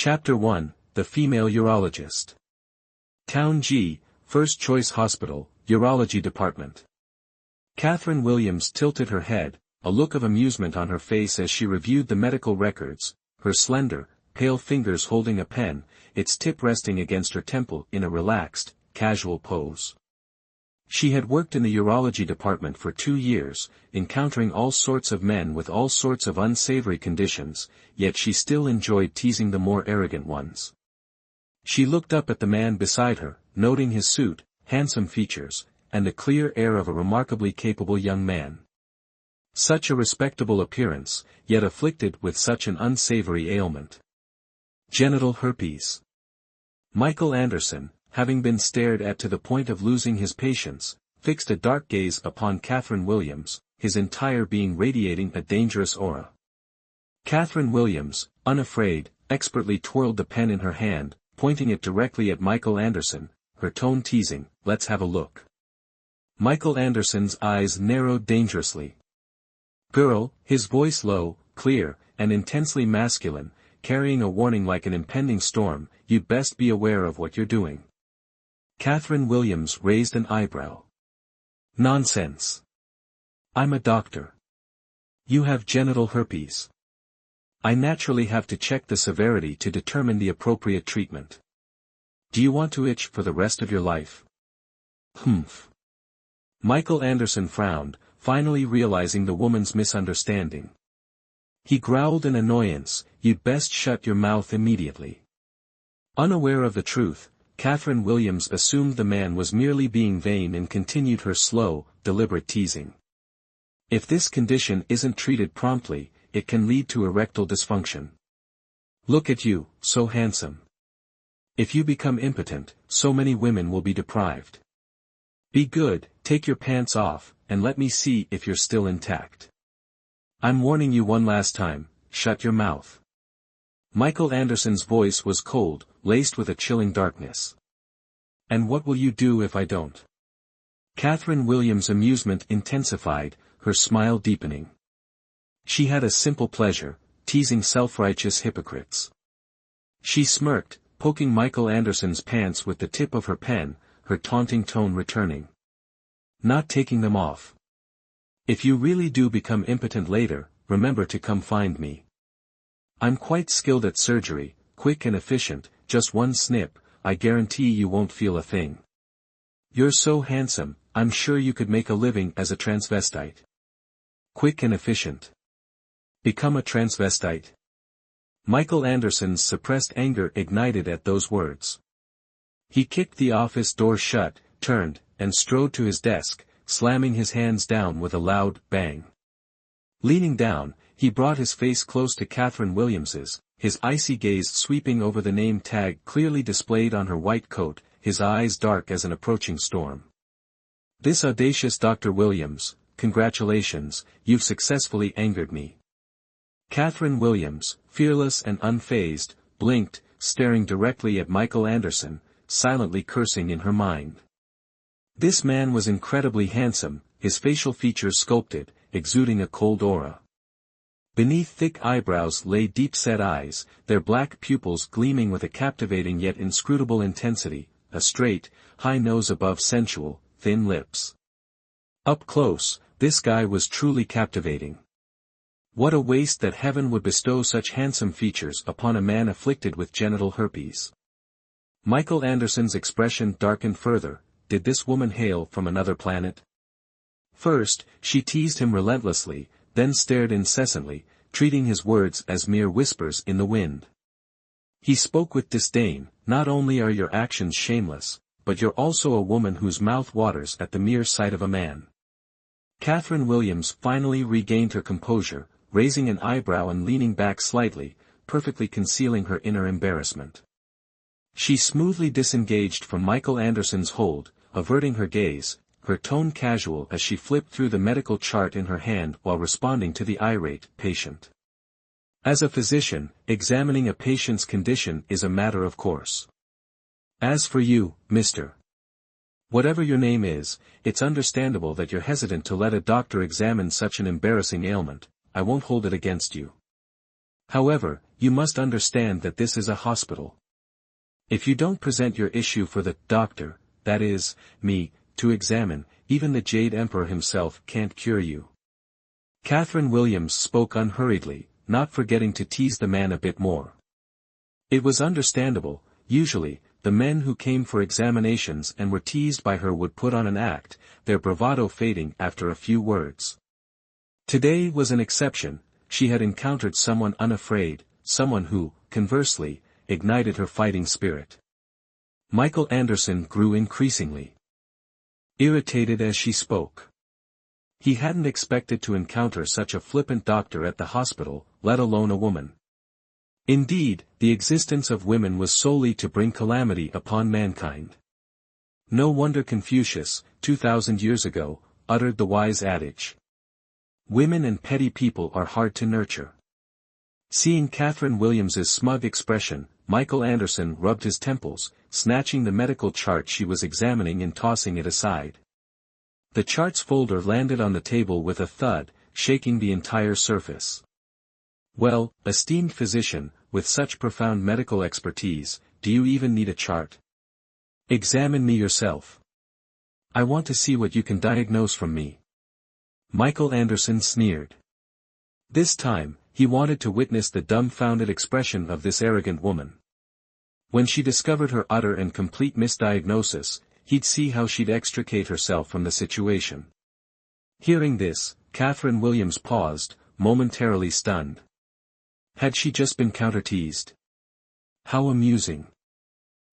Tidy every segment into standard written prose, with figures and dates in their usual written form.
Chapter 1, The Female Urologist. Town G, First Choice Hospital, Urology Department. Catherine Williams tilted her head, a look of amusement on her face as she reviewed the medical records, her slender, pale fingers holding a pen, its tip resting against her temple in a relaxed, casual pose. She had worked in the urology department for 2 years, encountering all sorts of men with all sorts of unsavory conditions, yet she still enjoyed teasing the more arrogant ones. She looked up at the man beside her, noting his suit, handsome features, and the clear air of a remarkably capable young man. Such a respectable appearance, yet afflicted with such an unsavory ailment. Genital herpes. Michael Anderson, having been stared at to the point of losing his patience, fixed a dark gaze upon Catherine Williams, his entire being radiating a dangerous aura. Catherine Williams, unafraid, expertly twirled the pen in her hand, pointing it directly at Michael Anderson, her tone teasing, "Let's have a look." Michael Anderson's eyes narrowed dangerously. "Girl," his voice low, clear, and intensely masculine, carrying a warning like an impending storm, "you'd best be aware of what you're doing." Catherine Williams raised an eyebrow. "Nonsense. I'm a doctor. You have genital herpes. I naturally have to check the severity to determine the appropriate treatment. Do you want to itch for the rest of your life?" "Humph." Michael Anderson frowned, finally realizing the woman's misunderstanding. He growled in annoyance, "You'd best shut your mouth immediately." Unaware of the truth, Catherine Williams assumed the man was merely being vain and continued her slow, deliberate teasing. "If this condition isn't treated promptly, it can lead to erectile dysfunction. Look at you, so handsome. If you become impotent, so many women will be deprived. Be good, take your pants off, and let me see if you're still intact. I'm warning you one last time, shut your mouth." Michael Anderson's voice was cold, laced with a chilling darkness. "And what will you do if I don't?" Catherine Williams' amusement intensified, her smile deepening. She had a simple pleasure, teasing self-righteous hypocrites. She smirked, poking Michael Anderson's pants with the tip of her pen, her taunting tone returning. "Not taking them off. If you really do become impotent later, remember to come find me. I'm quite skilled at surgery, quick and efficient, just one snip, I guarantee you won't feel a thing. You're so handsome, I'm sure you could make a living as a transvestite." Quick and efficient. Become a transvestite? Michael Anderson's suppressed anger ignited at those words. He kicked the office door shut, turned, and strode to his desk, slamming his hands down with a loud bang. Leaning down, he brought his face close to Catherine Williams's, his icy gaze sweeping over the name tag clearly displayed on her white coat, his eyes dark as an approaching storm. "This audacious Dr. Williams, congratulations, you've successfully angered me." Catherine Williams, fearless and unfazed, blinked, staring directly at Michael Anderson, silently cursing in her mind. This man was incredibly handsome, his facial features sculpted, exuding a cold aura. Beneath thick eyebrows lay deep-set eyes, their black pupils gleaming with a captivating yet inscrutable intensity, a straight, high nose above sensual, thin lips. Up close, this guy was truly captivating. What a waste that heaven would bestow such handsome features upon a man afflicted with genital herpes. Michael Anderson's expression darkened further. Did this woman hail from another planet? First, she teased him relentlessly, then stared incessantly, treating his words as mere whispers in the wind. He spoke with disdain, "Not only are your actions shameless, but you're also a woman whose mouth waters at the mere sight of a man." Catherine Williams finally regained her composure, raising an eyebrow and leaning back slightly, perfectly concealing her inner embarrassment. She smoothly disengaged from Michael Anderson's hold, averting her gaze, her tone casual as she flipped through the medical chart in her hand while responding to the irate patient. As a physician, examining a patient's condition is a matter of course. As for you, Mr. Whatever your name is, it's understandable that you're hesitant to let a doctor examine such an embarrassing ailment. I won't hold it against you. However, you must understand that this is a hospital. If you don't present your issue for the doctor, that is, me, to examine, even the Jade Emperor himself can't cure you." Catherine Williams spoke unhurriedly, not forgetting to tease the man a bit more. It was understandable. Usually, the men who came for examinations and were teased by her would put on an act, their bravado fading after a few words. Today was an exception. She had encountered someone unafraid, someone who, conversely, ignited her fighting spirit. Michael Anderson grew increasingly irritated as she spoke. He hadn't expected to encounter such a flippant doctor at the hospital, let alone a woman. Indeed, the existence of women was solely to bring calamity upon mankind. No wonder Confucius, 2,000 years ago, uttered the wise adage, "Women and petty people are hard to nurture." Seeing Catherine Williams's smug expression, Michael Anderson rubbed his temples, snatching the medical chart she was examining and tossing it aside. The chart's folder landed on the table with a thud, shaking the entire surface. "Well, esteemed physician, with such profound medical expertise, do you even need a chart? Examine me yourself. I want to see what you can diagnose from me." Michael Anderson sneered. This time, he wanted to witness the dumbfounded expression of this arrogant woman. When she discovered her utter and complete misdiagnosis, he'd see how she'd extricate herself from the situation. Hearing this, Catherine Williams paused, momentarily stunned. Had she just been counter-teased? How amusing.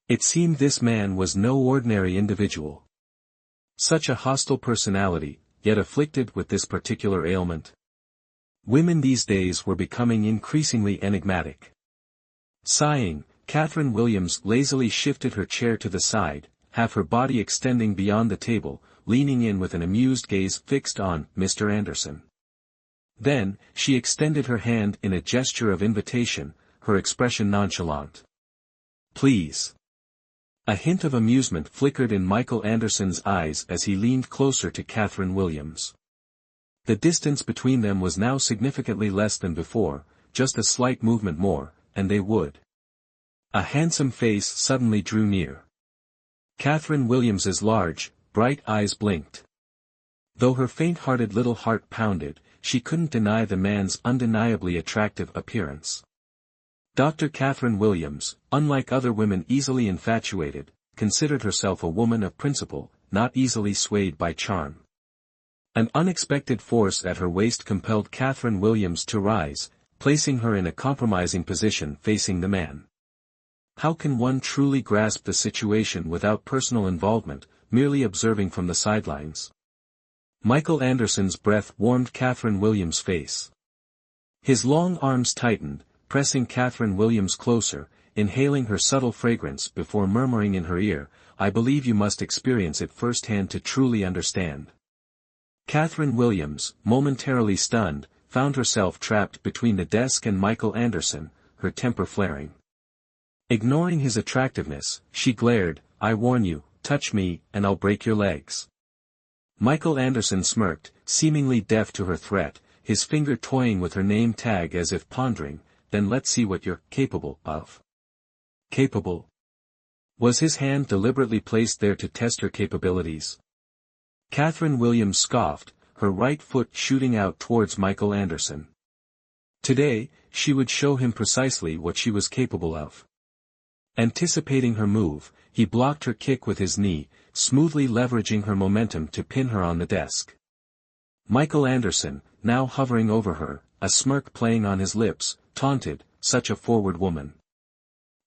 It seemed this man was no ordinary individual. Such a hostile personality, yet afflicted with this particular ailment. Women these days were becoming increasingly enigmatic. Sighing, Catherine Williams lazily shifted her chair to the side, half her body extending beyond the table, leaning in with an amused gaze fixed on Mr. Anderson. Then, she extended her hand in a gesture of invitation, her expression nonchalant. "Please." A hint of amusement flickered in Michael Anderson's eyes as he leaned closer to Catherine Williams. The distance between them was now significantly less than before, just a slight movement more, and they would. A handsome face suddenly drew near. Catherine Williams's large, bright eyes blinked. Though her faint-hearted little heart pounded, she couldn't deny the man's undeniably attractive appearance. Dr. Catherine Williams, unlike other women easily infatuated, considered herself a woman of principle, not easily swayed by charm. An unexpected force at her waist compelled Catherine Williams to rise, placing her in a compromising position facing the man. How can one truly grasp the situation without personal involvement, merely observing from the sidelines? Michael Anderson's breath warmed Catherine Williams' face. His long arms tightened, pressing Catherine Williams closer, inhaling her subtle fragrance before murmuring in her ear, "I believe you must experience it firsthand to truly understand." Catherine Williams, momentarily stunned, found herself trapped between the desk and Michael Anderson, her temper flaring. Ignoring his attractiveness, she glared, "I warn you, touch me, and I'll break your legs." Michael Anderson smirked, seemingly deaf to her threat, his finger toying with her name tag as if pondering, "Then let's see what you're capable of." Capable? Was his hand deliberately placed there to test her capabilities? Catherine Williams scoffed, her right foot shooting out towards Michael Anderson. Today, she would show him precisely what she was capable of. Anticipating her move, he blocked her kick with his knee, smoothly leveraging her momentum to pin her on the desk. Michael Anderson, now hovering over her, a smirk playing on his lips, taunted, "Such a forward woman."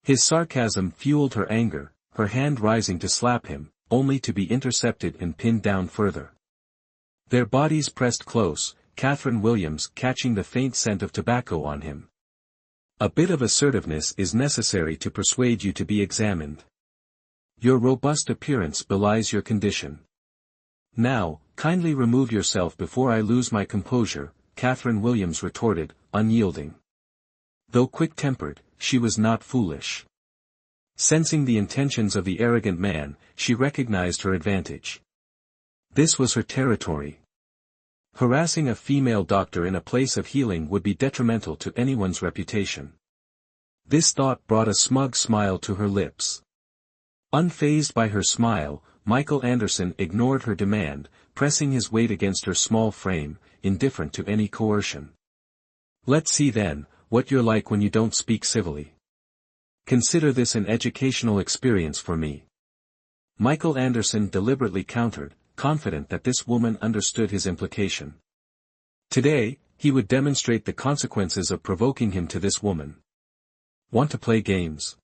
His sarcasm fueled her anger, her hand rising to slap him, only to be intercepted and pinned down further. Their bodies pressed close, Catherine Williams catching the faint scent of tobacco on him. "A bit of assertiveness is necessary to persuade you to be examined. Your robust appearance belies your condition. Now, kindly remove yourself before I lose my composure," Catherine Williams retorted, unyielding. Though quick-tempered, she was not foolish. Sensing the intentions of the arrogant man, she recognized her advantage. This was her territory. Harassing a female doctor in a place of healing would be detrimental to anyone's reputation. This thought brought a smug smile to her lips. Unfazed by her smile, Michael Anderson ignored her demand, pressing his weight against her small frame, indifferent to any coercion. Let's see then, what you're like when you don't speak civilly. Consider this an educational experience for me. Michael Anderson deliberately countered, confident that this woman understood his implication. Today, he would demonstrate the consequences of provoking him to this woman. Want to play games?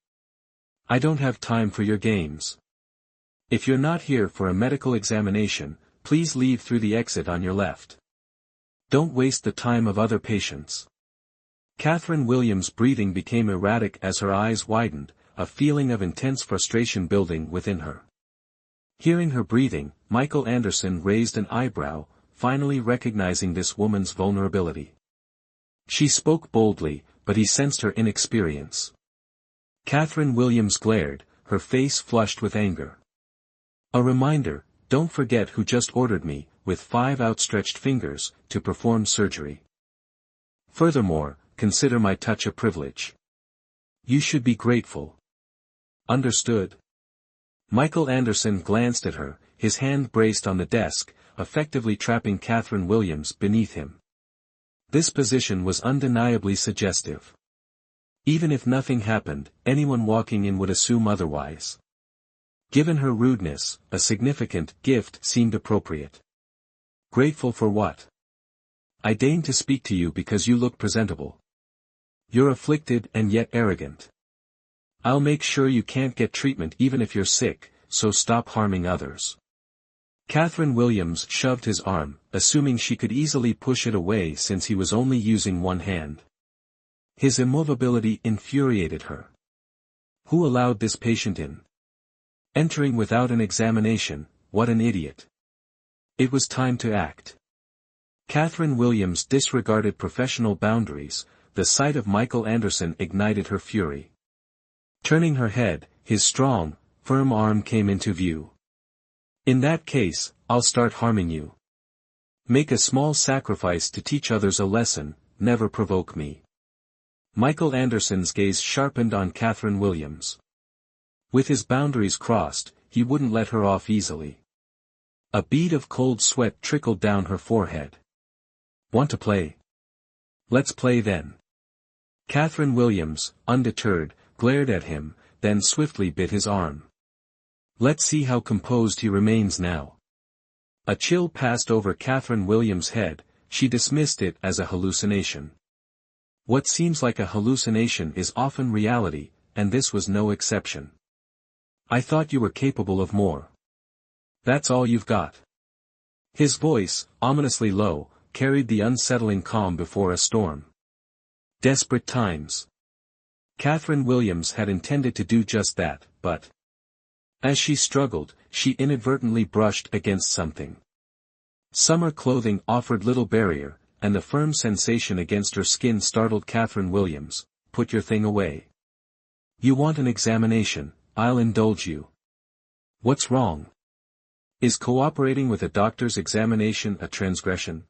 I don't have time for your games. If you're not here for a medical examination, please leave through the exit on your left. Don't waste the time of other patients. Catherine Williams' breathing became erratic as her eyes widened, a feeling of intense frustration building within her. Hearing her breathing, Michael Anderson raised an eyebrow, finally recognizing this woman's vulnerability. She spoke boldly, but he sensed her inexperience. Catherine Williams glared, her face flushed with anger. A reminder, don't forget who just ordered me, with 5 outstretched fingers, to perform surgery. Furthermore, consider my touch a privilege. You should be grateful. Understood? Michael Anderson glanced at her, his hand braced on the desk, effectively trapping Catherine Williams beneath him. This position was undeniably suggestive. Even if nothing happened, anyone walking in would assume otherwise. Given her rudeness, a significant gift seemed appropriate. Grateful for what? I deign to speak to you because you look presentable. You're afflicted and yet arrogant. I'll make sure you can't get treatment even if you're sick, so stop harming others. Catherine Williams shoved his arm, assuming she could easily push it away since he was only using one hand. His immovability infuriated her. Who allowed this patient in? Entering without an examination, what an idiot. It was time to act. Catherine Williams disregarded professional boundaries, the sight of Michael Anderson ignited her fury. Turning her head, his strong, firm arm came into view. In that case, I'll start harming you. Make a small sacrifice to teach others a lesson, never provoke me. Michael Anderson's gaze sharpened on Catherine Williams. With his boundaries crossed, he wouldn't let her off easily. A bead of cold sweat trickled down her forehead. Want to play? Let's play then. Catherine Williams, undeterred, glared at him, then swiftly bit his arm. Let's see how composed he remains now. A chill passed over Catherine Williams' head, she dismissed it as a hallucination. What seems like a hallucination is often reality, and this was no exception. I thought you were capable of more. That's all you've got. His voice, ominously low, carried the unsettling calm before a storm. Desperate times. Catherine Williams had intended to do just that, but as she struggled, she inadvertently brushed against something. Summer clothing offered little barrier, and the firm sensation against her skin startled Catherine Williams. Put your thing away. You want an examination, I'll indulge you. What's wrong? Is cooperating with a doctor's examination a transgression?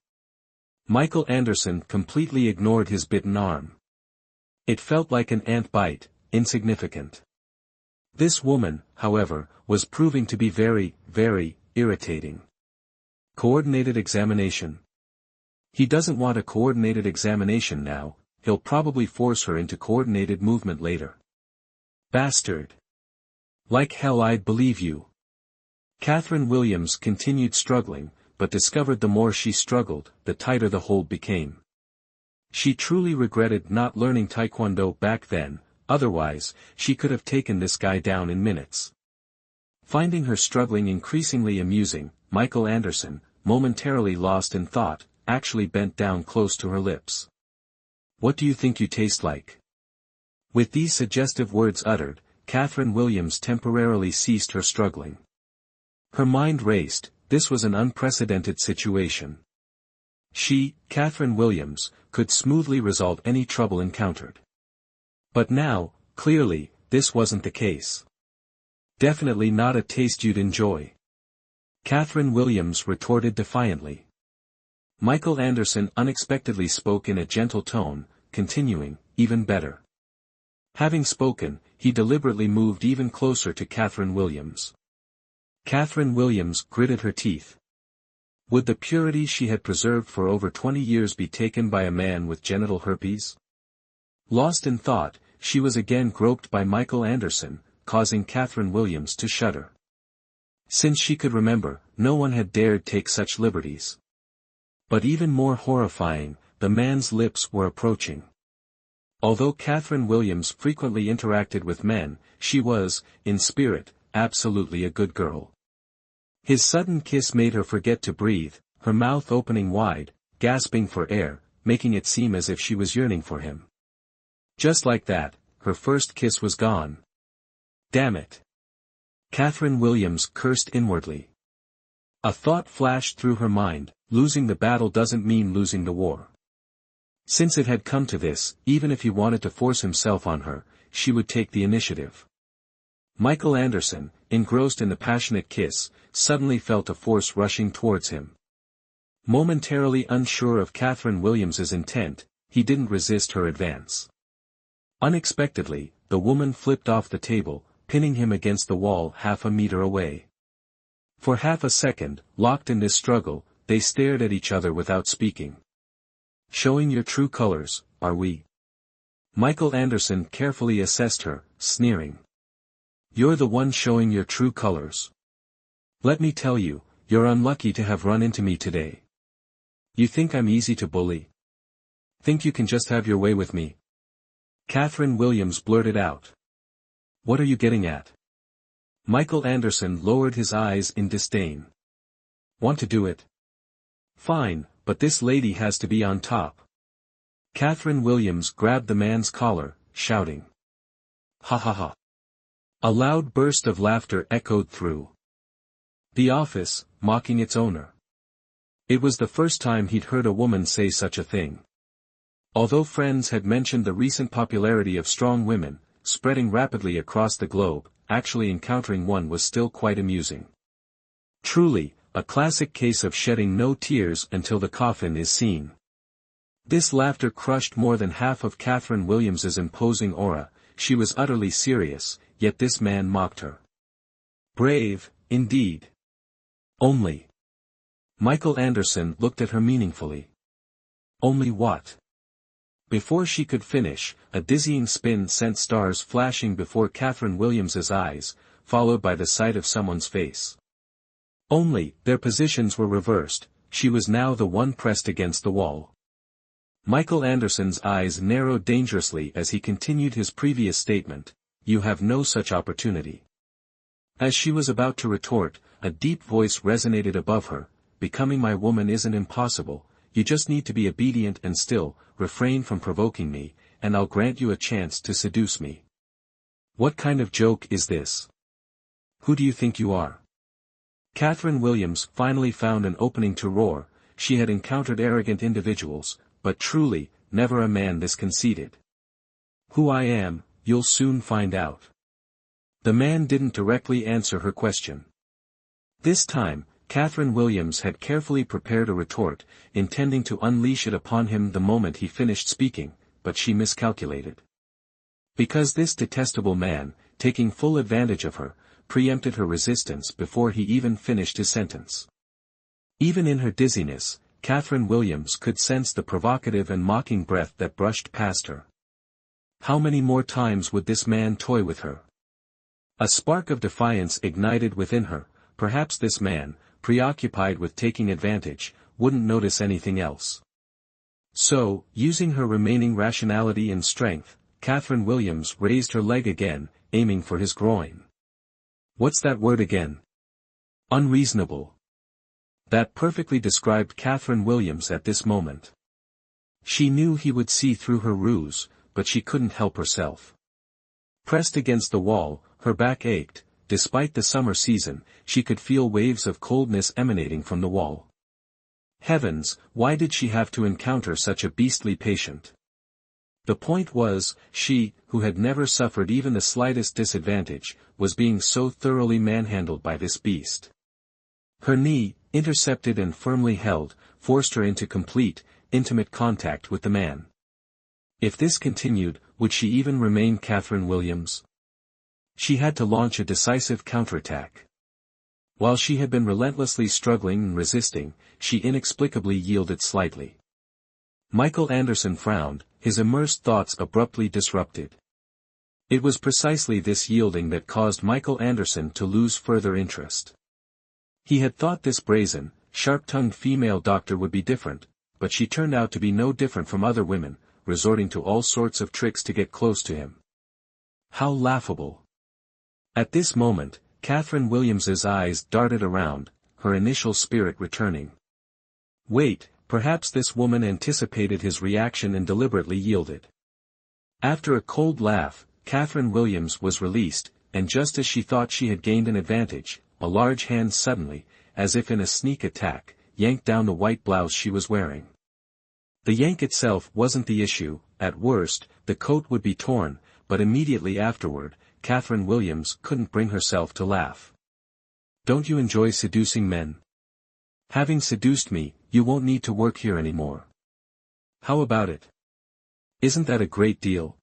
Michael Anderson completely ignored his bitten arm. It felt like an ant bite, insignificant. This woman, however, was proving to be very, very irritating. Coordinated examination. He doesn't want a coordinated examination now, he'll probably force her into coordinated movement later. Bastard. Like hell I'd believe you. Catherine Williams continued struggling, but discovered the more she struggled, the tighter the hold became. She truly regretted not learning Taekwondo back then, otherwise, she could have taken this guy down in minutes. Finding her struggling increasingly amusing, Michael Anderson, momentarily lost in thought, actually bent down close to her lips. What do you think you taste like? With these suggestive words uttered, Catherine Williams temporarily ceased her struggling. Her mind raced, this was an unprecedented situation. She, Catherine Williams, could smoothly resolve any trouble encountered. But now, clearly, this wasn't the case. Definitely not a taste you'd enjoy. Catherine Williams retorted defiantly. Michael Anderson unexpectedly spoke in a gentle tone, continuing, even better. Having spoken, he deliberately moved even closer to Catherine Williams. Catherine Williams gritted her teeth. Would the purity she had preserved for over 20 years be taken by a man with genital herpes? Lost in thought, she was again groped by Michael Anderson, causing Catherine Williams to shudder. Since she could remember, no one had dared take such liberties. But even more horrifying, the man's lips were approaching. Although Catherine Williams frequently interacted with men, she was, in spirit, absolutely a good girl. His sudden kiss made her forget to breathe, her mouth opening wide, gasping for air, making it seem as if she was yearning for him. Just like that, her first kiss was gone. Damn it! Catherine Williams cursed inwardly. A thought flashed through her mind: losing the battle doesn't mean losing the war. Since it had come to this, even if he wanted to force himself on her, she would take the initiative. Michael Anderson, engrossed in the passionate kiss, suddenly felt a force rushing towards him. Momentarily unsure of Catherine Williams's intent, he didn't resist her advance. Unexpectedly, the woman flipped off the table, pinning him against the wall half a meter away. For half a second, locked in this struggle, they stared at each other without speaking. Showing your true colors, are we? Michael Anderson carefully assessed her, sneering. You're the one showing your true colors. Let me tell you, you're unlucky to have run into me today. You think I'm easy to bully? Think you can just have your way with me? Catherine Williams blurted out. What are you getting at? Michael Anderson lowered his eyes in disdain. Want to do it? Fine, but this lady has to be on top. Catherine Williams grabbed the man's collar, shouting. Ha ha ha. A loud burst of laughter echoed through the office, mocking its owner. It was the first time he'd heard a woman say such a thing. Although friends had mentioned the recent popularity of strong women, spreading rapidly across the globe, actually encountering one was still quite amusing. Truly, a classic case of shedding no tears until the coffin is seen. This laughter crushed more than half of Catherine Williams's imposing aura. She was utterly serious, yet this man mocked her. Brave, indeed. Only. Michael Anderson looked at her meaningfully. Only what? Before she could finish, a dizzying spin sent stars flashing before Catherine Williams's eyes, followed by the sight of someone's face. Only, their positions were reversed, she was now the one pressed against the wall. Michael Anderson's eyes narrowed dangerously as he continued his previous statement, you have no such opportunity. As she was about to retort, a deep voice resonated above her, becoming my woman isn't impossible, you just need to be obedient and still, refrain from provoking me, and I'll grant you a chance to seduce me. What kind of joke is this? Who do you think you are? Catherine Williams finally found an opening to roar. She had encountered arrogant individuals, but truly, never a man this conceited. Who I am, you'll soon find out. The man didn't directly answer her question. This time, Catherine Williams had carefully prepared a retort, intending to unleash it upon him the moment he finished speaking, but she miscalculated. Because this detestable man, taking full advantage of her, preempted her resistance before he even finished his sentence. Even in her dizziness, Catherine Williams could sense the provocative and mocking breath that brushed past her. How many more times would this man toy with her? A spark of defiance ignited within her. Perhaps this man, preoccupied with taking advantage, wouldn't notice anything else. So, using her remaining rationality and strength, Catherine Williams raised her leg again, aiming for his groin. What's that word again? Unreasonable. That perfectly described Catherine Williams at this moment. She knew he would see through her ruse, but she couldn't help herself. Pressed against the wall, her back ached. Despite the summer season, she could feel waves of coldness emanating from the wall. Heavens, why did she have to encounter such a beastly patient? The point was, she, who had never suffered even the slightest disadvantage, was being so thoroughly manhandled by this beast. Her knee, intercepted and firmly held, forced her into complete, intimate contact with the man. If this continued, Would she even remain Catherine Williams? She had to launch a decisive counterattack. While she had been relentlessly struggling and resisting, she inexplicably yielded slightly. Michael Anderson frowned, his immersed thoughts abruptly disrupted. It was precisely this yielding that caused Michael Anderson to lose further interest. He had thought this brazen, sharp-tongued female doctor would be different, but she turned out to be no different from other women, resorting to all sorts of tricks to get close to him. How laughable! At this moment, Catherine Williams's eyes darted around, her initial spirit returning. Wait, perhaps this woman anticipated his reaction and deliberately yielded. After a cold laugh, Catherine Williams was released, and just as she thought she had gained an advantage, a large hand suddenly, as if in a sneak attack, yanked down the white blouse she was wearing. The yank itself wasn't the issue. At worst, the coat would be torn, but immediately afterward, Catherine Williams couldn't bring herself to laugh. Don't you enjoy seducing men? Having seduced me, you won't need to work here anymore. How about it? Isn't that a great deal?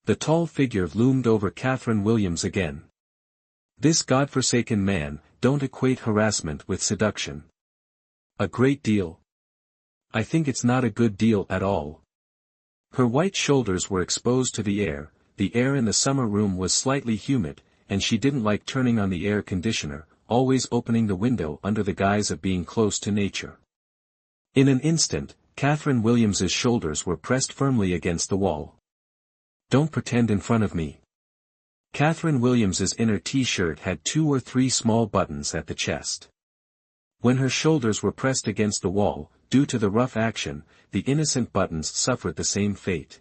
The tall figure loomed over Catherine Williams again. This godforsaken man, don't equate harassment with seduction. A great deal? I think it's not a good deal at all. Her white shoulders were exposed to the air in the summer room was slightly humid, and she didn't like turning on the air conditioner, always opening the window under the guise of being close to nature. In an instant, Catherine Williams's shoulders were pressed firmly against the wall. Don't pretend in front of me. Catherine Williams's inner t-shirt had 2 or 3 small buttons at the chest. When her shoulders were pressed against the wall, due to the rough action, the innocent buttons suffered the same fate.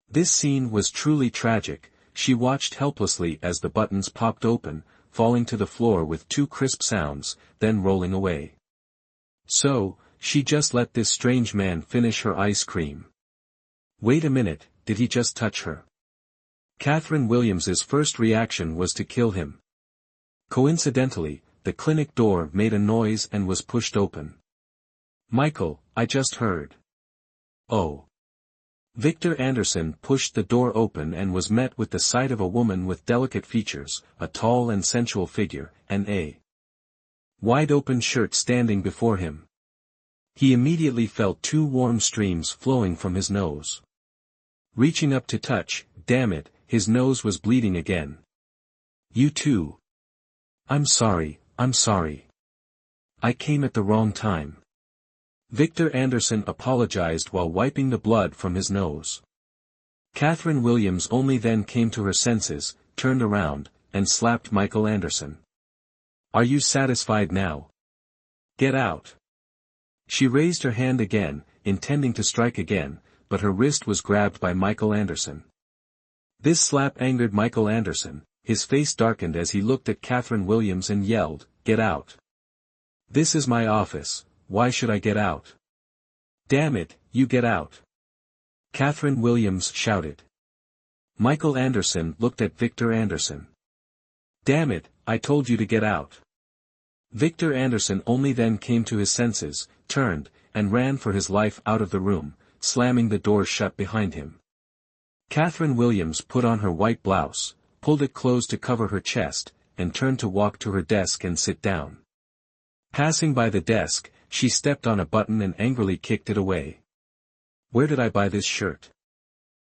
This scene was truly tragic. She watched helplessly as the buttons popped open, falling to the floor with 2 crisp sounds, then rolling away. So, she just let this strange man finish her ice cream. Wait a minute, did he just touch her? Catherine Williams's first reaction was to kill him. Coincidentally, the clinic door made a noise and was pushed open. Michael, I just heard. Oh. Victor Anderson pushed the door open and was met with the sight of a woman with delicate features, a tall and sensual figure, and a wide-open shirt standing before him. He immediately felt 2 warm streams flowing from his nose. Reaching up to touch, damn it, his nose was bleeding again. You too. I'm sorry. I came at the wrong time. Victor Anderson apologized while wiping the blood from his nose. Catherine Williams only then came to her senses, turned around, and slapped Michael Anderson. Are you satisfied now? Get out. She raised her hand again, intending to strike again, but her wrist was grabbed by Michael Anderson. This slap angered Michael Anderson, his face darkened as he looked at Catherine Williams and yelled, Get out. This is my office, why should I get out? Damn it, you get out. Catherine Williams shouted. Michael Anderson looked at Victor Anderson. Damn it, I told you to get out. Victor Anderson only then came to his senses, turned, and ran for his life out of the room, slamming the door shut behind him. Catherine Williams put on her white blouse, pulled it close to cover her chest, and turned to walk to her desk and sit down. Passing by the desk, she stepped on a button and angrily kicked it away. Where did I buy this shirt?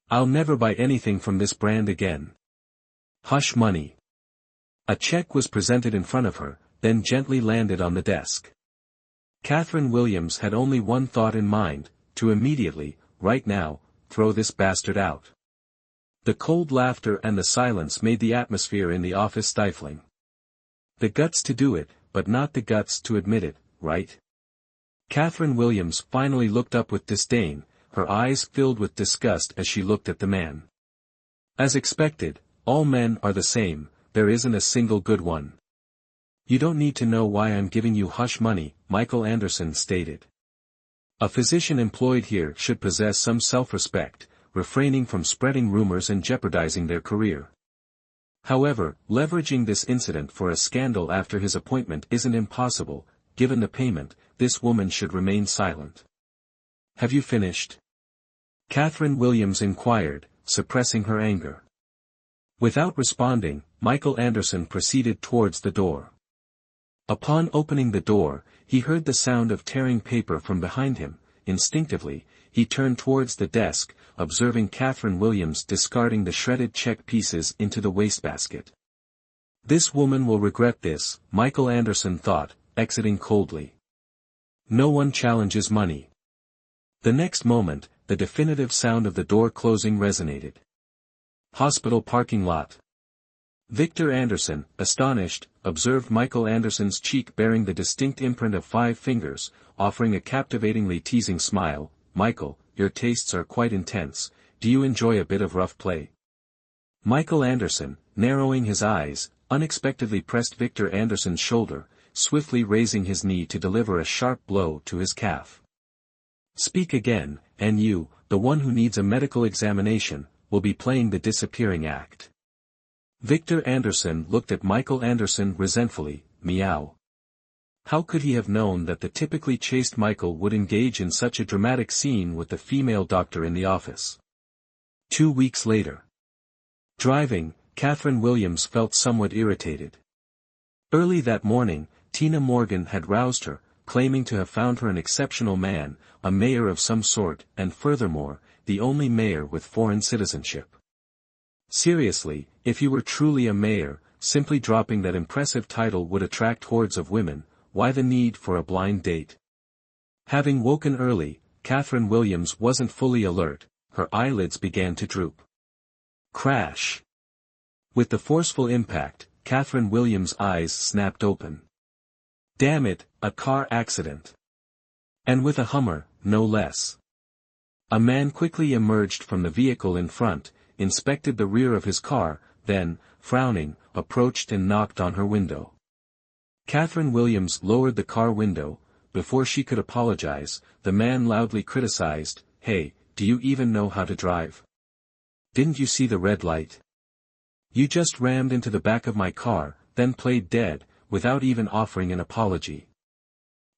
I'll never buy anything from this brand again. Hush money. A check was presented in front of her, then gently landed on the desk. Catherine Williams had only one thought in mind, to immediately, right now, throw this bastard out. The cold laughter and the silence made the atmosphere in the office stifling. The guts to do it, but not the guts to admit it, right? Catherine Williams finally looked up with disdain, her eyes filled with disgust as she looked at the man. As expected, all men are the same, there isn't a single good one. You don't need to know why I'm giving you hush money, Michael Anderson stated. A physician employed here should possess some self-respect, refraining from spreading rumors and jeopardizing their career. However, leveraging this incident for a scandal after his appointment isn't impossible. Given the payment, this woman should remain silent. Have you finished? Catherine Williams inquired, suppressing her anger. Without responding, Michael Anderson proceeded towards the door. Upon opening the door, he heard the sound of tearing paper from behind him. Instinctively, he turned towards the desk, observing Catherine Williams discarding the shredded check pieces into the wastebasket. This woman will regret this, Michael Anderson thought, exiting coldly. No one challenges money. The next moment, the definitive sound of the door closing resonated. Hospital parking lot. Victor Anderson, astonished, observed Michael Anderson's cheek bearing the distinct imprint of 5 fingers, offering a captivatingly teasing smile. Michael, your tastes are quite intense, do you enjoy a bit of rough play? Michael Anderson, narrowing his eyes, unexpectedly pressed Victor Anderson's shoulder, swiftly raising his knee to deliver a sharp blow to his calf. Speak again, and you, the one who needs a medical examination, will be playing the disappearing act. Victor Anderson looked at Michael Anderson resentfully. Meow. How could he have known that the typically chaste Michael would engage in such a dramatic scene with the female doctor in the office? 2 weeks later. Driving, Catherine Williams felt somewhat irritated. Early that morning, Tina Morgan had roused her, claiming to have found her an exceptional man, a mayor of some sort, and furthermore, the only mayor with foreign citizenship. Seriously, if you were truly a mayor, simply dropping that impressive title would attract hordes of women. Why the need for a blind date? Having woken early, Catherine Williams wasn't fully alert, her eyelids began to droop. Crash! With the forceful impact, Catherine Williams' eyes snapped open. Damn it, a car accident. And with a Hummer, no less. A man quickly emerged from the vehicle in front, inspected the rear of his car, then, frowning, approached and knocked on her window. Catherine Williams lowered the car window. Before she could apologize, the man loudly criticized, "Hey, do you even know how to drive? Didn't you see the red light? You just rammed into the back of my car, then played dead, without even offering an apology."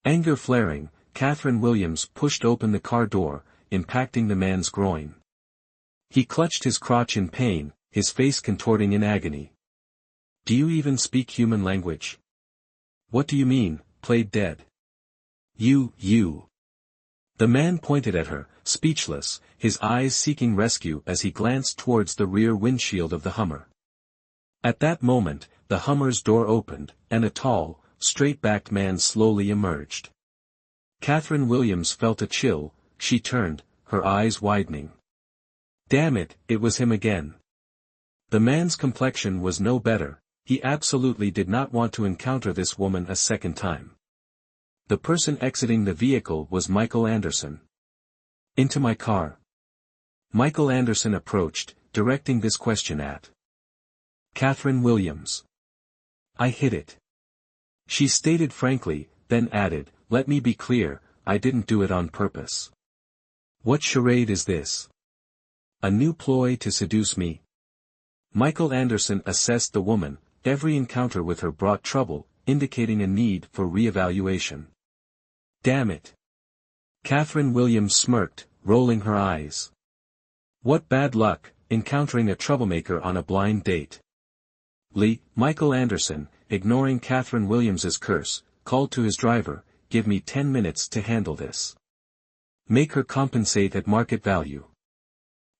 Anger flaring, Catherine Williams pushed open the car door, impacting the man's groin. He clutched his crotch in pain, his face contorting in agony. Do you even speak human language? What do you mean, played dead? You. The man pointed at her, speechless, his eyes seeking rescue as he glanced towards the rear windshield of the Hummer. At that moment, the Hummer's door opened, and a tall, straight-backed man slowly emerged. Catherine Williams felt a chill. She turned, her eyes widening. Damn it, it was him again. The man's complexion was no better, he absolutely did not want to encounter this woman a second time. The person exiting the vehicle was Michael Anderson. Into my car. Michael Anderson approached, directing this question at Catherine Williams. I hit it. She stated frankly, then added, let me be clear, I didn't do it on purpose. What charade is this? A new ploy to seduce me? Michael Anderson assessed the woman. Every encounter with her brought trouble, indicating a need for re-evaluation. Damn it. Catherine Williams smirked, rolling her eyes. What bad luck, encountering a troublemaker on a blind date. Michael Anderson, ignoring Catherine Williams's curse, called to his driver, give me 10 minutes to handle this. Make her compensate at market value.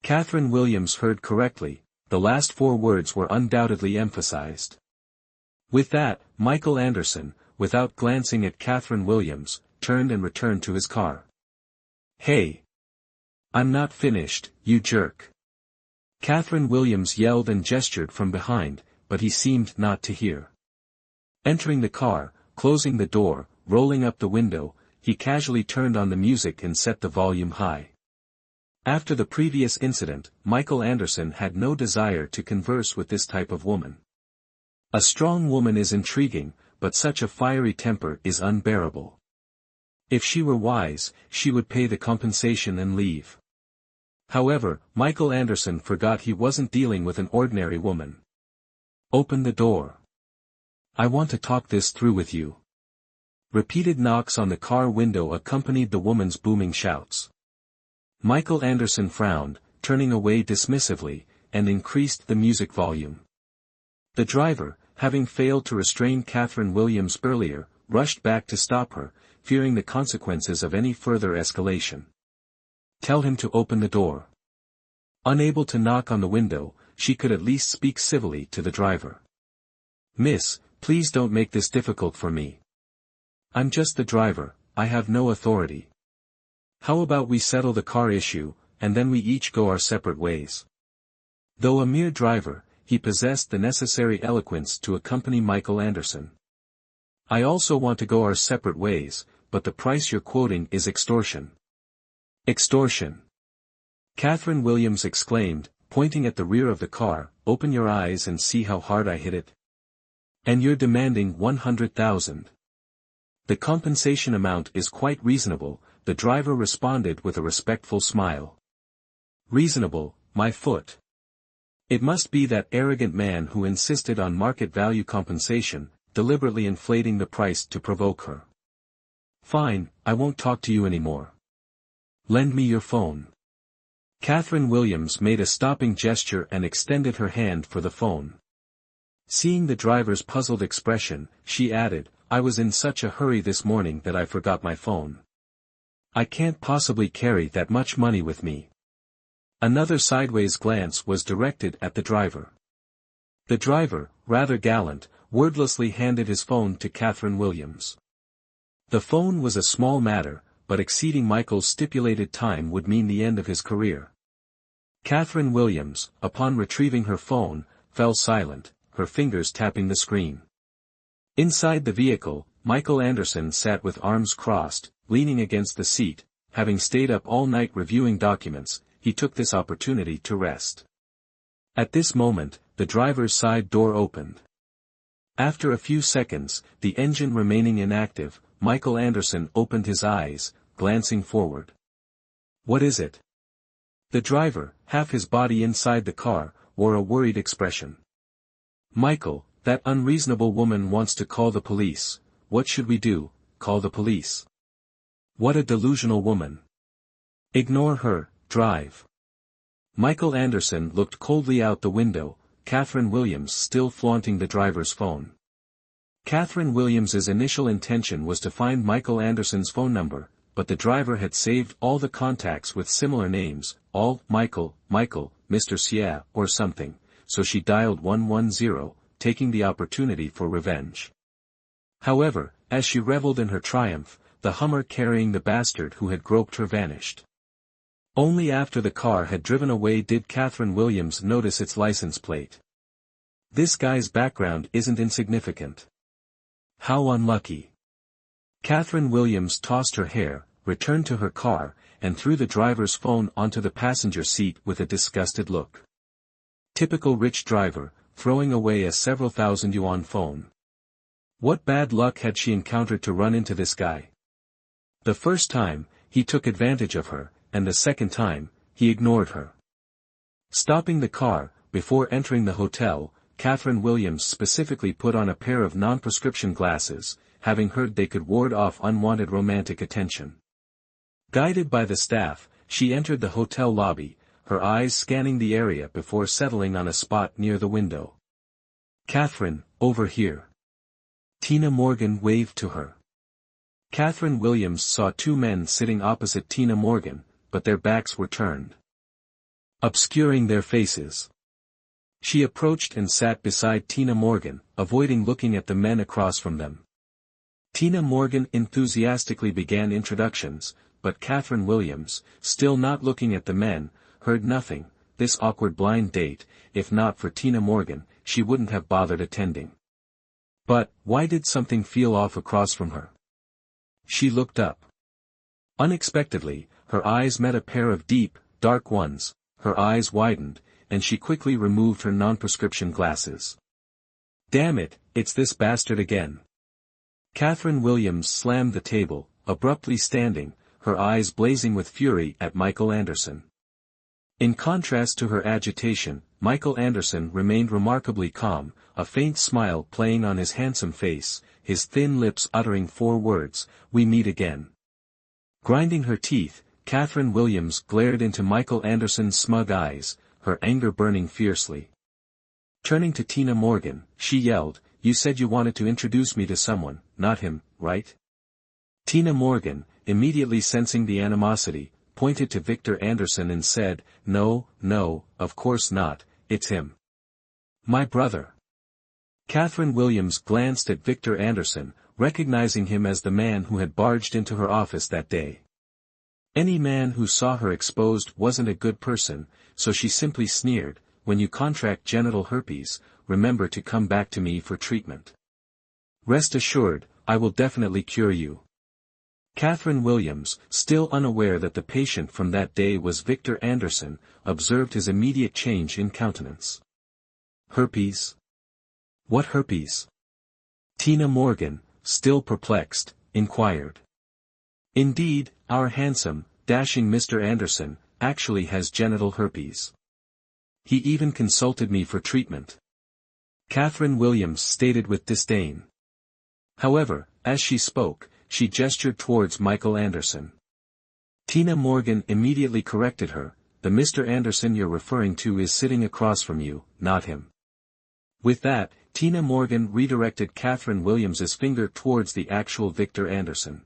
Catherine Williams heard correctly, the last 4 words were undoubtedly emphasized. With that, Michael Anderson, without glancing at Catherine Williams, turned and returned to his car. Hey! I'm not finished, you jerk! Catherine Williams yelled and gestured from behind, but he seemed not to hear. Entering the car, closing the door, rolling up the window, he casually turned on the music and set the volume high. After the previous incident, Michael Anderson had no desire to converse with this type of woman. A strong woman is intriguing, but such a fiery temper is unbearable. If she were wise, she would pay the compensation and leave. However, Michael Anderson forgot he wasn't dealing with an ordinary woman. Open the door. I want to talk this through with you. Repeated knocks on the car window accompanied the woman's booming shouts. Michael Anderson frowned, turning away dismissively, and increased the music volume. The driver, having failed to restrain Catherine Williams earlier, rushed back to stop her, fearing the consequences of any further escalation. "Tell him to open the door." Unable to knock on the window, she could at least speak civilly to the driver. "Miss, please don't make this difficult for me. I'm just the driver, I have no authority. How about we settle the car issue, and then we each go our separate ways?" Though a mere driver, he possessed the necessary eloquence to accompany Michael Anderson. "I also want to go our separate ways, but the price you're quoting is extortion." "Extortion!" Catherine Williams exclaimed, pointing at the rear of the car. "Open your eyes and see how hard I hit it. And you're demanding 100,000. The compensation amount is quite reasonable," the driver responded with a respectful smile. "Reasonable, my foot. It must be that arrogant man who insisted on market value compensation, deliberately inflating the price to provoke her. Fine, I won't talk to you anymore. Lend me your phone." Catherine Williams made a stopping gesture and extended her hand for the phone. Seeing the driver's puzzled expression, she added, "I was in such a hurry this morning that I forgot my phone. I can't possibly carry that much money with me." Another sideways glance was directed at the driver. The driver, rather gallant, wordlessly handed his phone to Catherine Williams. The phone was a small matter, but exceeding Michael's stipulated time would mean the end of his career. Catherine Williams, upon retrieving her phone, fell silent, her fingers tapping the screen. Inside the vehicle, Michael Anderson sat with arms crossed, leaning against the seat. Having stayed up all night reviewing documents, he took this opportunity to rest. At this moment, the driver's side door opened. After a few seconds, the engine remaining inactive, Michael Anderson opened his eyes, glancing forward. "What is it?" The driver, half his body inside the car, wore a worried expression. "Michael, that unreasonable woman wants to call the police. What should we do? Call the police?" "What a delusional woman. Ignore her, drive." Michael Anderson looked coldly out the window, Catherine Williams still flaunting the driver's phone. Catherine Williams's initial intention was to find Michael Anderson's phone number, but the driver had saved all the contacts with similar names, all Michael, Mr. Xia, or something, so she dialed 110, taking the opportunity for revenge. However, as she reveled in her triumph, the Hummer carrying the bastard who had groped her vanished. Only after the car had driven away did Catherine Williams notice its license plate. This guy's background isn't insignificant. How unlucky. Catherine Williams tossed her hair, returned to her car, and threw the driver's phone onto the passenger seat with a disgusted look. Typical rich driver, throwing away a several thousand yuan phone. What bad luck had she encountered to run into this guy? The first time, he took advantage of her, and the second time, he ignored her. Stopping the car, before entering the hotel, Catherine Williams specifically put on a pair of non-prescription glasses, having heard they could ward off unwanted romantic attention. Guided by the staff, she entered the hotel lobby, her eyes scanning the area before settling on a spot near the window. "Catherine, over here." Tina Morgan waved to her. Catherine Williams saw two men sitting opposite Tina Morgan, but their backs were turned, obscuring their faces. She approached and sat beside Tina Morgan, avoiding looking at the men across from them. Tina Morgan enthusiastically began introductions, but Catherine Williams, still not looking at the men, heard nothing. This awkward blind date, if not for Tina Morgan, she wouldn't have bothered attending. But, why did something feel off across from her? She looked up. Unexpectedly, her eyes met a pair of deep, dark ones, her eyes widened, and she quickly removed her non-prescription glasses. "Damn it, it's this bastard again." Catherine Williams slammed the table, abruptly standing, her eyes blazing with fury at Michael Anderson. In contrast to her agitation, Michael Anderson remained remarkably calm, a faint smile playing on his handsome face, his thin lips uttering 4 words, "We meet again." Grinding her teeth, Catherine Williams glared into Michael Anderson's smug eyes, her anger burning fiercely. Turning to Tina Morgan, she yelled, "You said you wanted to introduce me to someone, not him, right?" Tina Morgan, immediately sensing the animosity, pointed to Victor Anderson and said, "No, no, of course not, it's him. My brother." Catherine Williams glanced at Victor Anderson, recognizing him as the man who had barged into her office that day. Any man who saw her exposed wasn't a good person, so she simply sneered, "When you contract genital herpes, remember to come back to me for treatment. Rest assured, I will definitely cure you." Catherine Williams, still unaware that the patient from that day was Victor Anderson, observed his immediate change in countenance. "Herpes? What herpes?" Tina Morgan, still perplexed, inquired. "Indeed, our handsome, dashing Mr. Anderson, actually has genital herpes. He even consulted me for treatment," Catherine Williams stated with disdain. However, as she spoke, she gestured towards Michael Anderson. Tina Morgan immediately corrected her, "The Mr. Anderson you're referring to is sitting across from you, not him." With that, Tina Morgan redirected Catherine Williams's finger towards the actual Victor Anderson.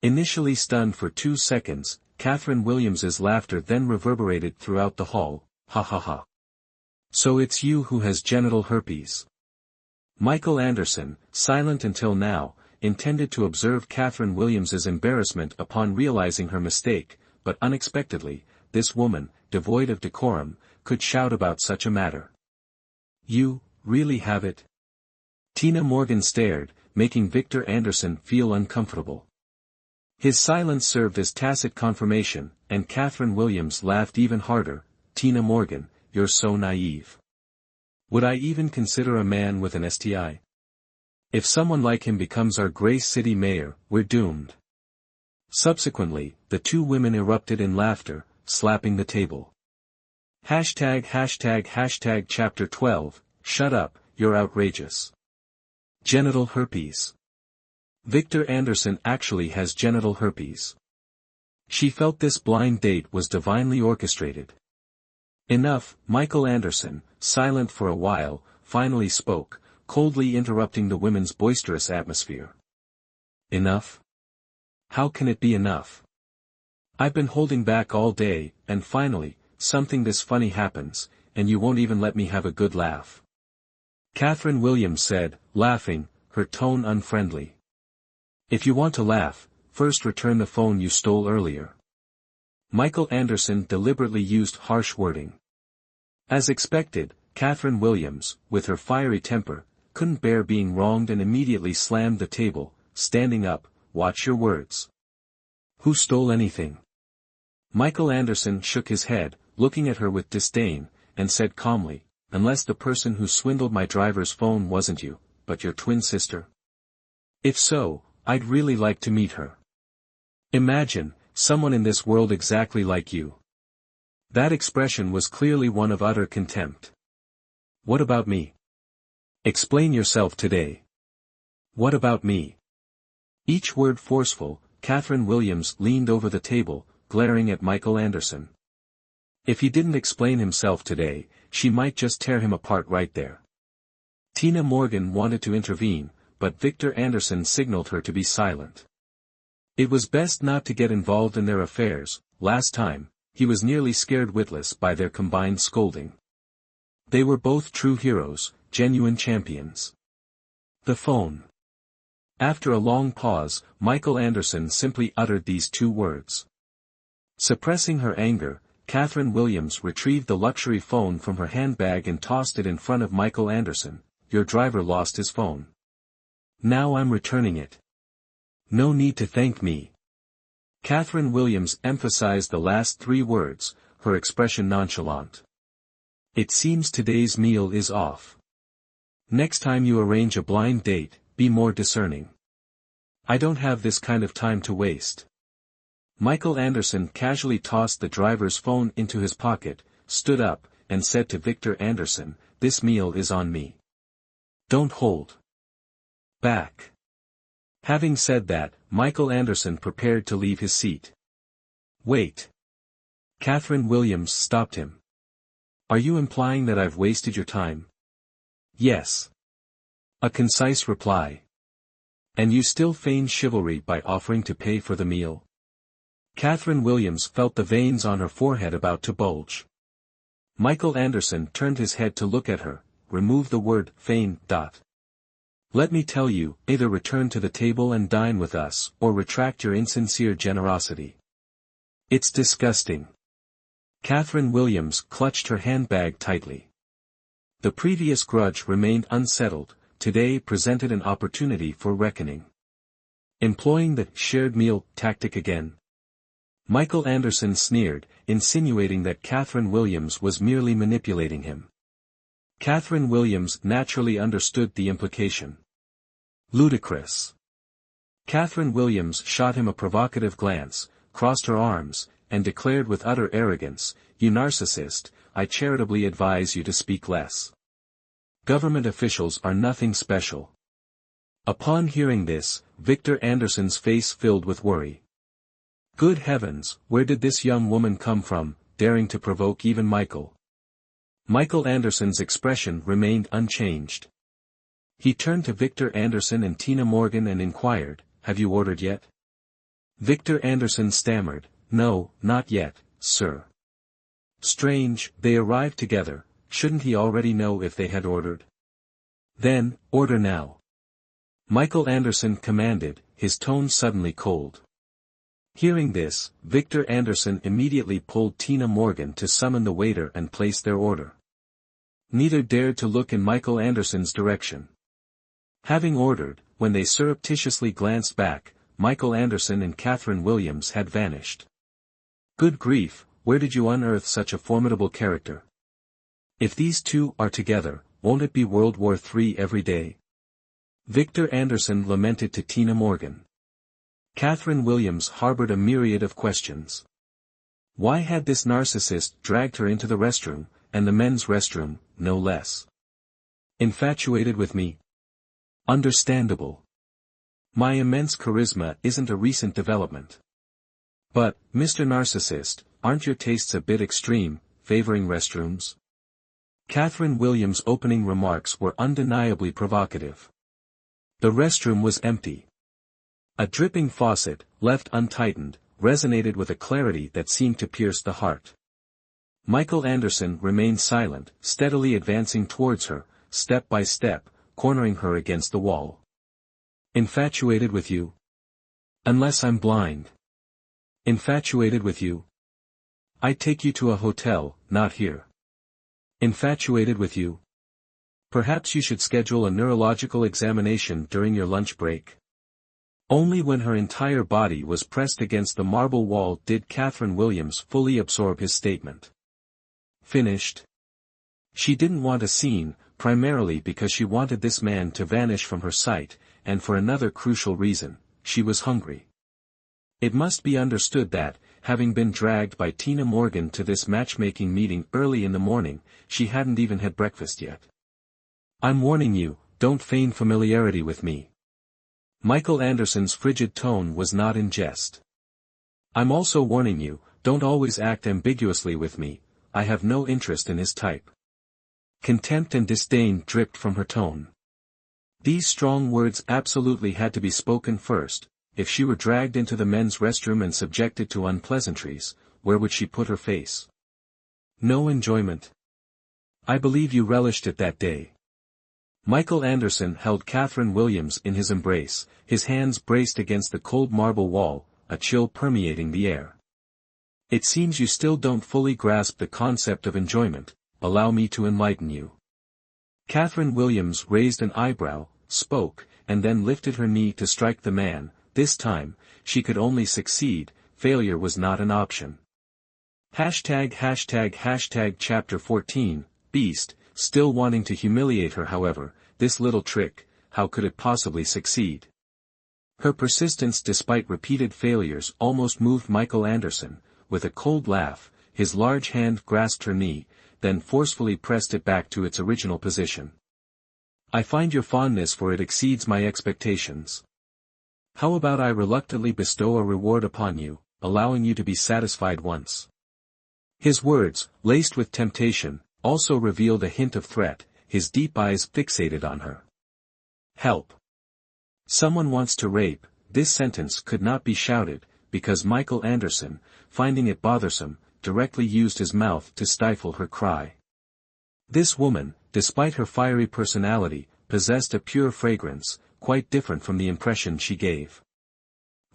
Initially stunned for 2 seconds, Catherine Williams's laughter then reverberated throughout the hall, "Ha ha ha. So it's you who has genital herpes." Michael Anderson, silent until now, intended to observe Catherine Williams's embarrassment upon realizing her mistake, but unexpectedly, this woman, devoid of decorum, could shout about such a matter. "You, really have it?" Tina Morgan stared, making Victor Anderson feel uncomfortable. His silence served as tacit confirmation, and Catherine Williams laughed even harder. "Tina Morgan, you're so naive. Would I even consider a man with an STI? If someone like him becomes our Grace City mayor, we're doomed." Subsequently, the two women erupted in laughter, slapping the table. ####Chapter 12, Shut up, you're outrageous. Genital herpes. Victor Anderson actually has genital herpes. She felt this blind date was divinely orchestrated. "Enough," Michael Anderson, silent for a while, finally spoke, coldly interrupting the women's boisterous atmosphere. "Enough? How can it be enough? I've been holding back all day, and finally, something this funny happens, and you won't even let me have a good laugh." Catherine Williams said, laughing, her tone unfriendly. "If you want to laugh, first return the phone you stole earlier." Michael Anderson deliberately used harsh wording. As expected, Catherine Williams, with her fiery temper, couldn't bear being wronged and immediately slammed the table, standing up, "Watch your words. Who stole anything?" Michael Anderson shook his head, looking at her with disdain, and said calmly, "Unless the person who swindled my driver's phone wasn't you, but your twin sister. If so, I'd really like to meet her. Imagine, someone in this world exactly like you." That expression was clearly one of utter contempt. "What about me? Explain yourself today. What about me?" Each word forceful, Catherine Williams leaned over the table, glaring at Michael Anderson. If he didn't explain himself today, she might just tear him apart right there. Tina Morgan wanted to intervene, but Victor Anderson signaled her to be silent. It was best not to get involved in their affairs. Last time, he was nearly scared witless by their combined scolding. They were both true heroes, genuine champions. The phone. After a long pause, Michael Anderson simply uttered these 2 words. Suppressing her anger, Catherine Williams retrieved the luxury phone from her handbag and tossed it in front of Michael Anderson. "Your driver lost his phone. Now I'm returning it. No need to thank me." Catherine Williams emphasized the last 3 words, her expression nonchalant. "It seems today's meal is off. Next time you arrange a blind date, be more discerning. I don't have this kind of time to waste." Michael Anderson casually tossed the driver's phone into his pocket, stood up, and said to Victor Anderson, "This meal is on me. Don't hold back." Having said that, Michael Anderson prepared to leave his seat. Wait. Catherine Williams stopped him. Are you implying that I've wasted your time? Yes. A concise reply. And you still feign chivalry by offering to pay for the meal? Catherine Williams felt the veins on her forehead about to bulge. Michael Anderson turned his head to look at her, remove the word feign. Let me tell you, either return to the table and dine with us, or retract your insincere generosity. It's disgusting. Catherine Williams clutched her handbag tightly. The previous grudge remained unsettled, today presented an opportunity for reckoning. Employing the shared meal tactic again. Michael Anderson sneered, insinuating that Catherine Williams was merely manipulating him. Catherine Williams naturally understood the implication. Ludicrous. Catherine Williams shot him a provocative glance, crossed her arms, and declared with utter arrogance, "You narcissist, I charitably advise you to speak less. Government officials are nothing special." Upon hearing this, Victor Anderson's face filled with worry. Good heavens, where did this young woman come from, daring to provoke even Michael? Michael Anderson's expression remained unchanged. He turned to Victor Anderson and Tina Morgan and inquired, "Have you ordered yet?" Victor Anderson stammered, "No, not yet, sir." Strange, they arrived together, shouldn't he already know if they had ordered? Then, order now. Michael Anderson commanded, his tone suddenly cold. Hearing this, Victor Anderson immediately pulled Tina Morgan to summon the waiter and place their order. Neither dared to look in Michael Anderson's direction. Having ordered, when they surreptitiously glanced back, Michael Anderson and Catherine Williams had vanished. Good grief, where did you unearth such a formidable character? If these two are together, won't it be World War III every day? Victor Anderson lamented to Tina Morgan. Catherine Williams harbored a myriad of questions. Why had this narcissist dragged her into the restroom, and the men's restroom, no less? Infatuated with me? Understandable. My immense charisma isn't a recent development. But, Mr. Narcissist, aren't your tastes a bit extreme, favoring restrooms? Catherine Williams' opening remarks were undeniably provocative. The restroom was empty. A dripping faucet, left untightened, resonated with a clarity that seemed to pierce the heart. Michael Anderson remained silent, steadily advancing towards her, step by step, cornering her against the wall. Infatuated with you? Unless I'm blind. Infatuated with you? I'd take you to a hotel, not here. Infatuated with you? Perhaps you should schedule a neurological examination during your lunch break. Only when her entire body was pressed against the marble wall did Catherine Williams fully absorb his statement. Finished. She didn't want a scene, primarily because she wanted this man to vanish from her sight, and for another crucial reason, she was hungry. It must be understood that, having been dragged by Tina Morgan to this matchmaking meeting early in the morning, she hadn't even had breakfast yet. I'm warning you, don't feign familiarity with me. Michael Anderson's frigid tone was not in jest. I'm also warning you, don't always act ambiguously with me, I have no interest in his type. Contempt and disdain dripped from her tone. These strong words absolutely had to be spoken first. If she were dragged into the men's restroom and subjected to unpleasantries, where would she put her face? No enjoyment. I believe you relished it that day. Michael Anderson held Catherine Williams in his embrace, his hands braced against the cold marble wall, a chill permeating the air. It seems you still don't fully grasp the concept of enjoyment, allow me to enlighten you. Catherine Williams raised an eyebrow, spoke, and then lifted her knee to strike the man. This time, she could only succeed, failure was not an option. Chapter 14, Beast, still wanting to humiliate her however, this little trick, how could it possibly succeed? Her persistence despite repeated failures almost moved Michael Anderson. With a cold laugh, his large hand grasped her knee, then forcefully pressed it back to its original position. I find your fondness for it exceeds my expectations. How about I reluctantly bestow a reward upon you, allowing you to be satisfied once. His words, laced with temptation, also revealed a hint of threat, his deep eyes fixated on her. Help! Someone wants to rape. This sentence could not be shouted, because Michael Anderson, finding it bothersome, directly used his mouth to stifle her cry. This woman, despite her fiery personality, possessed a pure fragrance, quite different from the impression she gave.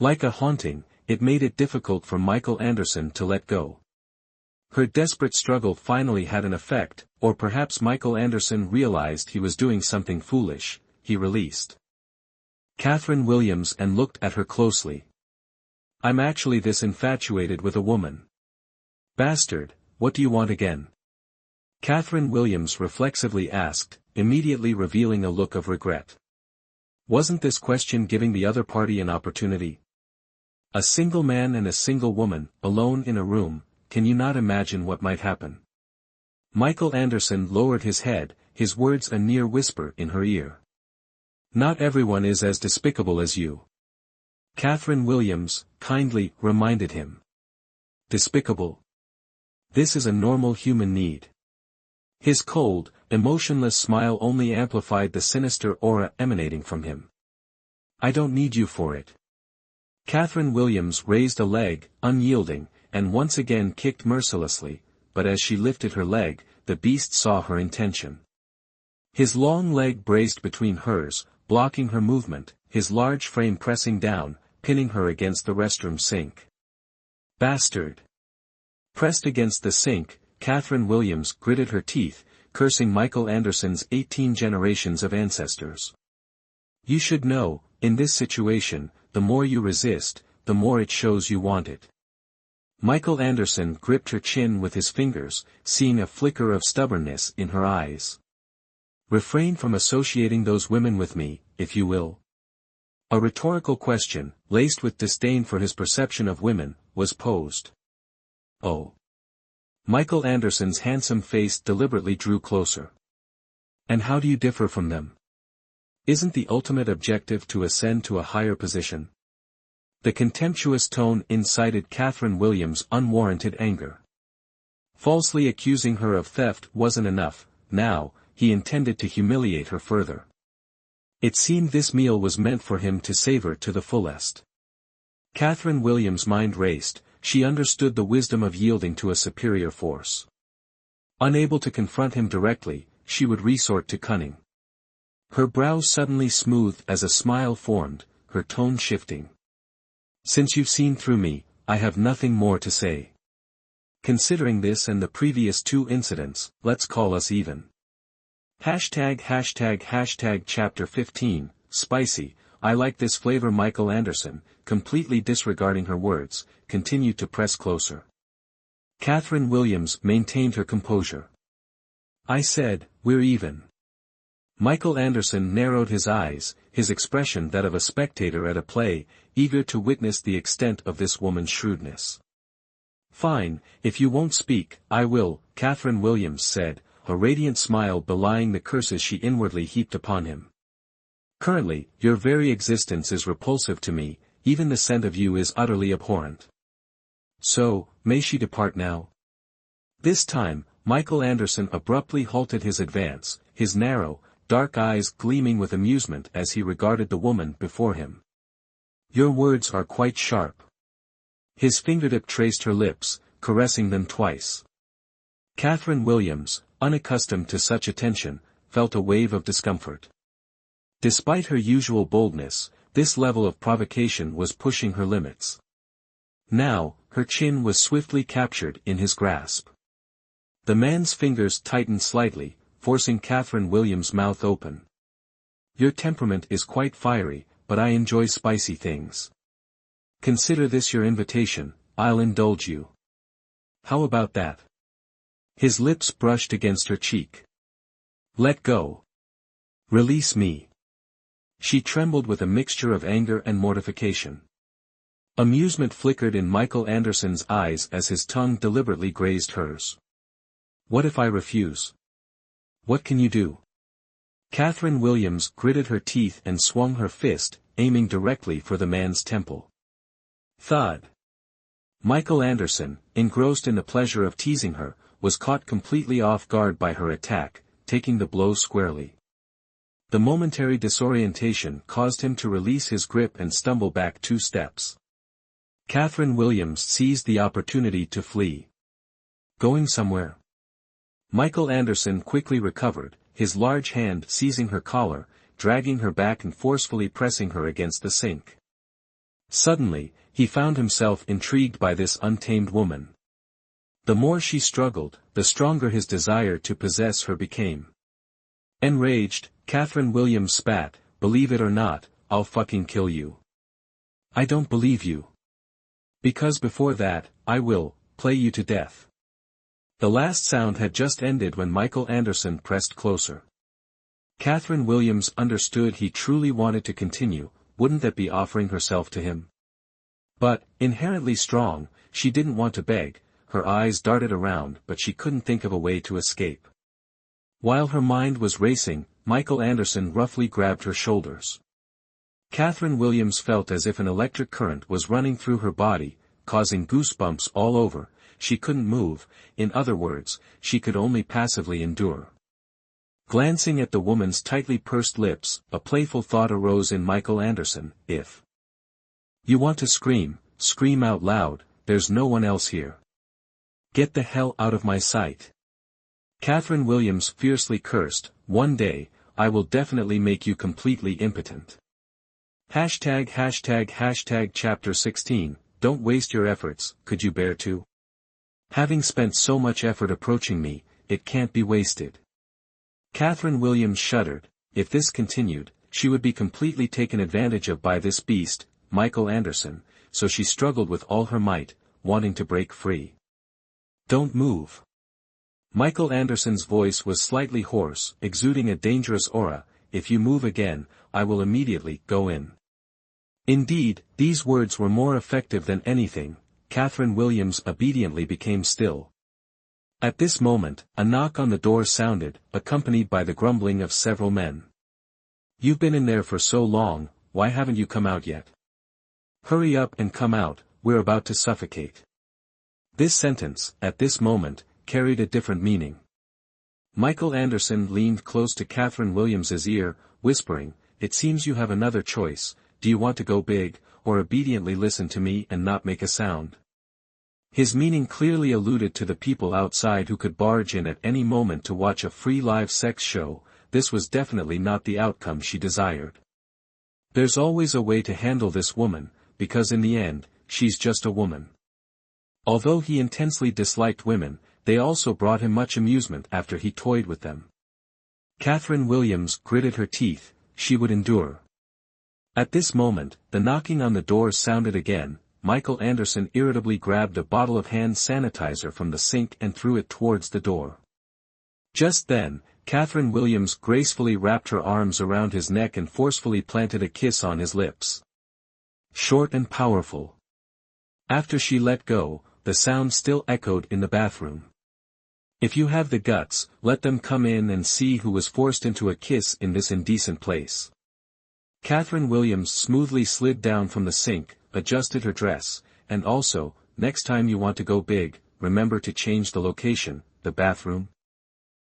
Like a haunting, it made it difficult for Michael Anderson to let go. Her desperate struggle finally had an effect, or perhaps Michael Anderson realized he was doing something foolish. He released Catherine Williams and looked at her closely. I'm actually this infatuated with a woman. Bastard, what do you want again? Catherine Williams reflexively asked, immediately revealing a look of regret. Wasn't this question giving the other party an opportunity? A single man and a single woman, alone in a room, can you not imagine what might happen? Michael Anderson lowered his head, his words a near whisper in her ear. Not everyone is as despicable as you. Catherine Williams, kindly, reminded him. Despicable? This is a normal human need. His cold, emotionless smile only amplified the sinister aura emanating from him. I don't need you for it. Catherine Williams raised a leg, unyielding, and once again kicked mercilessly, but as she lifted her leg, the beast saw her intention. His long leg braced between hers, blocking her movement, his large frame pressing down, pinning her against the restroom sink. Bastard! Pressed against the sink, Catherine Williams gritted her teeth, cursing Michael Anderson's 18 generations of ancestors. You should know, in this situation, the more you resist, the more it shows you want it. Michael Anderson gripped her chin with his fingers, seeing a flicker of stubbornness in her eyes. Refrain from associating those women with me, if you will. A rhetorical question, laced with disdain for his perception of women, was posed. Oh. Michael Anderson's handsome face deliberately drew closer. And how do you differ from them? Isn't the ultimate objective to ascend to a higher position? The contemptuous tone incited Catherine Williams' unwarranted anger. Falsely accusing her of theft wasn't enough, now, he intended to humiliate her further. It seemed this meal was meant for him to savor to the fullest. Catherine Williams' mind raced, she understood the wisdom of yielding to a superior force. Unable to confront him directly, she would resort to cunning. Her brow suddenly smoothed as a smile formed, her tone shifting. Since you've seen through me, I have nothing more to say. Considering this and the previous 2 incidents, let's call us even. Hashtag chapter 15, spicy, I like this flavor. Michael Anderson, completely disregarding her words, continued to press closer. Catherine Williams maintained her composure. I said, we're even. Michael Anderson narrowed his eyes, his expression that of a spectator at a play, eager to witness the extent of this woman's shrewdness. Fine, if you won't speak, I will, Catherine Williams said, a radiant smile belying the curses she inwardly heaped upon him. Currently, your very existence is repulsive to me, even the scent of you is utterly abhorrent. So, may she depart now? This time, Michael Anderson abruptly halted his advance, his narrow, dark eyes gleaming with amusement as he regarded the woman before him. Your words are quite sharp. His fingertip traced her lips, caressing them twice. Catherine Williams, unaccustomed to such attention, felt a wave of discomfort. Despite her usual boldness, this level of provocation was pushing her limits. Now, her chin was swiftly captured in his grasp. The man's fingers tightened slightly, forcing Catherine Williams' mouth open. Your temperament is quite fiery, but I enjoy spicy things. Consider this your invitation, I'll indulge you. How about that? His lips brushed against her cheek. Let go. Release me. She trembled with a mixture of anger and mortification. Amusement flickered in Michael Anderson's eyes as his tongue deliberately grazed hers. What if I refuse? What can you do? Catherine Williams gritted her teeth and swung her fist, aiming directly for the man's temple. Thud. Michael Anderson, engrossed in the pleasure of teasing her, was caught completely off guard by her attack, taking the blow squarely. The momentary disorientation caused him to release his grip and stumble back 2 steps. Catherine Williams seized the opportunity to flee. Going somewhere? Michael Anderson quickly recovered, his large hand seizing her collar, dragging her back and forcefully pressing her against the sink. Suddenly, he found himself intrigued by this untamed woman. The more she struggled, the stronger his desire to possess her became. Enraged, Catherine Williams spat, "Believe it or not, I'll fucking kill you." "I don't believe you." "Because before that, I will play you to death." The last sound had just ended when Michael Anderson pressed closer. Catherine Williams understood he truly wanted to continue, wouldn't that be offering herself to him? But, inherently strong, she didn't want to beg, her eyes darted around but she couldn't think of a way to escape. While her mind was racing, Michael Anderson roughly grabbed her shoulders. Catherine Williams felt as if an electric current was running through her body, causing goosebumps all over. She couldn't move, in other words, she could only passively endure. Glancing at the woman's tightly pursed lips, a playful thought arose in Michael Anderson: if you want to scream, scream out loud, there's no one else here. Get the hell out of my sight. Catherine Williams fiercely cursed, "One day, I will definitely make you completely impotent." #### Chapter 16, Don't waste your efforts, could you bear to? Having spent so much effort approaching me, it can't be wasted. Catherine Williams shuddered. If this continued, she would be completely taken advantage of by this beast, Michael Anderson, so she struggled with all her might, wanting to break free. "Don't move." Michael Anderson's voice was slightly hoarse, exuding a dangerous aura. "If you move again, I will immediately go in." Indeed, these words were more effective than anything. Catherine Williams obediently became still. At this moment, a knock on the door sounded, accompanied by the grumbling of several men. "You've been in there for so long, why haven't you come out yet? Hurry up and come out, we're about to suffocate." This sentence, at this moment, carried a different meaning. Michael Anderson leaned close to Catherine Williams's ear, whispering, "It seems you have another choice. Do you want to go big, or obediently listen to me and not make a sound?" His meaning clearly alluded to the people outside who could barge in at any moment to watch a free live sex show. This was definitely not the outcome she desired. There's always a way to handle this woman, because in the end, she's just a woman. Although he intensely disliked women, they also brought him much amusement after he toyed with them. Catherine Williams gritted her teeth, she would endure. At this moment, the knocking on the door sounded again. Michael Anderson irritably grabbed a bottle of hand sanitizer from the sink and threw it towards the door. Just then, Catherine Williams gracefully wrapped her arms around his neck and forcefully planted a kiss on his lips. Short and powerful. After she let go, the sound still echoed in the bathroom. "If you have the guts, let them come in and see who was forced into a kiss in this indecent place." Catherine Williams smoothly slid down from the sink, adjusted her dress, and also, "Next time you want to go big, remember to change the location, the bathroom."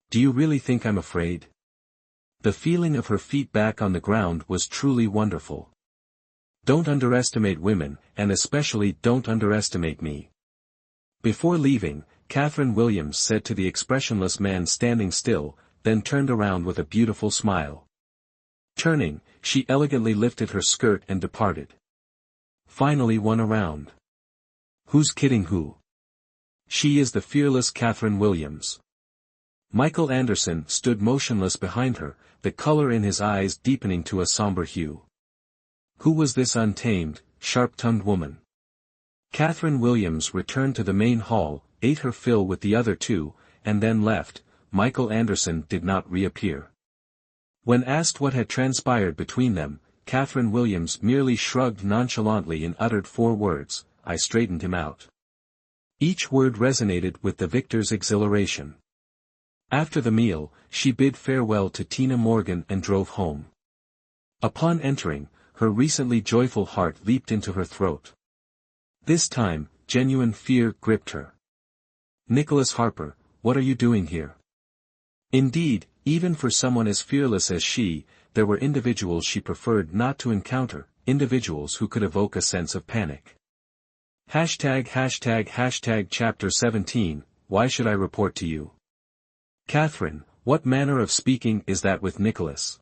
"Do you really think I'm afraid?" The feeling of her feet back on the ground was truly wonderful. "Don't underestimate women, and especially don't underestimate me." Before leaving, Catherine Williams said to the expressionless man standing still, then turned around with a beautiful smile. Turning, she elegantly lifted her skirt and departed. Finally one around. Who's kidding who? She is the fearless Catherine Williams. Michael Anderson stood motionless behind her, the color in his eyes deepening to a somber hue. Who was this untamed, sharp-tongued woman? Catherine Williams returned to the main hall, ate her fill with the other two, and then left. Michael Anderson did not reappear. When asked what had transpired between them, Catherine Williams merely shrugged nonchalantly and uttered 4 words, "I straightened him out." Each word resonated with the victor's exhilaration. After the meal, she bid farewell to Tina Morgan and drove home. Upon entering, her recently joyful heart leaped into her throat. This time, genuine fear gripped her. "Nicholas Harper, what are you doing here?" Indeed, even for someone as fearless as she, there were individuals she preferred not to encounter, individuals who could evoke a sense of panic. Chapter 17, Why should I report to you? Catherine, what manner of speaking is that with Nicholas?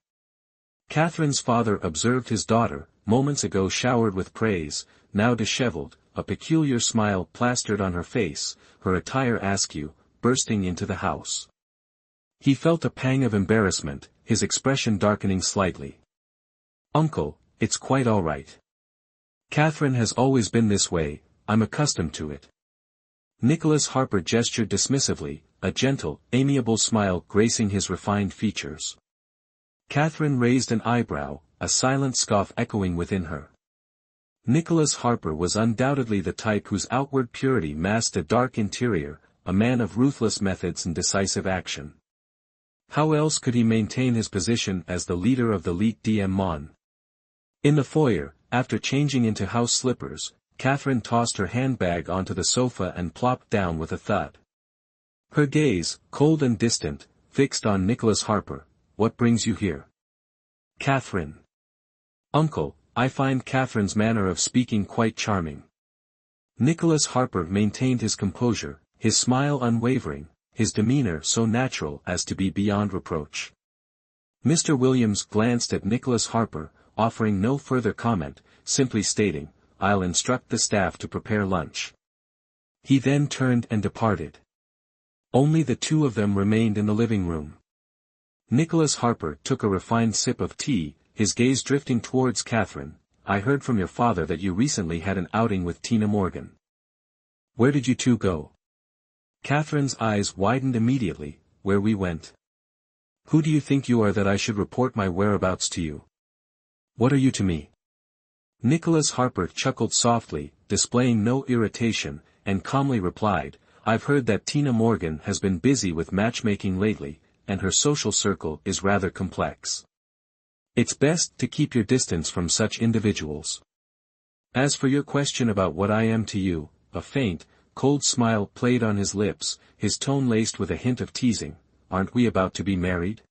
Catherine's father observed his daughter, moments ago showered with praise, now disheveled, a peculiar smile plastered on her face, her attire askew, bursting into the house. He felt a pang of embarrassment, his expression darkening slightly. "Uncle, it's quite all right. Catherine has always been this way, I'm accustomed to it." Nicholas Harper gestured dismissively, a gentle, amiable smile gracing his refined features. Catherine raised an eyebrow, a silent scoff echoing within her. Nicholas Harper was undoubtedly the type whose outward purity masked a dark interior, a man of ruthless methods and decisive action. How else could he maintain his position as the leader of the Lite Diem Mon? In the foyer, after changing into house slippers, Catherine tossed her handbag onto the sofa and plopped down with a thud. Her gaze, cold and distant, fixed on Nicholas Harper. "What brings you here?" "Catherine." "Uncle, I find Catherine's manner of speaking quite charming." Nicholas Harper maintained his composure, his smile unwavering, his demeanor so natural as to be beyond reproach. Mr. Williams glanced at Nicholas Harper, offering no further comment, simply stating, "I'll instruct the staff to prepare lunch." He then turned and departed. Only the two of them remained in the living room. Nicholas Harper took a refined sip of tea, his gaze drifting towards Catherine. "I heard from your father that you recently had an outing with Tina Morgan. Where did you two go?" Catherine's eyes widened immediately. "Where we went." "Who do you think you are that I should report my whereabouts to you? What are you to me?" Nicholas Harper chuckled softly, displaying no irritation, and calmly replied, "I've heard that Tina Morgan has been busy with matchmaking lately, and her social circle is rather complex. It's best to keep your distance from such individuals. As for your question about what I am to you," a faint, cold smile played on his lips, his tone laced with a hint of teasing, "aren't we about to be married?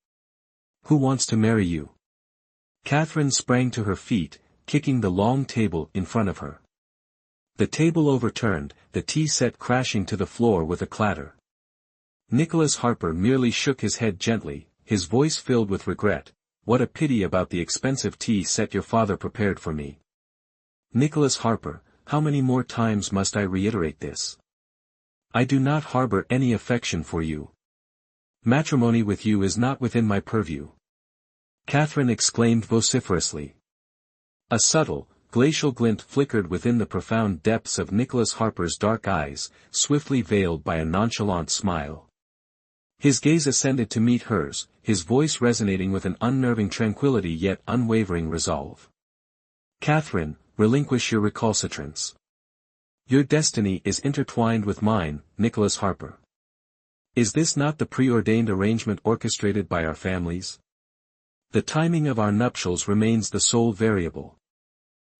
Who wants to marry you?" Catherine sprang to her feet, kicking the long table in front of her. The table overturned, the tea set crashing to the floor with a clatter. Nicholas Harper merely shook his head gently, his voice filled with regret. "What a pity about the expensive tea set your father prepared for me. Nicholas Harper, how many more times must I reiterate this? I do not harbor any affection for you. Matrimony with you is not within my purview." Catherine exclaimed vociferously. A subtle, glacial glint flickered within the profound depths of Nicholas Harper's dark eyes, swiftly veiled by a nonchalant smile. His gaze ascended to meet hers, his voice resonating with an unnerving tranquility yet unwavering resolve. "Catherine, relinquish your recalcitrance. Your destiny is intertwined with mine, Nicholas Harper. Is this not the preordained arrangement orchestrated by our families? The timing of our nuptials remains the sole variable."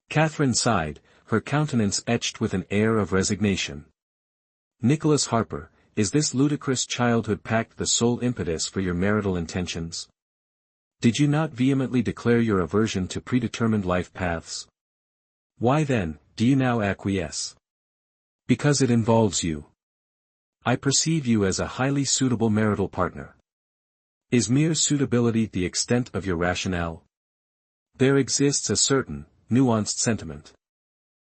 Catherine sighed, her countenance etched with an air of resignation. "Nicholas Harper, is this ludicrous childhood pact the sole impetus for your marital intentions? Did you not vehemently declare your aversion to predetermined life paths? Why then, do you now acquiesce? Because it involves you. I perceive you as a highly suitable marital partner. Is mere suitability the extent of your rationale? There exists a certain, nuanced sentiment."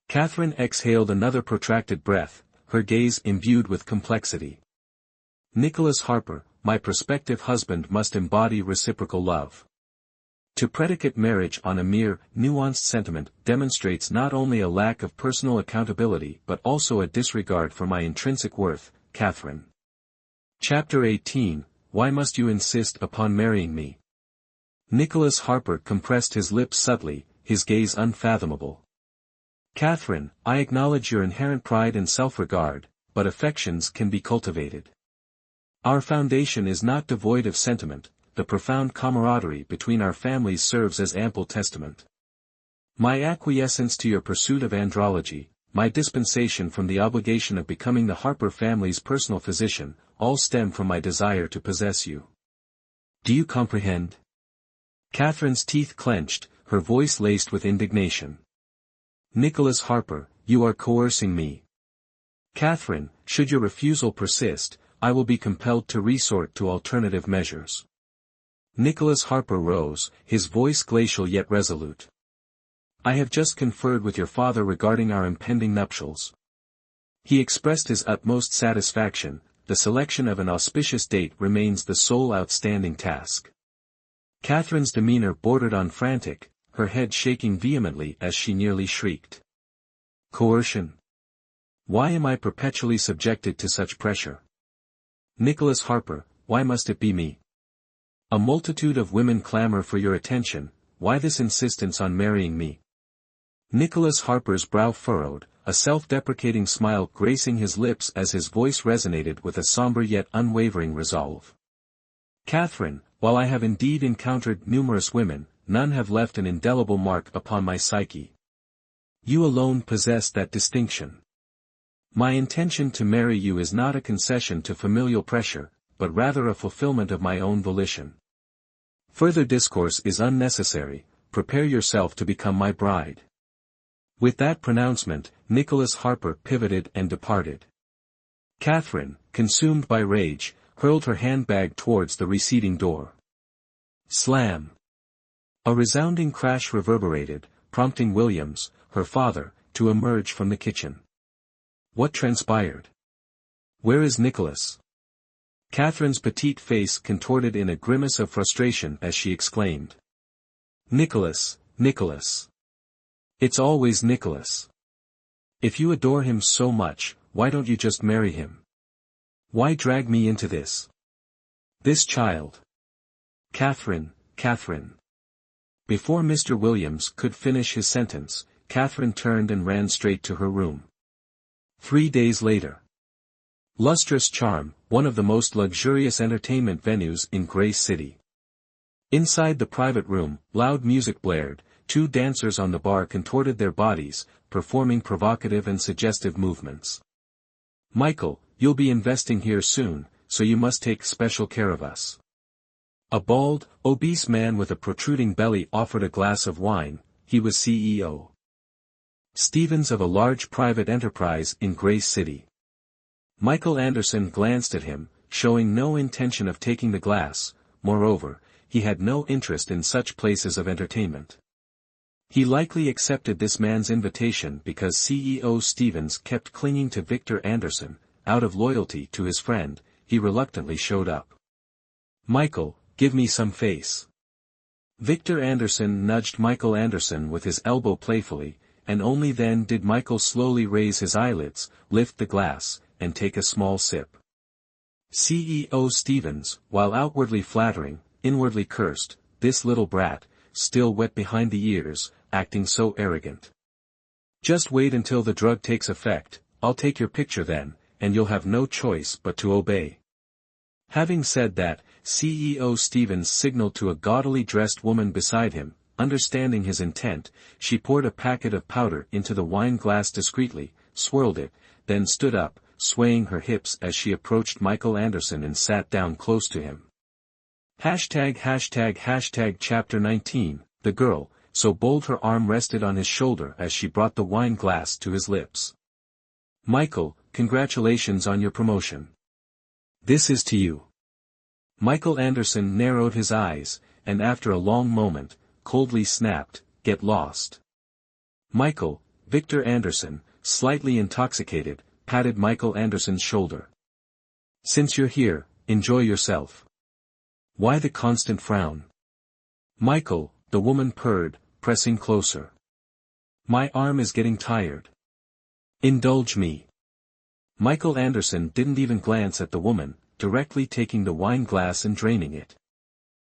Catherine exhaled another protracted breath, her gaze imbued with complexity. "Nicholas Harper, my prospective husband must embody reciprocal love. To predicate marriage on a mere, nuanced sentiment demonstrates not only a lack of personal accountability but also a disregard for my intrinsic worth, Catherine." Chapter 18, Why must you insist upon marrying me? Nicholas Harper compressed his lips subtly, his gaze unfathomable. "Catherine, I acknowledge your inherent pride and self-regard, but affections can be cultivated. Our foundation is not devoid of sentiment, the profound camaraderie between our families serves as ample testament. My acquiescence to your pursuit of andrology, my dispensation from the obligation of becoming the Harper family's personal physician, all stem from my desire to possess you. Do you comprehend? Catherine's teeth clenched, her voice laced with indignation. Nicholas Harper, you are coercing me. Catherine, should your refusal persist, I will be compelled to resort to alternative measures. Nicholas Harper rose, his voice glacial yet resolute. I have just conferred with your father regarding our impending nuptials. He expressed his utmost satisfaction. The selection of an auspicious date remains the sole outstanding task. Catherine's demeanor bordered on frantic, her head shaking vehemently as she nearly shrieked. Coercion? Why am I perpetually subjected to such pressure? Nicholas Harper, why must it be me? A multitude of women clamor for your attention, why this insistence on marrying me? Nicholas Harper's brow furrowed, a self-deprecating smile gracing his lips as his voice resonated with a somber yet unwavering resolve. Catherine, while I have indeed encountered numerous women, none have left an indelible mark upon my psyche. You alone possess that distinction. My intention to marry you is not a concession to familial pressure, but rather a fulfillment of my own volition. Further discourse is unnecessary, prepare yourself to become my bride. With that pronouncement, Nicholas Harper pivoted and departed. Catherine, consumed by rage, hurled her handbag towards the receding door. Slam! A resounding crash reverberated, prompting Williams, her father, to emerge from the kitchen. What transpired? Where is Nicholas? Catherine's petite face contorted in a grimace of frustration as she exclaimed. Nicholas, Nicholas. It's always Nicholas. If you adore him so much, why don't you just marry him? Why drag me into this? This child. Catherine, Catherine. Before Mr. Williams could finish his sentence, Catherine turned and ran straight to her room. 3 days later. Lustrous Charm, one of the most luxurious entertainment venues in Grace City. Inside the private room, loud music blared, 2 dancers on the bar contorted their bodies, performing provocative and suggestive movements. Michael, you'll be investing here soon, so you must take special care of us. A bald, obese man with a protruding belly offered a glass of wine. He was CEO Stevens of a large private enterprise in Grace City. Michael Anderson glanced at him, showing no intention of taking the glass. Moreover, he had no interest in such places of entertainment. He likely accepted this man's invitation because CEO Stevens kept clinging to Victor Anderson. Out of loyalty to his friend, he reluctantly showed up. Michael, give me some face. Victor Anderson nudged Michael Anderson with his elbow playfully, and only then did Michael slowly raise his eyelids, lift the glass, and take a small sip. CEO Stevens, while outwardly flattering, inwardly cursed, this little brat, still wet behind the ears, acting so arrogant. Just wait until the drug takes effect, I'll take your picture then, and you'll have no choice but to obey. Having said that, CEO Stevens signaled to a gaudily dressed woman beside him. Understanding his intent, she poured a packet of powder into the wine glass discreetly, swirled it, then stood up, swaying her hips as she approached Michael Anderson and sat down close to him. ####Chapter 19, the girl, so bold her arm rested on his shoulder as she brought the wine glass to his lips. Michael, congratulations on your promotion. This is to you. Michael Anderson narrowed his eyes, and after a long moment, coldly snapped, get lost. Michael, Victor Anderson, slightly intoxicated, patted Michael Anderson's shoulder. Since you're here, enjoy yourself. Why the constant frown? Michael, the woman purred, pressing closer. My arm is getting tired. Indulge me. Michael Anderson didn't even glance at the woman, directly taking the wine glass and draining it.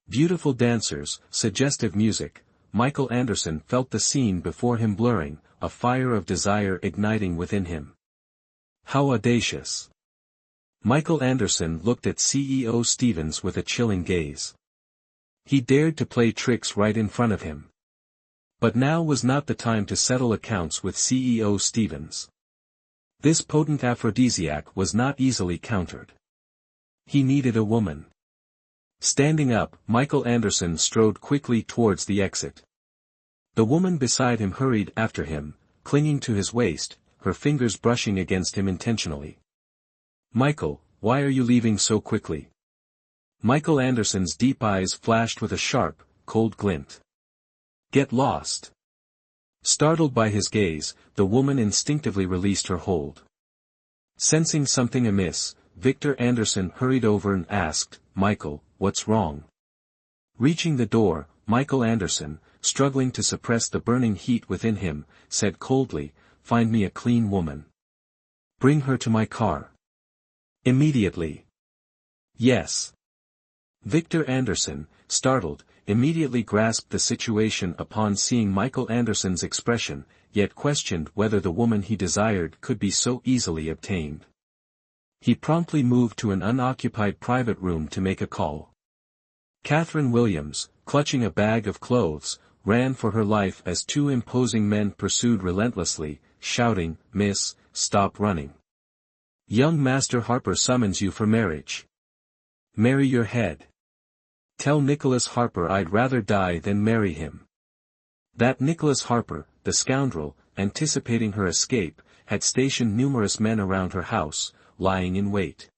Beautiful dancers, suggestive music, Michael Anderson felt the scene before him blurring, a fire of desire igniting within him. How audacious. Michael Anderson looked at CEO Stevens with a chilling gaze. He dared to play tricks right in front of him. But now was not the time to settle accounts with CEO Stevens. This potent aphrodisiac was not easily countered. He needed a woman. Standing up, Michael Anderson strode quickly towards the exit. The woman beside him hurried after him, clinging to his waist, her fingers brushing against him intentionally. "Michael, why are you leaving so quickly?" Michael Anderson's deep eyes flashed with a sharp, cold glint. "Get lost." Startled by his gaze, the woman instinctively released her hold. Sensing something amiss, Victor Anderson hurried over and asked, "Michael, what's wrong?" Reaching the door, Michael Anderson, struggling to suppress the burning heat within him, said coldly, "Find me a clean woman. Bring her to my car. Immediately." "Yes." Victor Anderson, startled, immediately grasped the situation upon seeing Michael Anderson's expression, yet questioned whether the woman he desired could be so easily obtained. He promptly moved to an unoccupied private room to make a call. Catherine Williams, clutching a bag of clothes, ran for her life as two imposing men pursued relentlessly, shouting, "Miss, stop running. Young Master Harper summons you for marriage. Marry your head. Tell Nicholas Harper I'd rather die than marry him." That Nicholas Harper, the scoundrel, anticipating her escape, had stationed numerous men around her house, lying in wait.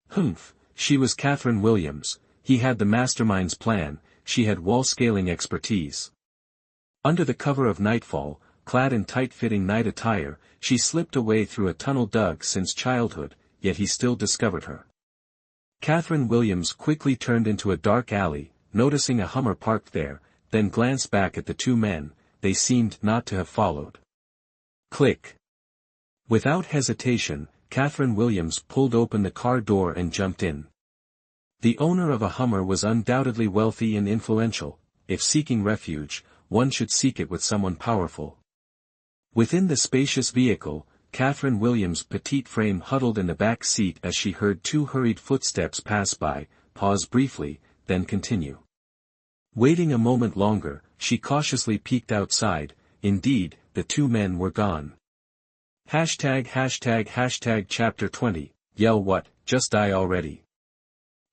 Humph, she was Catherine Williams, he had the mastermind's plan, she had wall-scaling expertise. Under the cover of nightfall, clad in tight-fitting night attire, she slipped away through a tunnel dug since childhood, yet he still discovered her. Catherine Williams quickly turned into a dark alley, noticing a Hummer parked there, then glanced back at the two men, they seemed not to have followed. Click. Without hesitation, Catherine Williams pulled open the car door and jumped in. The owner of a Hummer was undoubtedly wealthy and influential. If seeking refuge, one should seek it with someone powerful. Within the spacious vehicle, Catherine Williams' petite frame huddled in the back seat as she heard two hurried footsteps pass by, pause briefly, then continue. Waiting a moment longer, she cautiously peeked outside. Indeed, the two men were gone. #### Chapter 20, Yell what, just die already.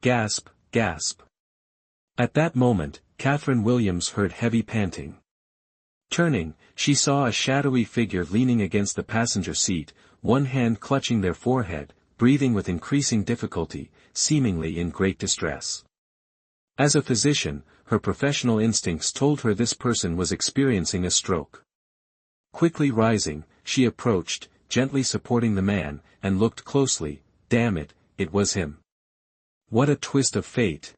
Gasp, gasp. At that moment, Catherine Williams heard heavy panting. Turning, she saw a shadowy figure leaning against the passenger seat, one hand clutching their forehead, breathing with increasing difficulty, seemingly in great distress. As a physician, her professional instincts told her this person was experiencing a stroke. Quickly rising, she approached, gently supporting the man, and looked closely. Damn it, it was him. What a twist of fate.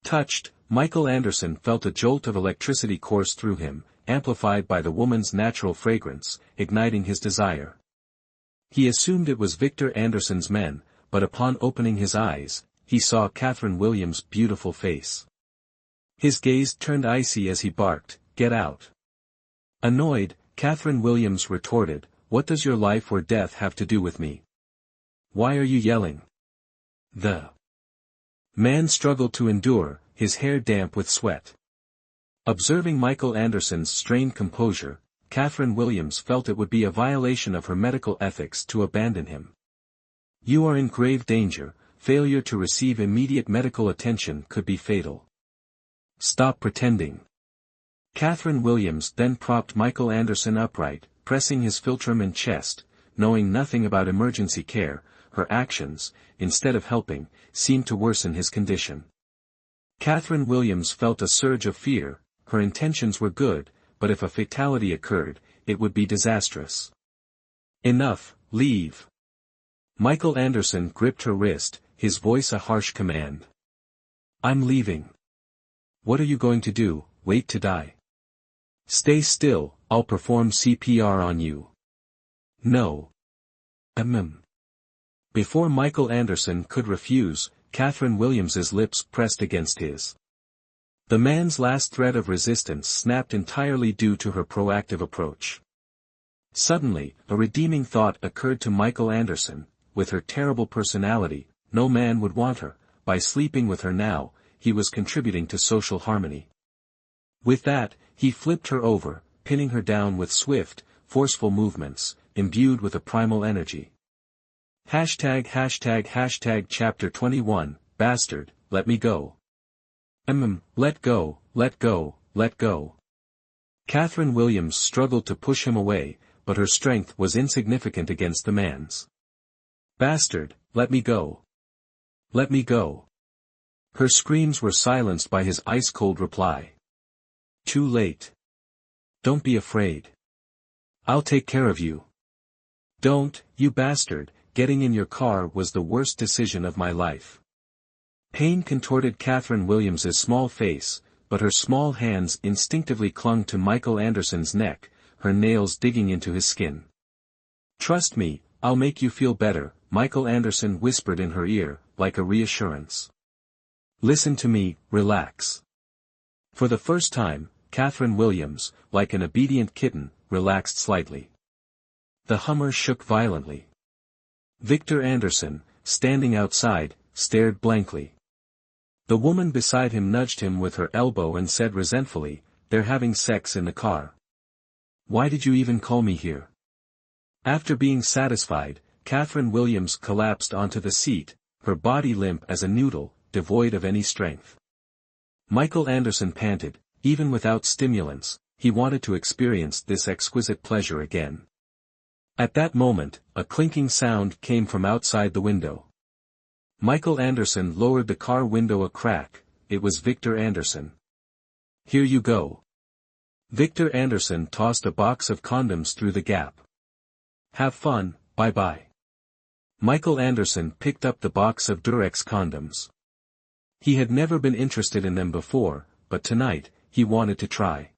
Touched, Michael Anderson felt a jolt of electricity course through him, amplified by the woman's natural fragrance, igniting his desire. He assumed it was Victor Anderson's men, but upon opening his eyes, he saw Catherine Williams' beautiful face. His gaze turned icy as he barked, "Get out." Annoyed, Catherine Williams retorted, "What does your life or death have to do with me? Why are you yelling?" The man struggled to endure, his hair damp with sweat. Observing Michael Anderson's strained composure, Catherine Williams felt it would be a violation of her medical ethics to abandon him. "You are in grave danger, failure to receive immediate medical attention could be fatal. Stop pretending." Catherine Williams then propped Michael Anderson upright, pressing his philtrum and chest. Knowing nothing about emergency care, her actions, instead of helping, seemed to worsen his condition. Catherine Williams felt a surge of fear. Her intentions were good, but if a fatality occurred, it would be disastrous. "Enough, leave." Michael Anderson gripped her wrist, his voice a harsh command. "I'm leaving." "What are you going to do, wait to die?" "Stay still, I'll perform CPR on you." "No." Before Michael Anderson could refuse, Catherine Williams's lips pressed against his. The man's last thread of resistance snapped entirely due to her proactive approach. Suddenly, a redeeming thought occurred to Michael Anderson. With her terrible personality, no man would want her. By sleeping with her now, he was contributing to social harmony. With that, he flipped her over, pinning her down with swift, forceful movements, imbued with a primal energy. #### Chapter 21, Bastard, Let Me Go. Let go, let go, let go. Catherine Williams struggled to push him away, but her strength was insignificant against the man's. Bastard, let me go. Let me go. Her screams were silenced by his ice-cold reply. Too late. Don't be afraid. I'll take care of you. Don't, you bastard, getting in your car was the worst decision of my life. Pain contorted Catherine Williams's small face, but her small hands instinctively clung to Michael Anderson's neck, her nails digging into his skin. Trust me, I'll make you feel better, Michael Anderson whispered in her ear, like a reassurance. Listen to me, relax. For the first time, Catherine Williams, like an obedient kitten, relaxed slightly. The Hummer shook violently. Victor Anderson, standing outside, stared blankly. The woman beside him nudged him with her elbow and said resentfully, "They're having sex in the car. Why did you even call me here?" After being satisfied, Catherine Williams collapsed onto the seat, her body limp as a noodle, devoid of any strength. Michael Anderson panted, even without stimulants, he wanted to experience this exquisite pleasure again. At that moment, a clinking sound came from outside the window. Michael Anderson lowered the car window a crack. It was Victor Anderson. Here you go. Victor Anderson tossed a box of condoms through the gap. Have fun, bye-bye. Michael Anderson picked up the box of Durex condoms. He had never been interested in them before, but tonight, he wanted to try.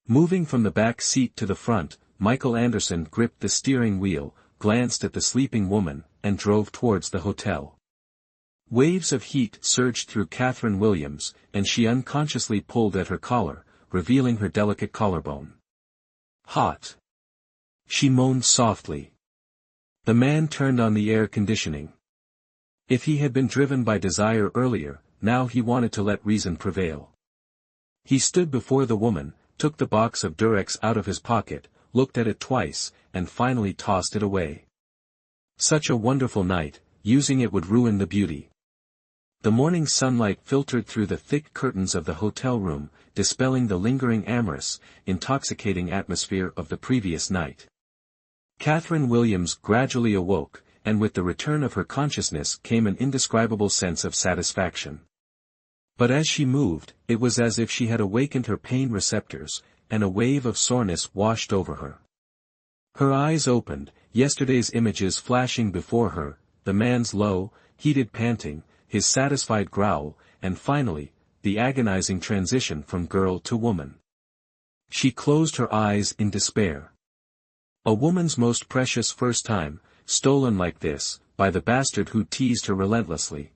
Moving from the back seat to the front, Michael Anderson gripped the steering wheel, glanced at the sleeping woman, and drove towards the hotel. Waves of heat surged through Catherine Williams, and she unconsciously pulled at her collar, revealing her delicate collarbone. Hot. She moaned softly. The man turned on the air conditioning. If he had been driven by desire earlier, now he wanted to let reason prevail. He stood before the woman, took the box of Durex out of his pocket, looked at it twice, and finally tossed it away. Such a wonderful night, using it would ruin the beauty. The morning sunlight filtered through the thick curtains of the hotel room, dispelling the lingering amorous, intoxicating atmosphere of the previous night. Catherine Williams gradually awoke, and with the return of her consciousness came an indescribable sense of satisfaction. But as she moved, it was as if she had awakened her pain receptors, and a wave of soreness washed over her. Her eyes opened, yesterday's images flashing before her, the man's low, heated panting, his satisfied growl, and finally, the agonizing transition from girl to woman. She closed her eyes in despair. A woman's most precious first time, stolen like this, by the bastard who teased her relentlessly.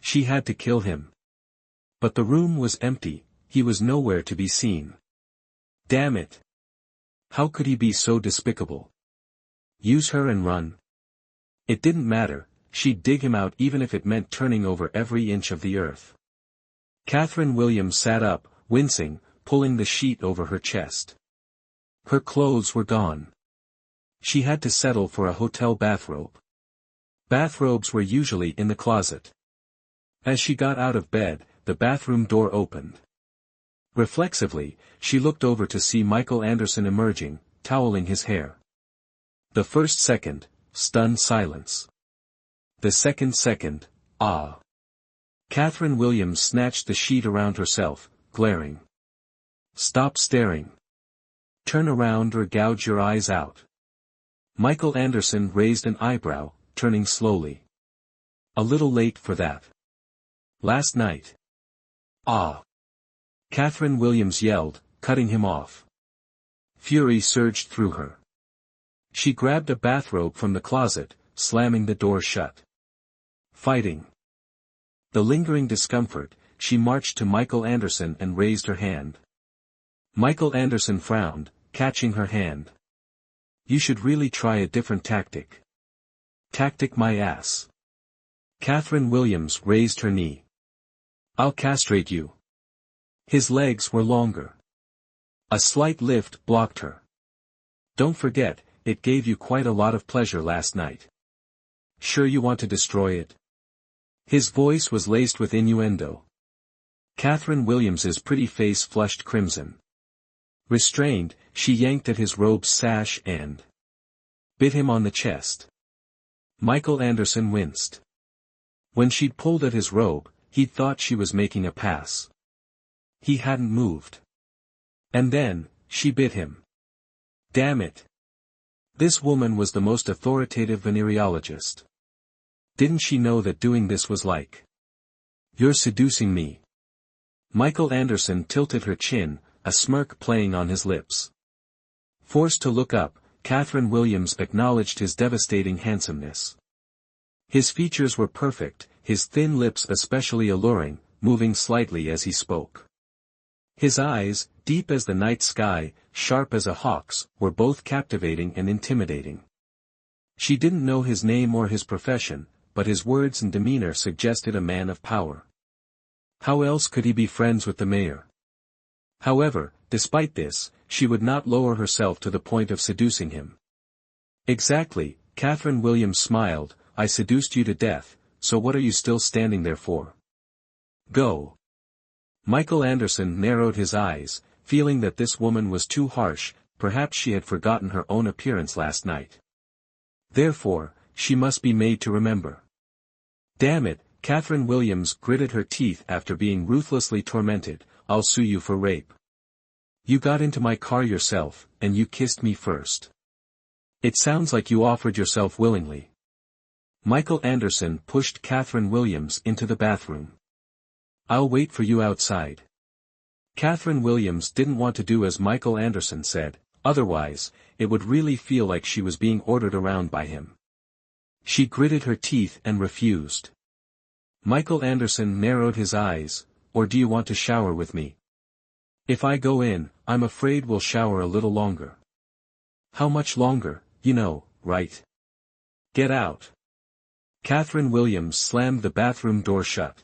She had to kill him. But the room was empty, he was nowhere to be seen. Damn it! How could he be so despicable? Use her and run? It didn't matter, she'd dig him out even if it meant turning over every inch of the earth. Catherine Williams sat up, wincing, pulling the sheet over her chest. Her clothes were gone. She had to settle for a hotel bathrobe. Bathrobes were usually in the closet. As she got out of bed, the bathroom door opened. Reflexively, she looked over to see Michael Anderson emerging, toweling his hair. The first second, stunned silence. The second, ah. Catherine Williams snatched the sheet around herself, glaring. Stop staring. Turn around or gouge your eyes out. Michael Anderson raised an eyebrow, turning slowly. A little late for that. Last night. Ah. Catherine Williams yelled, cutting him off. Fury surged through her. She grabbed a bathrobe from the closet, slamming the door shut. Fighting. The lingering discomfort, she marched to Michael Anderson and raised her hand. Michael Anderson frowned, catching her hand. You should really try a different tactic. Tactic my ass. Catherine Williams raised her knee. I'll castrate you. His legs were longer. A slight lift blocked her. Don't forget, it gave you quite a lot of pleasure last night. Sure you want to destroy it? His voice was laced with innuendo. Catherine Williams's pretty face flushed crimson. Restrained, she yanked at his robe's sash and bit him on the chest. Michael Anderson winced. When she'd pulled at his robe, he'd thought she was making a pass. He hadn't moved. And then, she bit him. Damn it. This woman was the most authoritative venereologist. Didn't she know that doing this was like? You're seducing me. Michael Anderson tilted her chin, a smirk playing on his lips. Forced to look up, Catherine Williams acknowledged his devastating handsomeness. His features were perfect, his thin lips especially alluring, moving slightly as he spoke. His eyes, deep as the night sky, sharp as a hawk's, were both captivating and intimidating. She didn't know his name or his profession, but his words and demeanor suggested a man of power. How else could he be friends with the mayor? However, despite this, she would not lower herself to the point of seducing him. Exactly, Catherine Williams smiled, I seduced you to death, so what are you still standing there for? Go. Michael Anderson narrowed his eyes, feeling that this woman was too harsh, perhaps she had forgotten her own appearance last night. Therefore, she must be made to remember. Damn it, Catherine Williams gritted her teeth after being ruthlessly tormented, I'll sue you for rape. You got into my car yourself, and you kissed me first. It sounds like you offered yourself willingly. Michael Anderson pushed Catherine Williams into the bathroom. I'll wait for you outside. Catherine Williams didn't want to do as Michael Anderson said, otherwise, it would really feel like she was being ordered around by him. She gritted her teeth and refused. Michael Anderson narrowed his eyes, or do you want to shower with me? If I go in, I'm afraid we'll shower a little longer. How much longer, you know, right? Get out. Catherine Williams slammed the bathroom door shut.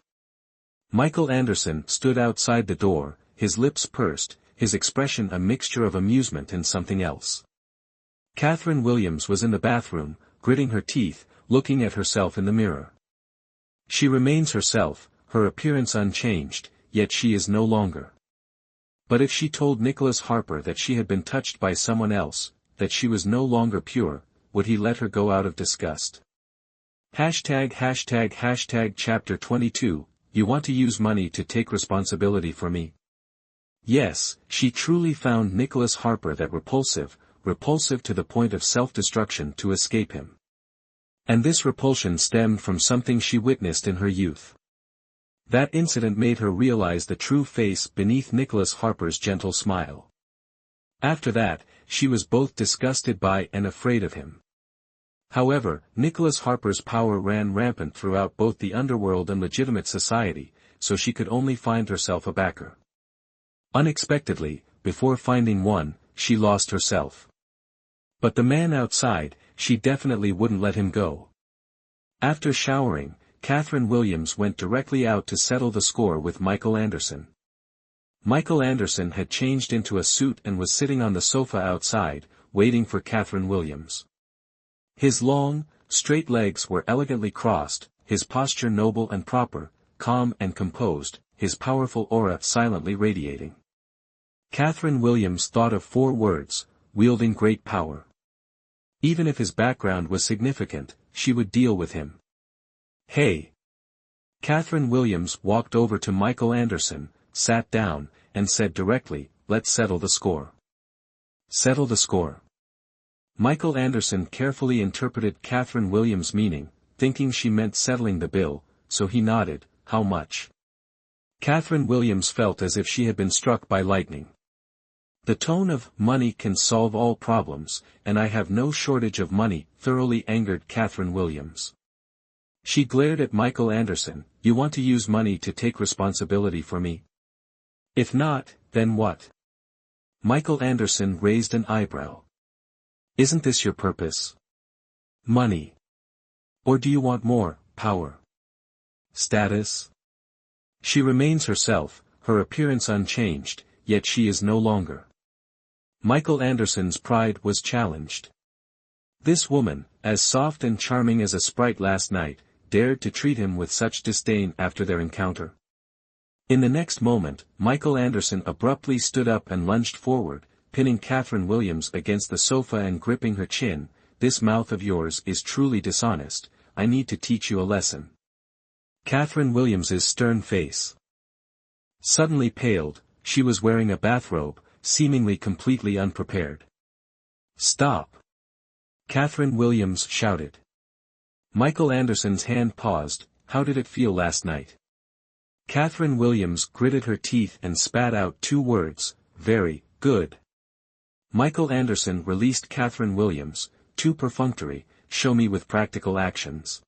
Michael Anderson stood outside the door, his lips pursed, his expression a mixture of amusement and something else. Catherine Williams was in the bathroom, gritting her teeth, looking at herself in the mirror. She remains herself, her appearance unchanged, yet she is no longer. But if she told Nicholas Harper that she had been touched by someone else, that she was no longer pure, would he let her go out of disgust? Chapter 22, You want to use money to take responsibility for me? Yes, she truly found Nicholas Harper that repulsive to the point of self-destruction to escape him. And this repulsion stemmed from something she witnessed in her youth. That incident made her realize the true face beneath Nicholas Harper's gentle smile. After that, she was both disgusted by and afraid of him. However, Nicholas Harper's power ran rampant throughout both the underworld and legitimate society, so she could only find herself a backer. Unexpectedly, before finding one, she lost herself. But the man outside, she definitely wouldn't let him go. After showering, Catherine Williams went directly out to settle the score with Michael Anderson. Michael Anderson had changed into a suit and was sitting on the sofa outside, waiting for Catherine Williams. His long, straight legs were elegantly crossed, his posture noble and proper, calm and composed, his powerful aura silently radiating. Catherine Williams thought of 4 words, wielding great power. Even if his background was significant, she would deal with him. Hey! Catherine Williams walked over to Michael Anderson, sat down, and said directly, let's settle the score. Settle the score. Michael Anderson carefully interpreted Catherine Williams' meaning, thinking she meant settling the bill, so he nodded, how much? Catherine Williams felt as if she had been struck by lightning. The tone of, money can solve all problems, and I have no shortage of money, thoroughly angered Catherine Williams. She glared at Michael Anderson, you want to use money to take responsibility for me? If not, then what? Michael Anderson raised an eyebrow. Isn't this your purpose? Money. Or do you want more, power? Status? She remains herself, her appearance unchanged, yet she is no longer. Michael Anderson's pride was challenged. This woman, as soft and charming as a sprite last night, dared to treat him with such disdain after their encounter. In the next moment, Michael Anderson abruptly stood up and lunged forward, pinning Catherine Williams against the sofa and gripping her chin. "This mouth of yours is truly dishonest, I need to teach you a lesson." Catherine Williams's stern face suddenly paled. She was wearing a bathrobe, seemingly completely unprepared. "Stop!" Catherine Williams shouted. Michael Anderson's hand paused. "How did it feel last night?" Catherine Williams gritted her teeth and spat out 2 words, "Very good." Michael Anderson released Catherine Williams, too perfunctory, "Show me with practical actions.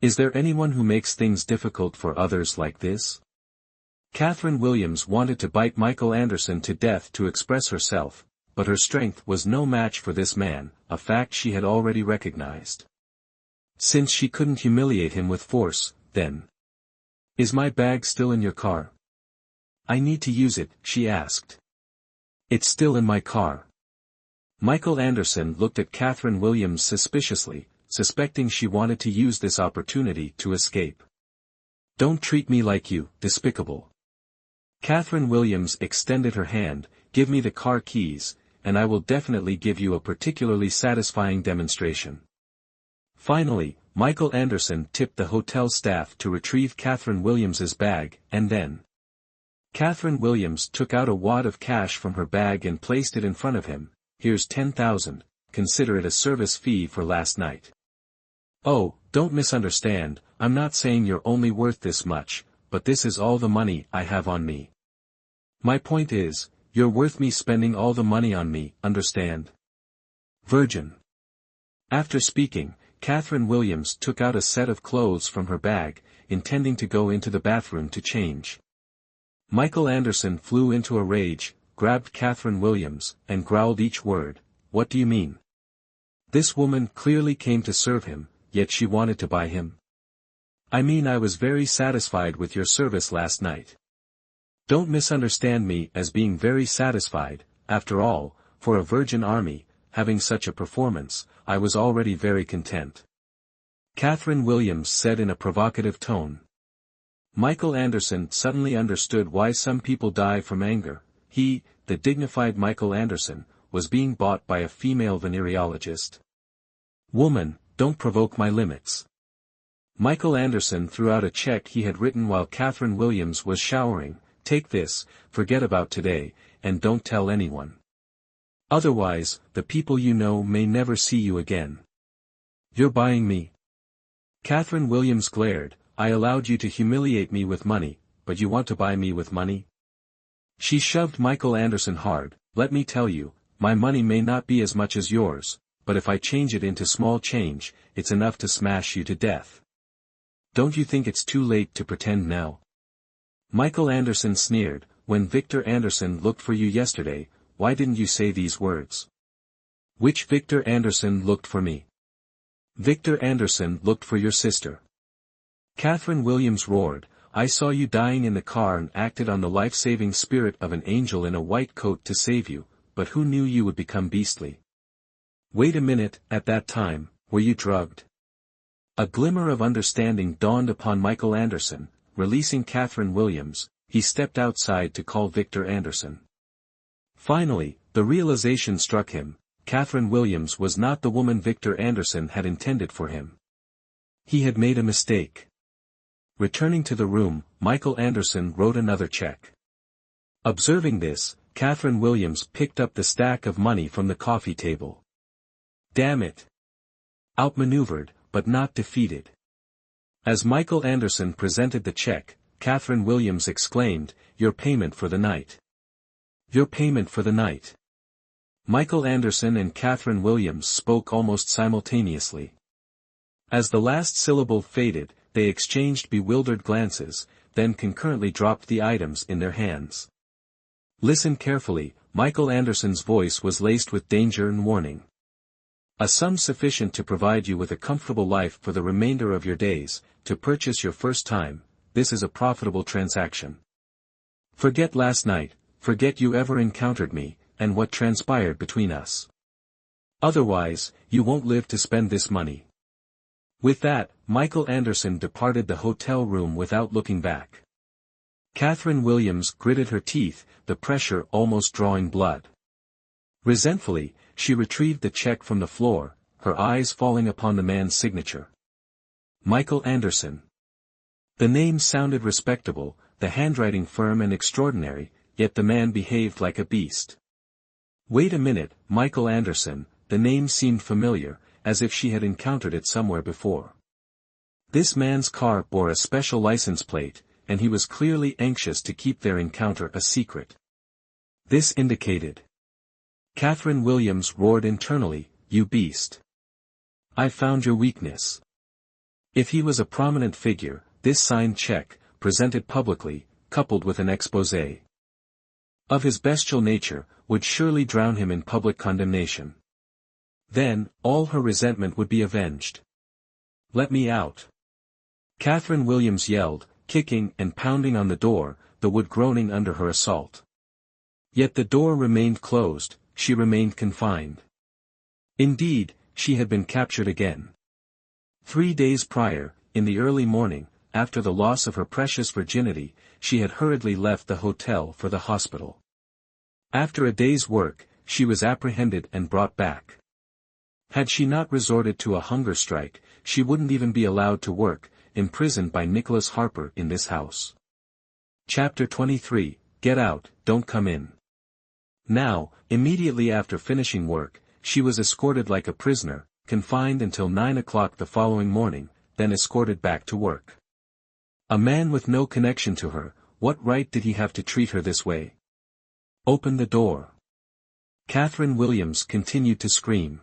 Is there anyone who makes things difficult for others like this?" Catherine Williams wanted to bite Michael Anderson to death to express herself, but her strength was no match for this man, a fact she had already recognized. Since she couldn't humiliate him with force, then. "Is my bag still in your car?" "I need to use it," she asked. "It's still in my car." Michael Anderson looked at Catherine Williams suspiciously, suspecting she wanted to use this opportunity to escape. "Don't treat me like you, despicable." Catherine Williams extended her hand. "Give me the car keys, and I will definitely give you a particularly satisfying demonstration." Finally, Michael Anderson tipped the hotel staff to retrieve Catherine Williams's bag, and then Catherine Williams took out a wad of cash from her bag and placed it in front of him. "Here's 10,000, consider it a service fee for last night." "Oh, don't misunderstand, I'm not saying you're only worth this much, but this is all the money I have on me. My point is, you're worth me spending all the money on me, understand? Virgin." After speaking, Catherine Williams took out a set of clothes from her bag, intending to go into the bathroom to change. Michael Anderson flew into a rage, grabbed Catherine Williams, and growled each word. "What do you mean? This woman clearly came to serve him, yet she wanted to buy him." "I mean, I was very satisfied with your service last night." "Don't misunderstand me as being very satisfied. After all, for a virgin army, having such a performance, I was already very content," Catherine Williams said in a provocative tone. Michael Anderson suddenly understood why some people die from anger. He, the dignified Michael Anderson, was being bought by a female venereologist. "Woman, don't provoke my limits." Michael Anderson threw out a check he had written while Catherine Williams was showering. "Take this, forget about today, and don't tell anyone. Otherwise, the people you know may never see you again." "You're buying me?" Catherine Williams glared. "I allowed you to humiliate me with money, but you want to buy me with money?" She shoved Michael Anderson hard. "Let me tell you, my money may not be as much as yours, but if I change it into small change, it's enough to smash you to death. Don't you think it's too late to pretend now?" Michael Anderson sneered. "When Victor Anderson looked for you yesterday, why didn't you say these words?" "Which Victor Anderson looked for me?" "Victor Anderson looked for your sister." Catherine Williams roared. "I saw you dying in the car and acted on the life-saving spirit of an angel in a white coat to save you, but who knew you would become beastly?" "Wait a minute, at that time, were you drugged?" A glimmer of understanding dawned upon Michael Anderson. Releasing Catherine Williams, he stepped outside to call Victor Anderson. Finally, the realization struck him. Catherine Williams was not the woman Victor Anderson had intended for him. He had made a mistake. Returning to the room, Michael Anderson wrote another check. Observing this, Catherine Williams picked up the stack of money from the coffee table. "Damn it!" Outmaneuvered, but not defeated. As Michael Anderson presented the check, Catherine Williams exclaimed, "Your payment for the night. Your payment for the night." Michael Anderson and Catherine Williams spoke almost simultaneously. As the last syllable faded, they exchanged bewildered glances, then concurrently dropped the items in their hands. "Listen carefully," Michael Anderson's voice was laced with danger and warning. "A sum sufficient to provide you with a comfortable life for the remainder of your days, to purchase your first time, this is a profitable transaction. Forget last night, forget you ever encountered me, and what transpired between us. Otherwise, you won't live to spend this money." With that, Michael Anderson departed the hotel room without looking back. Catherine Williams gritted her teeth, the pressure almost drawing blood. Resentfully, she retrieved the check from the floor, her eyes falling upon the man's signature. Michael Anderson. The name sounded respectable, the handwriting firm and extraordinary, yet the man behaved like a beast. Wait a minute, Michael Anderson, the name seemed familiar, as if she had encountered it somewhere before. This man's car bore a special license plate, and he was clearly anxious to keep their encounter a secret. This indicated. Catherine Williams roared internally, "You beast! I found your weakness." If he was a prominent figure, this signed check, presented publicly, coupled with an exposé of his bestial nature, would surely drown him in public condemnation. Then, all her resentment would be avenged. "Let me out!" Catherine Williams yelled, kicking and pounding on the door, the wood groaning under her assault. Yet the door remained closed, she remained confined. Indeed, she had been captured again. 3 days prior, in the early morning, after the loss of her precious virginity, she had hurriedly left the hotel for the hospital. After a day's work, she was apprehended and brought back. Had she not resorted to a hunger strike, she wouldn't even be allowed to work, imprisoned by Nicholas Harper in this house. Chapter 23, Get Out, Don't Come In. Now, immediately after finishing work, she was escorted like a prisoner, confined until 9 o'clock the following morning, then escorted back to work. A man with no connection to her, what right did he have to treat her this way? "Open the door." Catherine Williams continued to scream.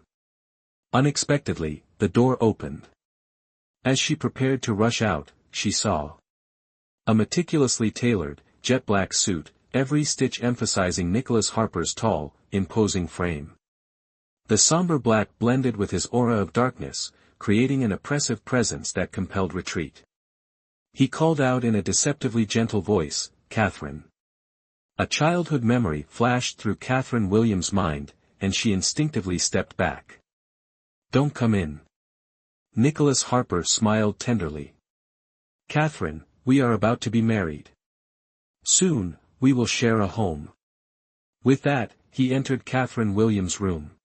Unexpectedly, the door opened. As she prepared to rush out, she saw a meticulously tailored, jet-black suit, every stitch emphasizing Nicholas Harper's tall, imposing frame. The somber black blended with his aura of darkness, creating an oppressive presence that compelled retreat. He called out in a deceptively gentle voice, "Catherine." A childhood memory flashed through Catherine Williams' mind, and she instinctively stepped back. "Don't come in." Nicholas Harper smiled tenderly. "Catherine, we are about to be married. Soon, we will share a home." With that, he entered Catherine Williams' room.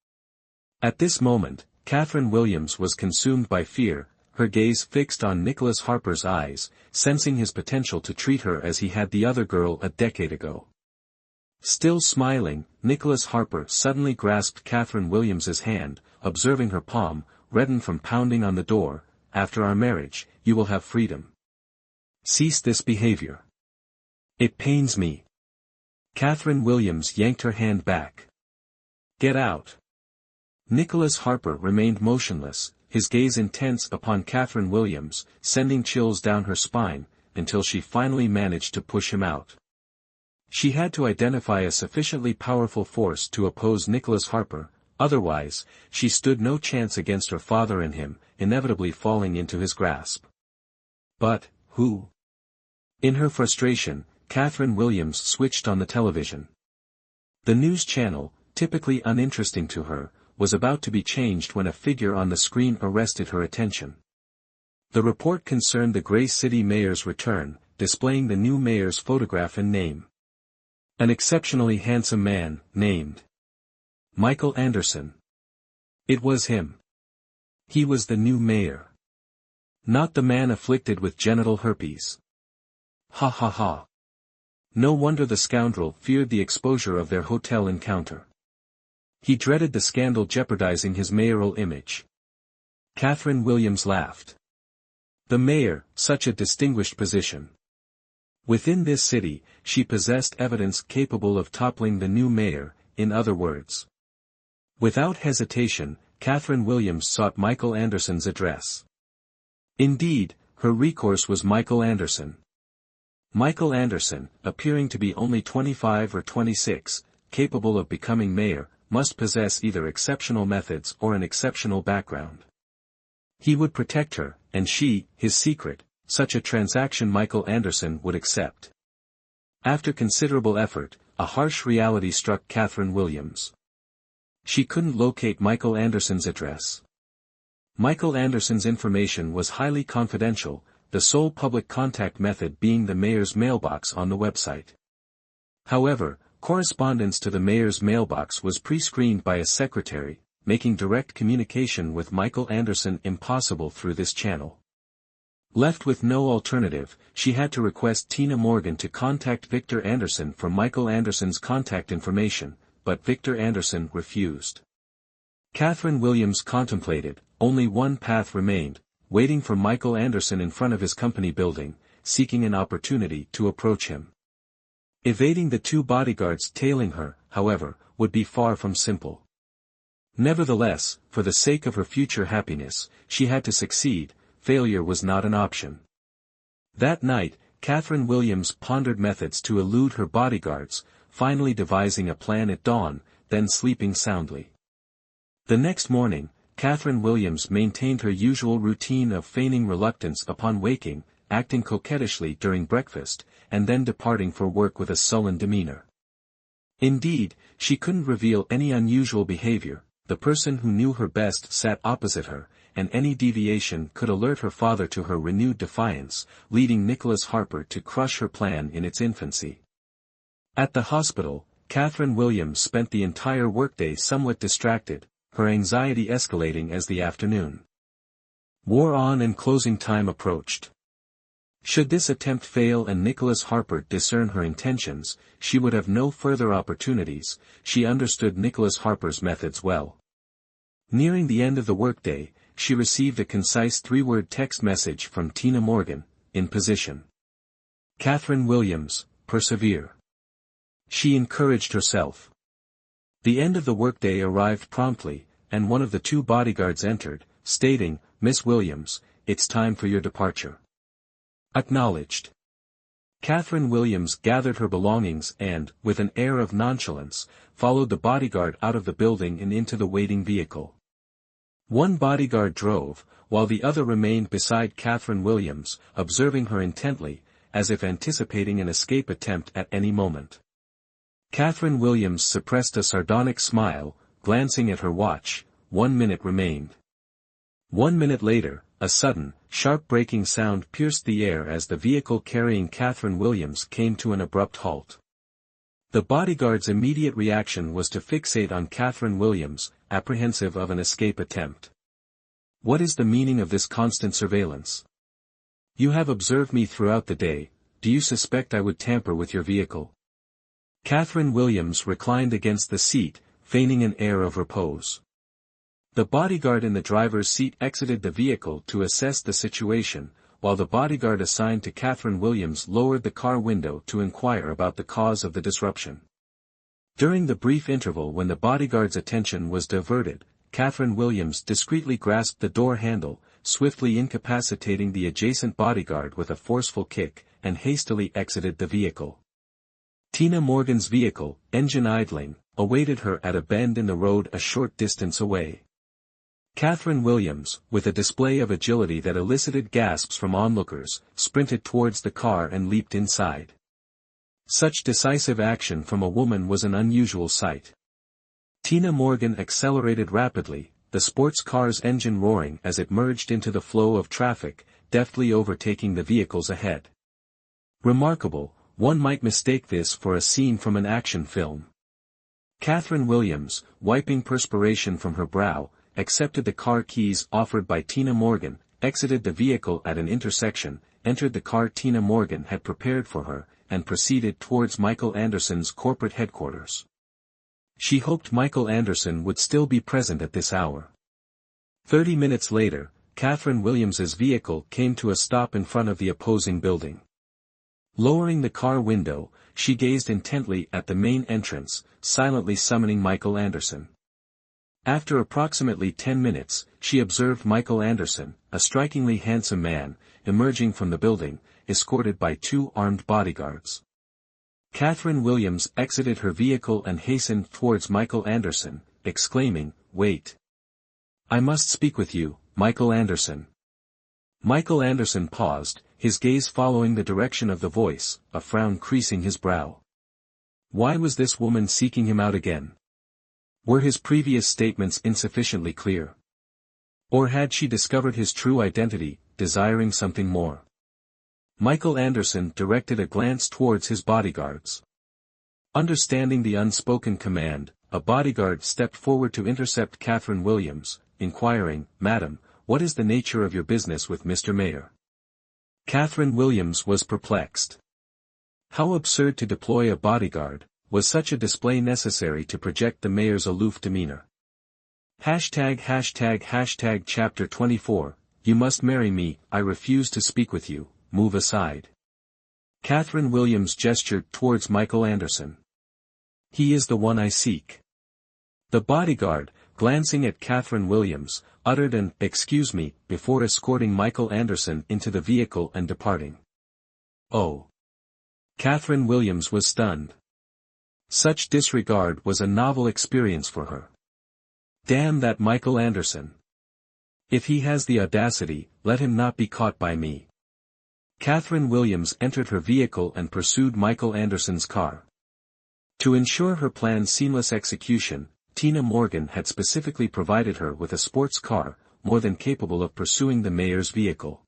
At this moment, Catherine Williams was consumed by fear, her gaze fixed on Nicholas Harper's eyes, sensing his potential to treat her as he had the other girl a decade ago. Still smiling, Nicholas Harper suddenly grasped Catherine Williams's hand, observing her palm, reddened from pounding on the door. "After our marriage, you will have freedom. Cease this behavior. It pains me." Catherine Williams yanked her hand back. "Get out." Nicholas Harper remained motionless, his gaze intense upon Catherine Williams, sending chills down her spine, until she finally managed to push him out. She had to identify a sufficiently powerful force to oppose Nicholas Harper, otherwise, she stood no chance against her father and him, inevitably falling into his grasp. But, who? In her frustration, Catherine Williams switched on the television. The news channel, typically uninteresting to her, was about to be changed when a figure on the screen arrested her attention. The report concerned the Gray City mayor's return, displaying the new mayor's photograph and name. An exceptionally handsome man, named Michael Anderson. It was him. He was the new mayor. Not the man afflicted with genital herpes. Ha ha ha. No wonder the scoundrel feared the exposure of their hotel encounter. He dreaded the scandal jeopardizing his mayoral image. Catherine Williams laughed. The mayor, such a distinguished position. Within this city, she possessed evidence capable of toppling the new mayor, in other words. Without hesitation, Catherine Williams sought Michael Anderson's address. Indeed, her recourse was Michael Anderson. Michael Anderson, appearing to be only 25 or 26, capable of becoming mayor, must possess either exceptional methods or an exceptional background. He would protect her, and she, his secret. Such a transaction Michael Anderson would accept. After considerable effort, a harsh reality struck Catherine Williams. She couldn't locate Michael Anderson's address. Michael Anderson's information was highly confidential, the sole public contact method being the mayor's mailbox on the website. However, correspondence to the mayor's mailbox was pre-screened by a secretary, making direct communication with Michael Anderson impossible through this channel. Left with no alternative, she had to request Tina Morgan to contact Victor Anderson for Michael Anderson's contact information, but Victor Anderson refused. Catherine Williams contemplated, only one path remained, waiting for Michael Anderson in front of his company building, seeking an opportunity to approach him. Evading the two bodyguards tailing her, however, would be far from simple. Nevertheless, for the sake of her future happiness, she had to succeed. Failure was not an option. That night, Catherine Williams pondered methods to elude her bodyguards, finally devising a plan at dawn, then sleeping soundly. The next morning, Catherine Williams maintained her usual routine of feigning reluctance upon waking, acting coquettishly during breakfast, and then departing for work with a sullen demeanor. Indeed, she couldn't reveal any unusual behavior. The person who knew her best sat opposite her, and any deviation could alert her father to her renewed defiance, leading Nicholas Harper to crush her plan in its infancy. At the hospital, Catherine Williams spent the entire workday somewhat distracted, her anxiety escalating as the afternoon wore on and closing time approached. Should this attempt fail and Nicholas Harper discern her intentions, she would have no further opportunities. She understood Nicholas Harper's methods well. Nearing the end of the workday, she received a concise 3-word text message from Tina Morgan, in position. Catherine Williams, persevere. She encouraged herself. The end of the workday arrived promptly, and one of the two bodyguards entered, stating, "Miss Williams, it's time for your departure." Acknowledged. Catherine Williams gathered her belongings and, with an air of nonchalance, followed the bodyguard out of the building and into the waiting vehicle. One bodyguard drove, while the other remained beside Catherine Williams, observing her intently, as if anticipating an escape attempt at any moment. Catherine Williams suppressed a sardonic smile, glancing at her watch. 1 minute remained. 1 minute later, a sudden, sharp braking sound pierced the air as the vehicle carrying Catherine Williams came to an abrupt halt. The bodyguard's immediate reaction was to fixate on Catherine Williams, apprehensive of an escape attempt. "What is the meaning of this constant surveillance? You have observed me throughout the day. Do you suspect I would tamper with your vehicle?" Catherine Williams reclined against the seat, feigning an air of repose. The bodyguard in the driver's seat exited the vehicle to assess the situation, while the bodyguard assigned to Catherine Williams lowered the car window to inquire about the cause of the disruption. During the brief interval when the bodyguard's attention was diverted, Catherine Williams discreetly grasped the door handle, swiftly incapacitating the adjacent bodyguard with a forceful kick, and hastily exited the vehicle. Tina Morgan's vehicle, engine idling, awaited her at a bend in the road a short distance away. Catherine Williams, with a display of agility that elicited gasps from onlookers, sprinted towards the car and leaped inside. Such decisive action from a woman was an unusual sight. Tina Morgan accelerated rapidly, the sports car's engine roaring as it merged into the flow of traffic, deftly overtaking the vehicles ahead. Remarkable, one might mistake this for a scene from an action film. Catherine Williams, wiping perspiration from her brow, accepted the car keys offered by Tina Morgan, exited the vehicle at an intersection, entered the car Tina Morgan had prepared for her, and proceeded towards Michael Anderson's corporate headquarters. She hoped Michael Anderson would still be present at this hour. 30 minutes later, Catherine Williams's vehicle came to a stop in front of the opposing building. Lowering the car window, she gazed intently at the main entrance, silently summoning Michael Anderson. After approximately 10 minutes, she observed Michael Anderson, a strikingly handsome man, emerging from the building, escorted by 2 armed bodyguards. Catherine Williams exited her vehicle and hastened towards Michael Anderson, exclaiming, "Wait! I must speak with you, Michael Anderson." Michael Anderson paused, his gaze following the direction of the voice, a frown creasing his brow. Why was this woman seeking him out again? Were his previous statements insufficiently clear? Or had she discovered his true identity, desiring something more? Michael Anderson directed a glance towards his bodyguards. Understanding the unspoken command, a bodyguard stepped forward to intercept Catherine Williams, inquiring, "Madam, what is the nature of your business with Mr. Mayor?" Catherine Williams was perplexed. How absurd to deploy a bodyguard, was such a display necessary to project the mayor's aloof demeanor? Chapter 24, You must marry me, I refuse to speak with you, move aside. Catherine Williams gestured towards Michael Anderson. He is the one I seek. The bodyguard, glancing at Catherine Williams, uttered an "excuse me" before escorting Michael Anderson into the vehicle and departing. Oh! Catherine Williams was stunned. Such disregard was a novel experience for her. Damn that Michael Anderson. If he has the audacity, let him not be caught by me. Catherine Williams entered her vehicle and pursued Michael Anderson's car. To ensure her plan's seamless execution, Tina Morgan had specifically provided her with a sports car, more than capable of pursuing the mayor's vehicle.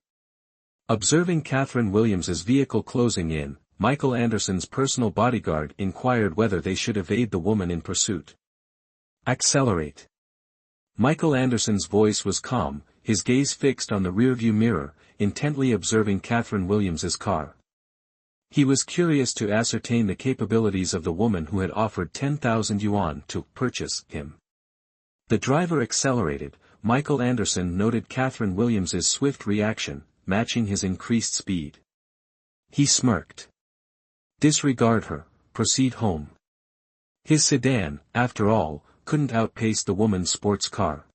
Observing Catherine Williams's vehicle closing in, Michael Anderson's personal bodyguard inquired whether they should evade the woman in pursuit. Accelerate. Michael Anderson's voice was calm, his gaze fixed on the rearview mirror, intently observing Catherine Williams's car. He was curious to ascertain the capabilities of the woman who had offered 10,000 yuan to purchase him. The driver accelerated. Michael Anderson noted Catherine Williams's swift reaction, matching his increased speed. He smirked. Disregard her, proceed home. His sedan, after all, couldn't outpace the woman's sports car.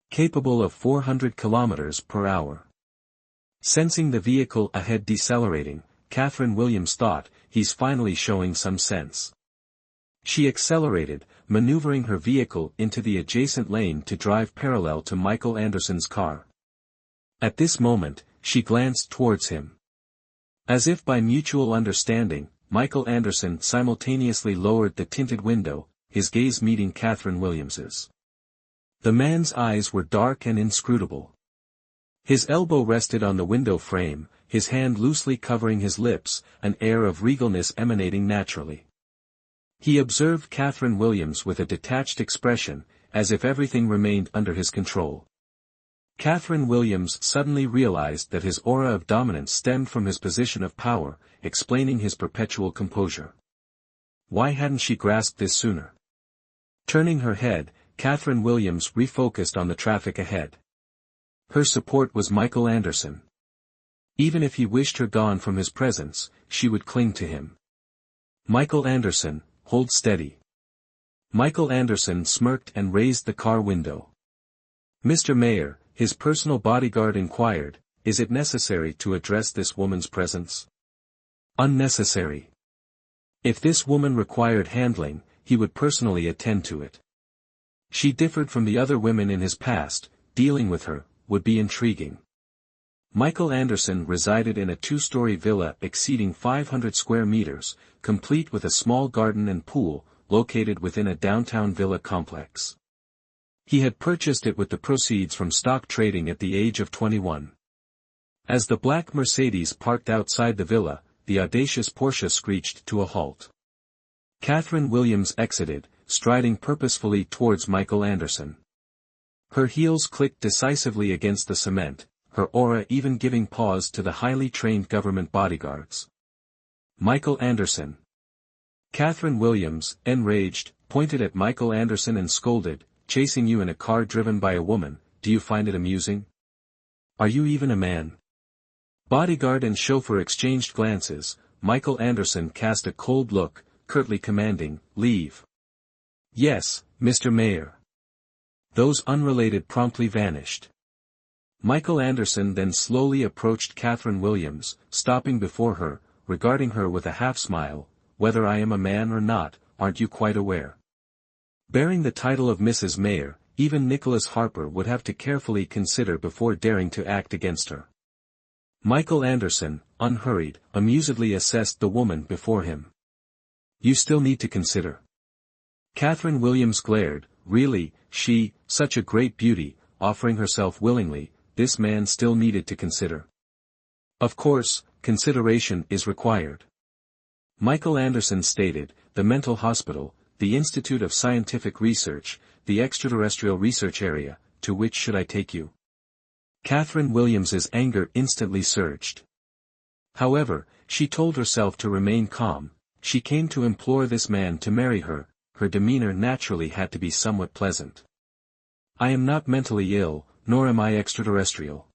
Capable of 400 kilometers per hour. Sensing the vehicle ahead decelerating, Catherine Williams thought, he's finally showing some sense. She accelerated, maneuvering her vehicle into the adjacent lane to drive parallel to Michael Anderson's car. At this moment, she glanced towards him. As if by mutual understanding, Michael Anderson simultaneously lowered the tinted window, his gaze meeting Catherine Williams's. The man's eyes were dark and inscrutable. His elbow rested on the window frame, his hand loosely covering his lips, an air of regalness emanating naturally. He observed Catherine Williams with a detached expression, as if everything remained under his control. Catherine Williams suddenly realized that his aura of dominance stemmed from his position of power, explaining his perpetual composure. Why hadn't she grasped this sooner? Turning her head, Catherine Williams refocused on the traffic ahead. Her support was Michael Anderson. Even if he wished her gone from his presence, she would cling to him. Michael Anderson, hold steady. Michael Anderson smirked and raised the car window. Mr. Mayor, his personal bodyguard inquired, is it necessary to address this woman's presence? Unnecessary. If this woman required handling, he would personally attend to it. She differed from the other women in his past, dealing with her would be intriguing. Michael Anderson resided in a two-story villa exceeding 500 square meters, complete with a small garden and pool, located within a downtown villa complex. He had purchased it with the proceeds from stock trading at the age of 21. As the black Mercedes parked outside the villa, the audacious Porsche screeched to a halt. Catherine Williams exited, striding purposefully towards Michael Anderson. Her heels clicked decisively against the cement, her aura even giving pause to the highly trained government bodyguards. Michael Anderson. Catherine Williams, enraged, pointed at Michael Anderson and scolded, chasing you in a car driven by a woman, do you find it amusing? Are you even a man? Bodyguard and chauffeur exchanged glances, Michael Anderson cast a cold look, curtly commanding, leave. Yes, Mr. Mayor. Those unrelated promptly vanished. Michael Anderson then slowly approached Catherine Williams, stopping before her, regarding her with a half-smile, whether I am a man or not, aren't you quite aware? Bearing the title of Mrs. Mayor, even Nicholas Harper would have to carefully consider before daring to act against her. Michael Anderson, unhurried, amusedly assessed the woman before him. You still need to consider. Catherine Williams glared. Really, she, such a great beauty, offering herself willingly, this man still needed to consider. Of course, consideration is required. Michael Anderson stated, the mental hospital, the Institute of Scientific Research, the extraterrestrial research area, to which should I take you? Catherine Williams's anger instantly surged. However, she told herself to remain calm. She came to implore this man to marry her. Her demeanor naturally had to be somewhat pleasant. I am not mentally ill, nor am I extraterrestrial.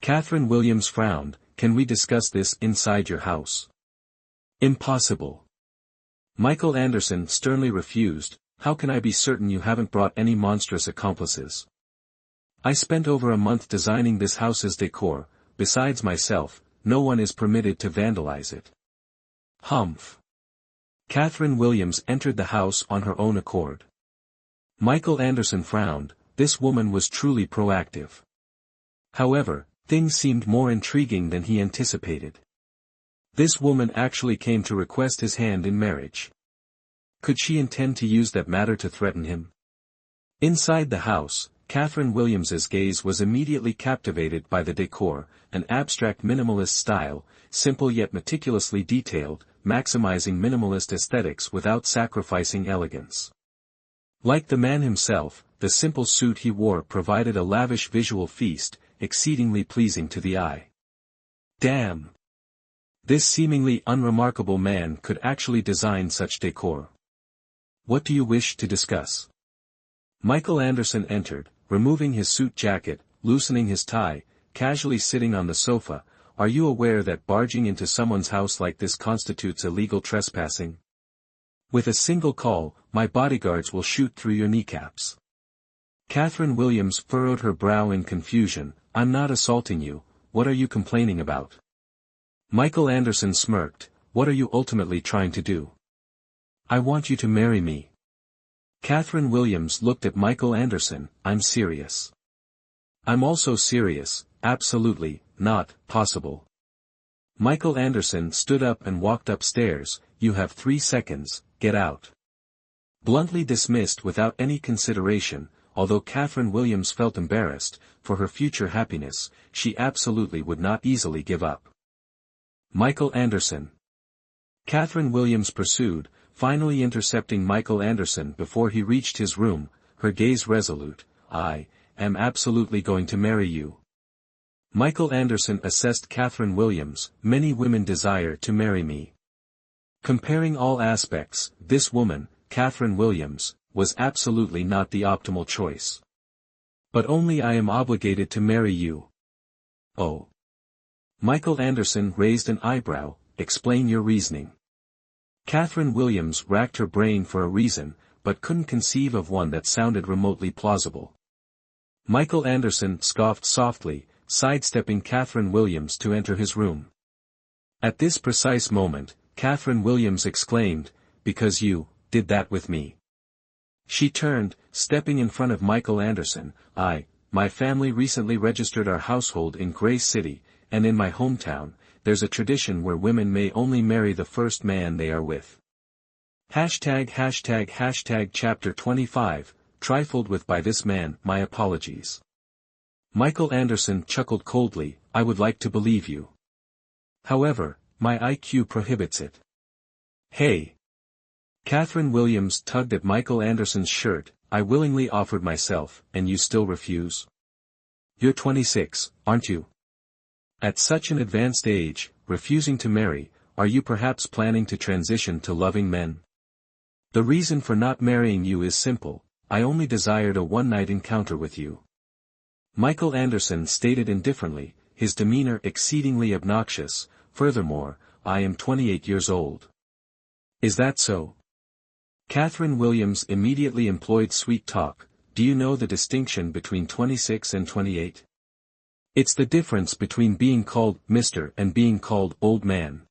Catherine Williams frowned. Can we discuss this inside your house? Impossible. Michael Anderson sternly refused. How can I be certain you haven't brought any monstrous accomplices? I spent over a month designing this house's decor. Besides myself, no one is permitted to vandalize it. Humph. Catherine Williams entered the house on her own accord. Michael Anderson frowned. This woman was truly proactive. However, things seemed more intriguing than he anticipated. This woman actually came to request his hand in marriage. Could she intend to use that matter to threaten him? Inside the house, Catherine Williams's gaze was immediately captivated by the decor, an abstract minimalist style, simple yet meticulously detailed, maximizing minimalist aesthetics without sacrificing elegance. Like the man himself, the simple suit he wore provided a lavish visual feast, exceedingly pleasing to the eye. Damn! This seemingly unremarkable man could actually design such decor. What do you wish to discuss? Michael Anderson entered, removing his suit jacket, loosening his tie, casually sitting on the sofa. Are you aware that barging into someone's house like this constitutes illegal trespassing? With a single call, my bodyguards will shoot through your kneecaps. Catherine Williams furrowed her brow in confusion. I'm not assaulting you, what are you complaining about? Michael Anderson smirked. What are you ultimately trying to do? I want you to marry me. Catherine Williams looked at Michael Anderson. I'm serious. I'm also serious. Absolutely, not possible. Michael Anderson stood up and walked upstairs. You have 3 seconds, get out. Bluntly dismissed without any consideration, although Catherine Williams felt embarrassed, for her future happiness, she absolutely would not easily give up. Michael Anderson. Catherine Williams pursued, finally intercepting Michael Anderson before he reached his room, her gaze resolute. I am absolutely going to marry you. Michael Anderson assessed Catherine Williams. Many women desire to marry me. Comparing all aspects, this woman, Catherine Williams, was absolutely not the optimal choice. But only I am obligated to marry you. Oh. Michael Anderson raised an eyebrow. Explain your reasoning. Catherine Williams racked her brain for a reason, but couldn't conceive of one that sounded remotely plausible. Michael Anderson scoffed softly, sidestepping Catherine Williams to enter his room. At this precise moment, Catherine Williams exclaimed, because you did that with me. She turned, stepping in front of Michael Anderson. My family recently registered our household in Grace City, and in my hometown, there's a tradition where women may only marry the first man they are with. Hashtag chapter 25, trifled with by this man. My apologies. Michael Anderson chuckled coldly. I would like to believe you. However, my IQ prohibits it. Hey. Catherine Williams tugged at Michael Anderson's shirt. I willingly offered myself, and you still refuse? You're 26, aren't you? At such an advanced age, refusing to marry, are you perhaps planning to transition to loving men? The reason for not marrying you is simple. I only desired a one-night encounter with you. Michael Anderson stated indifferently, his demeanor exceedingly obnoxious. Furthermore, I am 28 years old. Is that so? Catherine Williams immediately employed sweet talk. Do you know the distinction between 26 and 28? It's the difference between being called Mr. and being called old man.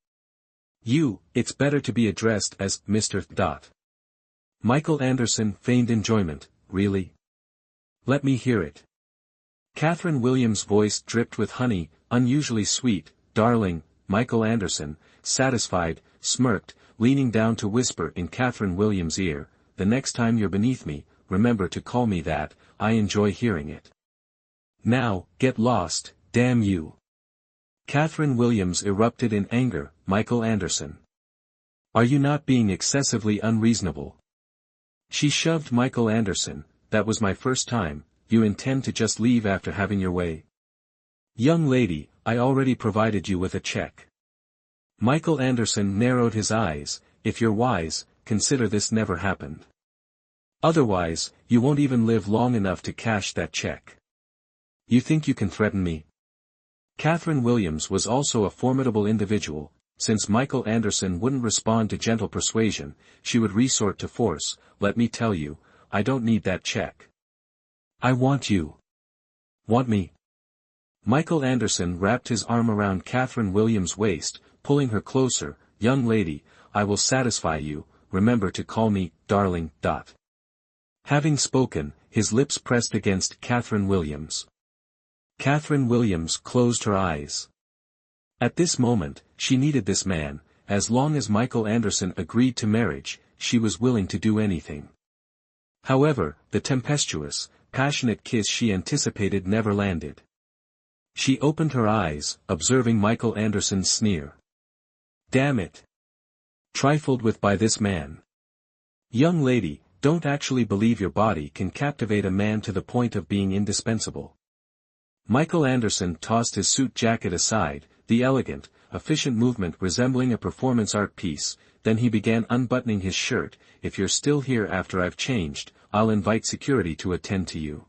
It's better to be addressed as Mr. Michael Anderson feigned enjoyment. Really? Let me hear it. Catherine Williams' voice dripped with honey, unusually sweet. Darling, Michael Anderson, satisfied, smirked, leaning down to whisper in Catherine Williams' ear, the next time you're beneath me, remember to call me that, I enjoy hearing it. Now, get lost, damn you. Catherine Williams erupted in anger. Michael Anderson. Are you not being excessively unreasonable? She shoved Michael Anderson. That was my first time. You intend to just leave after having your way? Young lady, I already provided you with a check. Michael Anderson narrowed his eyes. If you're wise, consider this never happened. Otherwise, you won't even live long enough to cash that check. You think you can threaten me? Catherine Williams was also a formidable individual. Since Michael Anderson wouldn't respond to gentle persuasion, she would resort to force. Let me tell you, I don't need that check. I want you. Want me? Michael Anderson wrapped his arm around Catherine Williams' waist, pulling her closer. Young lady, I will satisfy you, remember to call me, darling. Having spoken, his lips pressed against Catherine Williams. Catherine Williams closed her eyes. At this moment, she needed this man. As long as Michael Anderson agreed to marriage, she was willing to do anything. However, the tempestuous, passionate kiss she anticipated never landed. She opened her eyes, observing Michael Anderson's sneer. Damn it! Trifled with by this man. Young lady, don't actually believe your body can captivate a man to the point of being indispensable. Michael Anderson tossed his suit jacket aside, the elegant, efficient movement resembling a performance art piece. Then he began unbuttoning his shirt. If you're still here after I've changed, I'll invite security to attend to you.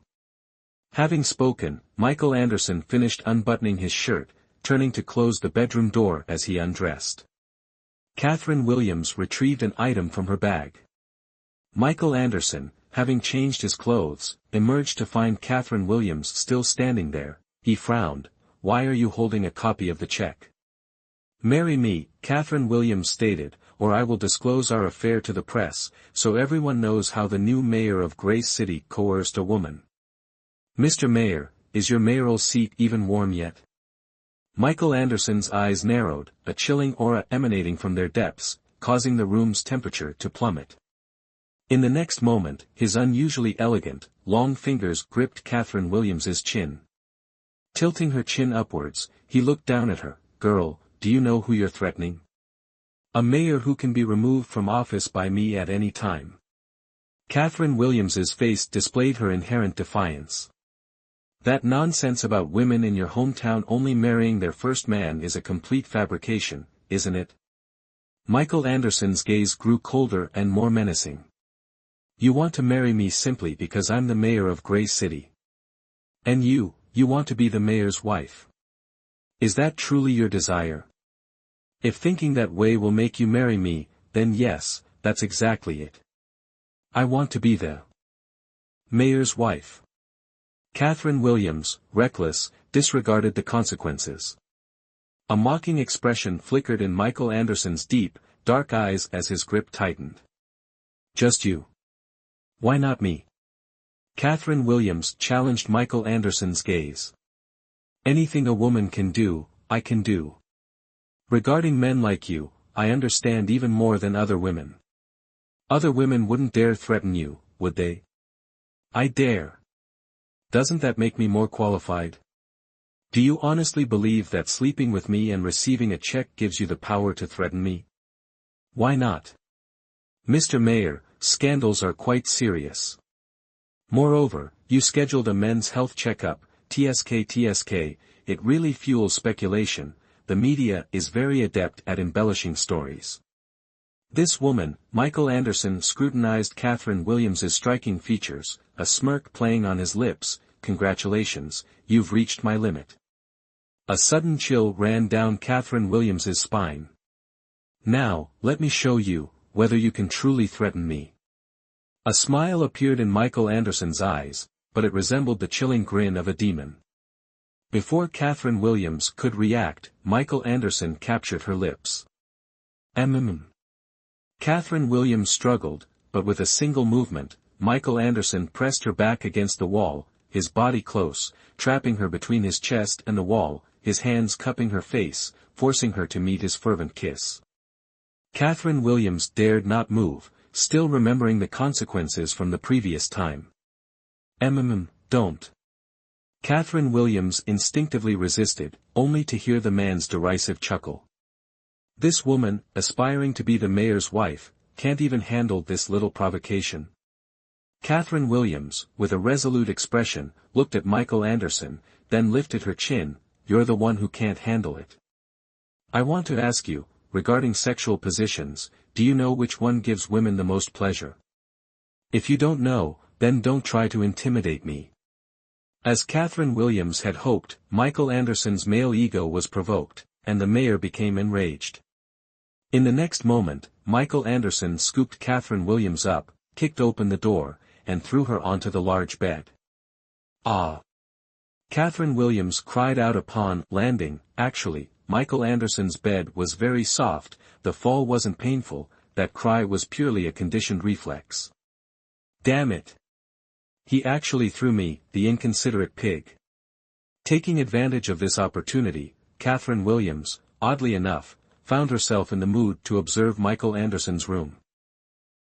Having spoken, Michael Anderson finished unbuttoning his shirt, turning to close the bedroom door as he undressed. Catherine Williams retrieved an item from her bag. Michael Anderson, having changed his clothes, emerged to find Catherine Williams still standing there. He frowned. Why are you holding a copy of the check? Marry me, Catherine Williams stated, or I will disclose our affair to the press, so everyone knows how the new mayor of Grace City coerced a woman. Mr. Mayor, is your mayoral seat even warm yet? Michael Anderson's eyes narrowed, a chilling aura emanating from their depths, causing the room's temperature to plummet. In the next moment, his unusually elegant, long fingers gripped Catherine Williams's chin. Tilting her chin upwards, he looked down at her. Girl, do you know who you're threatening? A mayor who can be removed from office by me at any time. Catherine Williams's face displayed her inherent defiance. That nonsense about women in your hometown only marrying their first man is a complete fabrication, isn't it? Michael Anderson's gaze grew colder and more menacing. You want to marry me simply because I'm the mayor of Grace City. And you want to be the mayor's wife. Is that truly your desire? If thinking that way will make you marry me, then yes, that's exactly it. I want to be the mayor's wife. Catherine Williams, reckless, disregarded the consequences. A mocking expression flickered in Michael Anderson's deep, dark eyes as his grip tightened. Just you. Why not me? Catherine Williams challenged Michael Anderson's gaze. Anything a woman can do, I can do. Regarding men like you, I understand even more than other women. Other women wouldn't dare threaten you, would they? I dare. Doesn't that make me more qualified? Do you honestly believe that sleeping with me and receiving a check gives you the power to threaten me? Why not? Mr. Mayor, scandals are quite serious. Moreover, you scheduled a men's health checkup, TSK, it really fuels speculation. The media is very adept at embellishing stories. This woman, Michael Anderson scrutinized Catherine Williams's striking features, a smirk playing on his lips. Congratulations, you've reached my limit. A sudden chill ran down Catherine Williams's spine. Now, let me show you, whether you can truly threaten me. A smile appeared in Michael Anderson's eyes, but it resembled the chilling grin of a demon. Before Catherine Williams could react, Michael Anderson captured her lips. Catherine Williams struggled, but with a single movement, Michael Anderson pressed her back against the wall, his body close, trapping her between his chest and the wall, his hands cupping her face, forcing her to meet his fervent kiss. Catherine Williams dared not move, still remembering the consequences from the previous time. Don't. Catherine Williams instinctively resisted, only to hear the man's derisive chuckle. This woman, aspiring to be the mayor's wife, can't even handle this little provocation. Catherine Williams, with a resolute expression, looked at Michael Anderson, then lifted her chin. You're the one who can't handle it. I want to ask you, regarding sexual positions, do you know which one gives women the most pleasure? If you don't know, then don't try to intimidate me. As Catherine Williams had hoped, Michael Anderson's male ego was provoked, and the mayor became enraged. In the next moment, Michael Anderson scooped Catherine Williams up, kicked open the door, and threw her onto the large bed. Ah! Catherine Williams cried out upon landing. Actually, Michael Anderson's bed was very soft, the fall wasn't painful, that cry was purely a conditioned reflex. Damn it! He actually threw me, the inconsiderate pig. Taking advantage of this opportunity, Catherine Williams, oddly enough, found herself in the mood to observe Michael Anderson's room.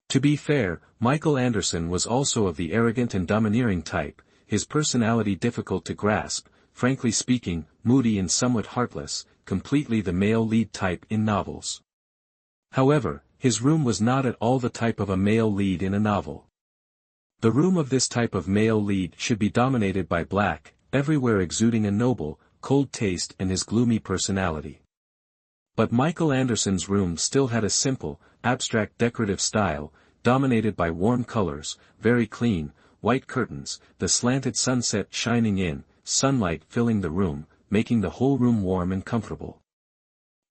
To be fair, Michael Anderson was also of the arrogant and domineering type, his personality difficult to grasp, frankly speaking, moody and somewhat heartless, completely the male lead type in novels. However, his room was not at all the type of a male lead in a novel. The room of this type of male lead should be dominated by black, everywhere exuding a noble, cold taste and his gloomy personality. But Michael Anderson's room still had a simple, abstract decorative style, dominated by warm colors, very clean, white curtains, the slanted sunset shining in, sunlight filling the room, making the whole room warm and comfortable.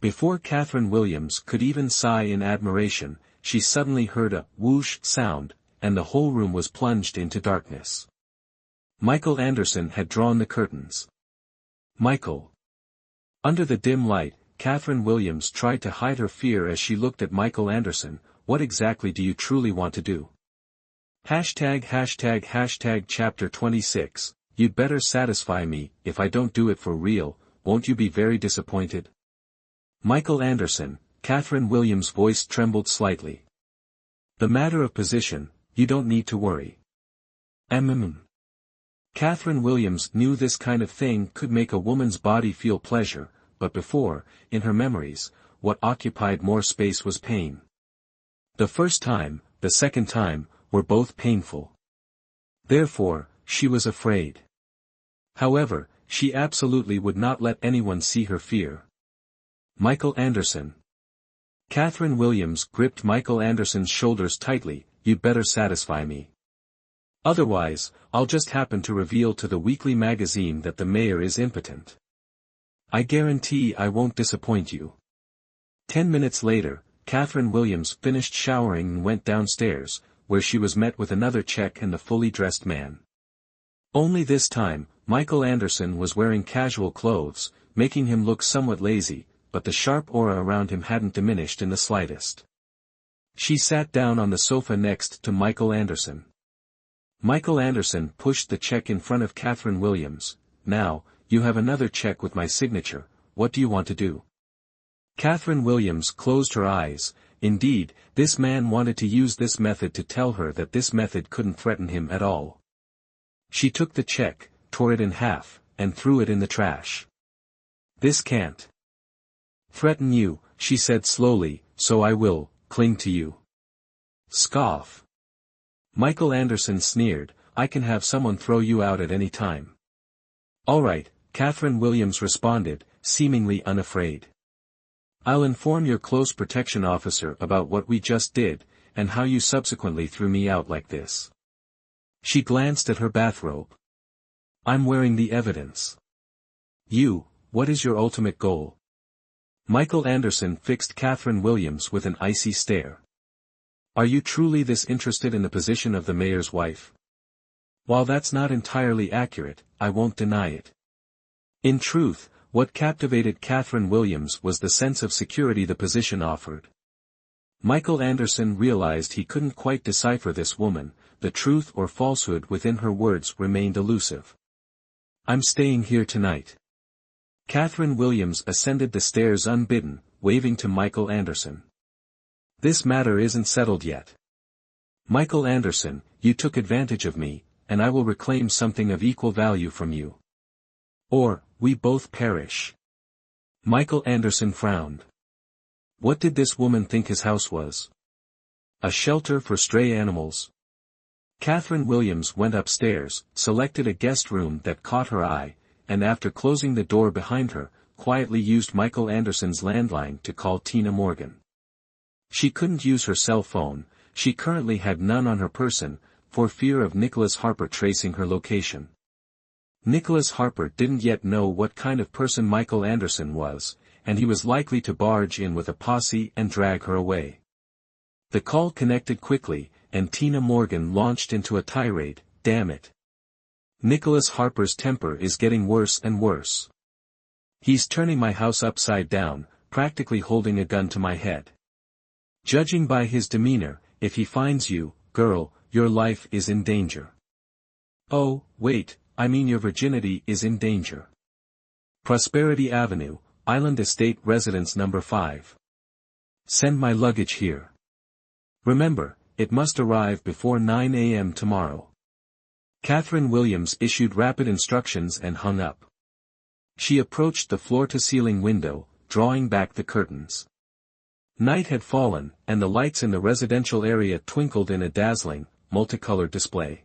Before Catherine Williams could even sigh in admiration, she suddenly heard a whoosh sound, and the whole room was plunged into darkness. Michael Anderson had drawn the curtains. Michael. Under the dim light, Catherine Williams tried to hide her fear as she looked at Michael Anderson. What exactly do you truly want to do? Chapter 26, You'd better satisfy me. If I don't do it for real, won't you be very disappointed? Michael Anderson, Catherine Williams' voice trembled slightly. The matter of position, you don't need to worry. Catherine Williams knew this kind of thing could make a woman's body feel pleasure, but before, in her memories, what occupied more space was pain. The first time, the second time, were both painful. Therefore, she was afraid. However, she absolutely would not let anyone see her fear. Michael Anderson. Catherine Williams gripped Michael Anderson's shoulders tightly. You'd better satisfy me. Otherwise, I'll just happen to reveal to the weekly magazine that the mayor is impotent. I guarantee I won't disappoint you. 10 minutes later, Catherine Williams finished showering and went downstairs, where she was met with another check and the fully dressed man. Only this time, Michael Anderson was wearing casual clothes, making him look somewhat lazy, but the sharp aura around him hadn't diminished in the slightest. She sat down on the sofa next to Michael Anderson. Michael Anderson pushed the check in front of Catherine Williams. Now, you have another check with my signature, what do you want to do? Catherine Williams closed her eyes. Indeed, this man wanted to use this method to tell her that this method couldn't threaten him at all. She took the check, tore it in half, and threw it in the trash. This can't threaten you, she said slowly, so I will cling to you. Scoff. Michael Anderson sneered, I can have someone throw you out at any time. All right, Catherine Williams responded, seemingly unafraid. I'll inform your close protection officer about what we just did, and how you subsequently threw me out like this. She glanced at her bathrobe. I'm wearing the evidence. What is your ultimate goal? Michael Anderson fixed Catherine Williams with an icy stare. Are you truly this interested in the position of the mayor's wife? While that's not entirely accurate, I won't deny it. In truth, what captivated Catherine Williams was the sense of security the position offered. Michael Anderson realized he couldn't quite decipher this woman, the truth or falsehood within her words remained elusive. "I'm staying here tonight." Catherine Williams ascended the stairs unbidden, waving to Michael Anderson. "This matter isn't settled yet. Michael Anderson, you took advantage of me, and I will reclaim something of equal value from you. Or, we both perish." Michael Anderson frowned. What did this woman think his house was? A shelter for stray animals? Catherine Williams went upstairs, selected a guest room that caught her eye, and after closing the door behind her, quietly used Michael Anderson's landline to call Tina Morgan. She couldn't use her cell phone, she currently had none on her person, for fear of Nicholas Harper tracing her location. Nicholas Harper didn't yet know what kind of person Michael Anderson was, and he was likely to barge in with a posse and drag her away. The call connected quickly, and Tina Morgan launched into a tirade. "Damn it. Nicholas Harper's temper is getting worse and worse. He's turning my house upside down, practically holding a gun to my head. Judging by his demeanor, if he finds you, girl, your life is in danger. Oh, wait, I mean your virginity is in danger. Prosperity Avenue, Island Estate Residence number 5. Send my luggage here. Remember, it must arrive before 9 a.m. tomorrow." Catherine Williams issued rapid instructions and hung up. She approached the floor-to-ceiling window, drawing back the curtains. Night had fallen, and the lights in the residential area twinkled in a dazzling, multicolored display.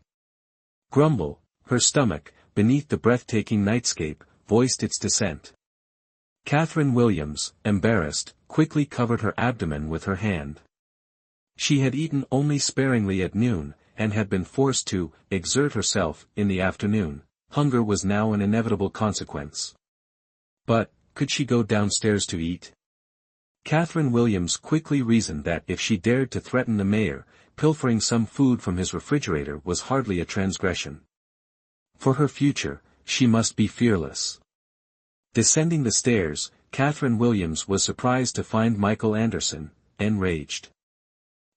Grumble, her stomach, beneath the breathtaking nightscape, voiced its dissent. Catherine Williams, embarrassed, quickly covered her abdomen with her hand. She had eaten only sparingly at noon, and had been forced to exert herself in the afternoon. Hunger was now an inevitable consequence. But, could she go downstairs to eat? Catherine Williams quickly reasoned that if she dared to threaten the mayor, pilfering some food from his refrigerator was hardly a transgression. For her future, she must be fearless. Descending the stairs, Catherine Williams was surprised to find Michael Anderson, enraged.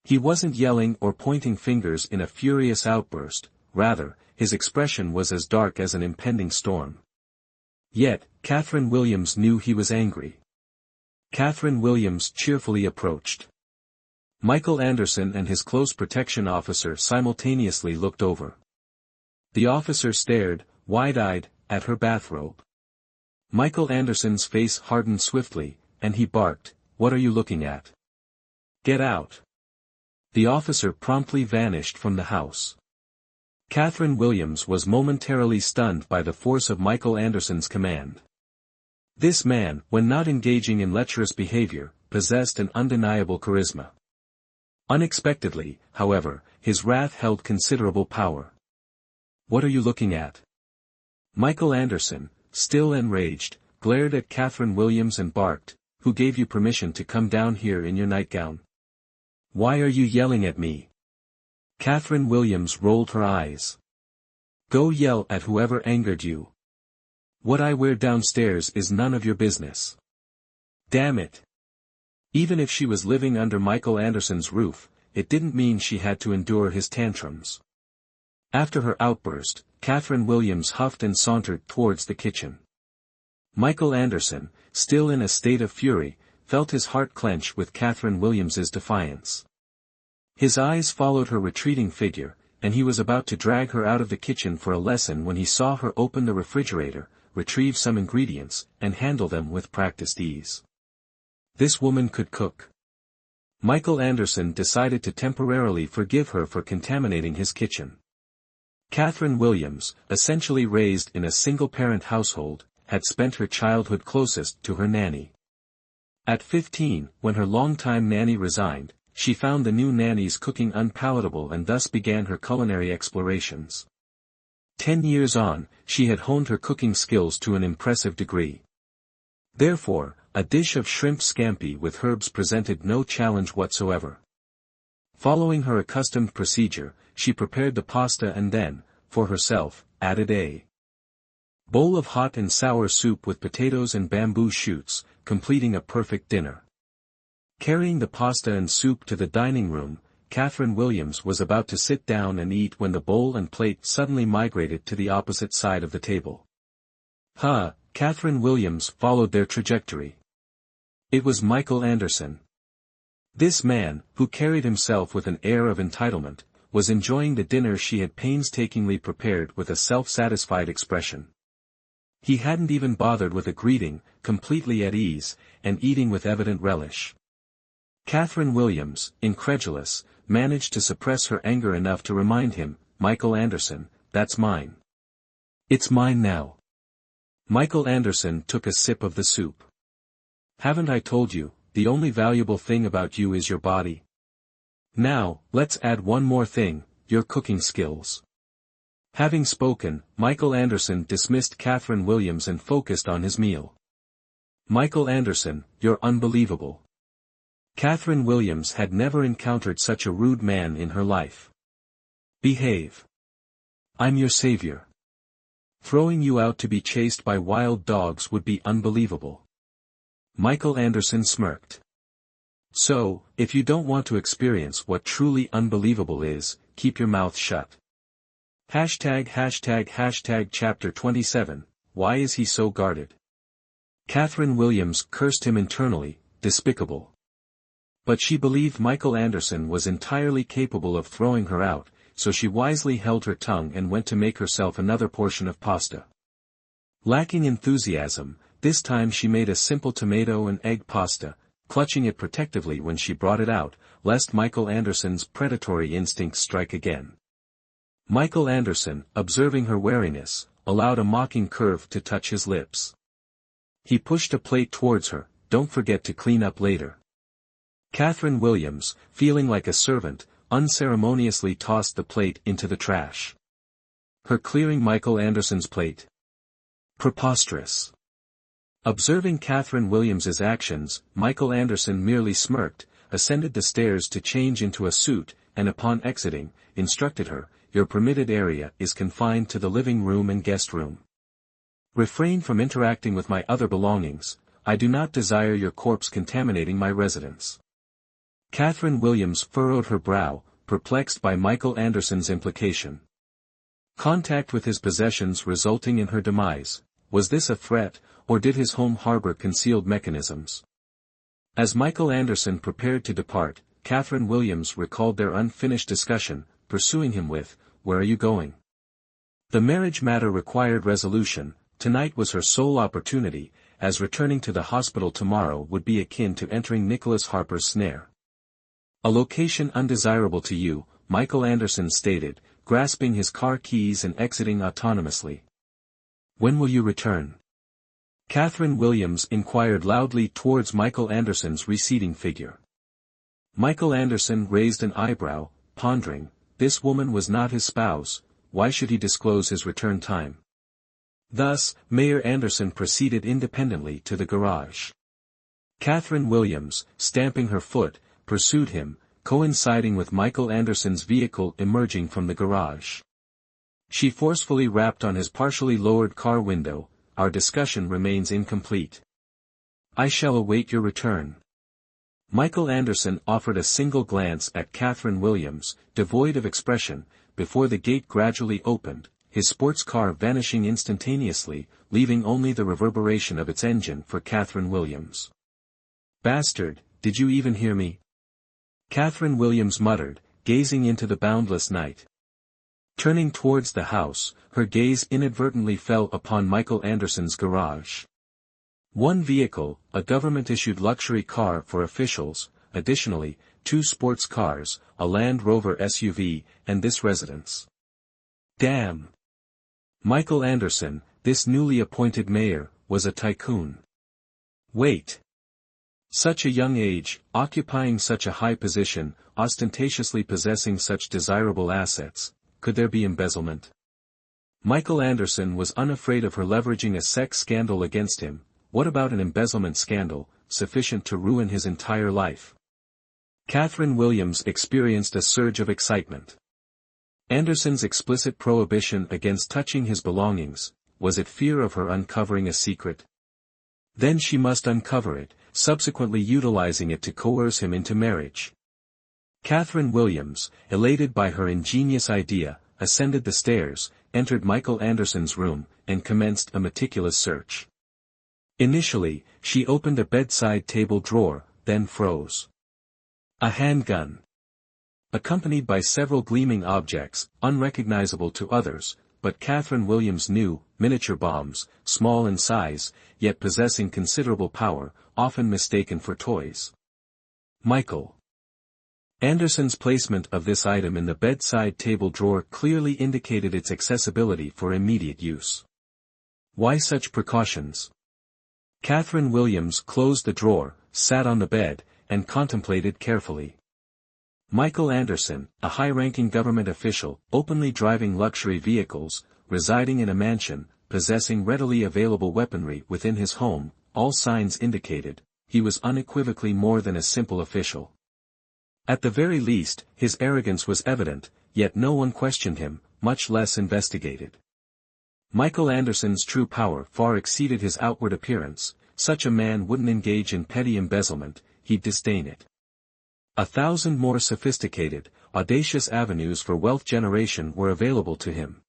He wasn't yelling or pointing fingers in a furious outburst, rather, his expression was as dark as an impending storm. Yet, Catherine Williams knew he was angry. Catherine Williams cheerfully approached. Michael Anderson and his close protection officer simultaneously looked over. The officer stared, wide-eyed, at her bathrobe. Michael Anderson's face hardened swiftly, and he barked, "What are you looking at? Get out." The officer promptly vanished from the house. Catherine Williams was momentarily stunned by the force of Michael Anderson's command. This man, when not engaging in lecherous behavior, possessed an undeniable charisma. Unexpectedly, however, his wrath held considerable power. "What are you looking at?" Michael Anderson, still enraged, glared at Catherine Williams and barked, "Who gave you permission to come down here in your nightgown? Why are you yelling at me?" Catherine Williams rolled her eyes. "Go yell at whoever angered you. What I wear downstairs is none of your business. Damn it." Even if she was living under Michael Anderson's roof, it didn't mean she had to endure his tantrums. After her outburst, Catherine Williams huffed and sauntered towards the kitchen. Michael Anderson, still in a state of fury, felt his heart clench with Catherine Williams's defiance. His eyes followed her retreating figure, and he was about to drag her out of the kitchen for a lesson when he saw her open the refrigerator, retrieve some ingredients, and handle them with practiced ease. This woman could cook. Michael Anderson decided to temporarily forgive her for contaminating his kitchen. Catherine Williams, essentially raised in a single-parent household, had spent her childhood closest to her nanny. At 15, when her longtime nanny resigned, she found the new nanny's cooking unpalatable and thus began her culinary explorations. 10 years on, she had honed her cooking skills to an impressive degree. Therefore, a dish of shrimp scampi with herbs presented no challenge whatsoever. Following her accustomed procedure, she prepared the pasta and then, for herself, added a bowl of hot and sour soup with potatoes and bamboo shoots, completing a perfect dinner. Carrying the pasta and soup to the dining room, Catherine Williams was about to sit down and eat when the bowl and plate suddenly migrated to the opposite side of the table. Catherine Williams followed their trajectory. It was Michael Anderson. This man, who carried himself with an air of entitlement, was enjoying the dinner she had painstakingly prepared with a self-satisfied expression. He hadn't even bothered with a greeting, completely at ease, and eating with evident relish. Catherine Williams, incredulous, managed to suppress her anger enough to remind him, "Michael Anderson, that's mine." "It's mine now." Michael Anderson took a sip of the soup. "Haven't I told you, the only valuable thing about you is your body? Now, let's add one more thing, your cooking skills." Having spoken, Michael Anderson dismissed Catherine Williams and focused on his meal. "Michael Anderson, you're unbelievable." Catherine Williams had never encountered such a rude man in her life. "Behave. I'm your savior. Throwing you out to be chased by wild dogs would be unbelievable." Michael Anderson smirked. "So, if you don't want to experience what truly unbelievable is, keep your mouth shut." Chapter 27, Why is he so guarded? Catherine Williams cursed him internally, despicable. But she believed Michael Anderson was entirely capable of throwing her out, so she wisely held her tongue and went to make herself another portion of pasta. Lacking enthusiasm, this time she made a simple tomato and egg pasta, clutching it protectively when she brought it out, lest Michael Anderson's predatory instincts strike again. Michael Anderson, observing her wariness, allowed a mocking curve to touch his lips. He pushed a plate towards her, "Don't forget to clean up later." Catherine Williams, feeling like a servant, unceremoniously tossed the plate into the trash. Her clearing Michael Anderson's plate? Preposterous. Observing Catherine Williams's actions, Michael Anderson merely smirked, ascended the stairs to change into a suit, and upon exiting, instructed her, "Your permitted area is confined to the living room and guest room. Refrain from interacting with my other belongings, I do not desire your corpse contaminating my residence." Catherine Williams furrowed her brow, perplexed by Michael Anderson's implication. Contact with his possessions resulting in her demise, was this a threat, or did his home harbor concealed mechanisms? As Michael Anderson prepared to depart, Catherine Williams recalled their unfinished discussion, pursuing him with, "Where are you going?" The marriage matter required resolution. Tonight was her sole opportunity, as returning to the hospital tomorrow would be akin to entering Nicholas Harper's snare. "A location undesirable to you," Michael Anderson stated, grasping his car keys and exiting autonomously. "When will you return?" Catherine Williams inquired loudly towards Michael Anderson's receding figure. Michael Anderson raised an eyebrow, pondering, this woman was not his spouse, why should he disclose his return time? Thus, Mayor Anderson proceeded independently to the garage. Catherine Williams, stamping her foot, pursued him, coinciding with Michael Anderson's vehicle emerging from the garage. She forcefully rapped on his partially lowered car window, "Our discussion remains incomplete. I shall await your return." Michael Anderson offered a single glance at Catherine Williams, devoid of expression, before the gate gradually opened, his sports car vanishing instantaneously, leaving only the reverberation of its engine for Catherine Williams. "Bastard, did you even hear me?" Catherine Williams muttered, gazing into the boundless night. Turning towards the house, her gaze inadvertently fell upon Michael Anderson's garage. One vehicle, a government-issued luxury car for officials, additionally, 2 sports cars, a Land Rover SUV, and this residence. Damn! Michael Anderson, this newly appointed mayor, was a tycoon. Wait! Such a young age, occupying such a high position, ostentatiously possessing such desirable assets, could there be embezzlement? Michael Anderson was unafraid of her leveraging a sex scandal against him. What about an embezzlement scandal, sufficient to ruin his entire life? Catherine Williams experienced a surge of excitement. Anderson's explicit prohibition against touching his belongings, was it fear of her uncovering a secret? Then she must uncover it, subsequently utilizing it to coerce him into marriage. Catherine Williams, elated by her ingenious idea, ascended the stairs, entered Michael Anderson's room, and commenced a meticulous search. Initially, she opened a bedside table drawer, then froze. A handgun. Accompanied by several gleaming objects, unrecognizable to others, but Catherine Williams knew, miniature bombs, small in size, yet possessing considerable power, often mistaken for toys. Michael Anderson's placement of this item in the bedside table drawer clearly indicated its accessibility for immediate use. Why such precautions? Catherine Williams closed the drawer, sat on the bed, and contemplated carefully. Michael Anderson, a high-ranking government official, openly driving luxury vehicles, residing in a mansion, possessing readily available weaponry within his home, all signs indicated, he was unequivocally more than a simple official. At the very least, his arrogance was evident, yet no one questioned him, much less investigated. Michael Anderson's true power far exceeded his outward appearance. Such a man wouldn't engage in petty embezzlement, he'd disdain it. 1,000 more sophisticated, audacious avenues for wealth generation were available to him.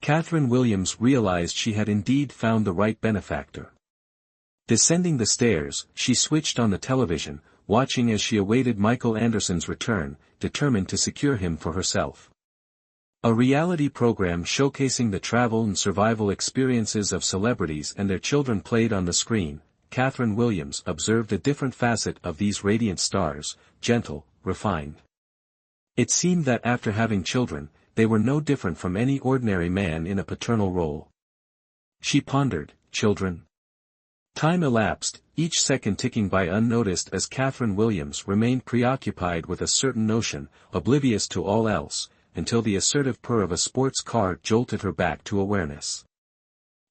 Catherine Williams realized she had indeed found the right benefactor. Descending the stairs, she switched on the television, watching as she awaited Michael Anderson's return, determined to secure him for herself. A reality program showcasing the travel and survival experiences of celebrities and their children played on the screen. Catherine Williams observed a different facet of these radiant stars, gentle, refined. It seemed that after having children, they were no different from any ordinary man in a paternal role. She pondered, children. Time elapsed, each second ticking by unnoticed as Catherine Williams remained preoccupied with a certain notion, oblivious to all else, until the assertive purr of a sports car jolted her back to awareness.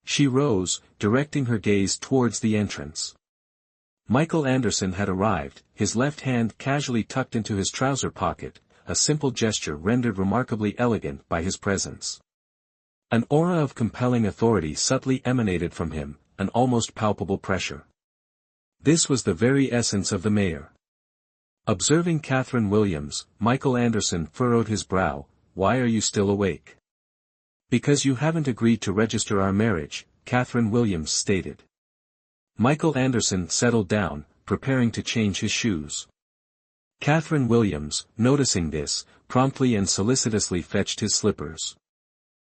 She rose, directing her gaze towards the entrance. Michael Anderson had arrived, his left hand casually tucked into his trouser pocket, a simple gesture rendered remarkably elegant by his presence. An aura of compelling authority subtly emanated from him, an almost palpable pressure. This was the very essence of the mayor. Observing Catherine Williams, Michael Anderson furrowed his brow. Why are you still awake? Because you haven't agreed to register our marriage, Catherine Williams stated. Michael Anderson settled down, preparing to change his shoes. Catherine Williams, noticing this, promptly and solicitously fetched his slippers.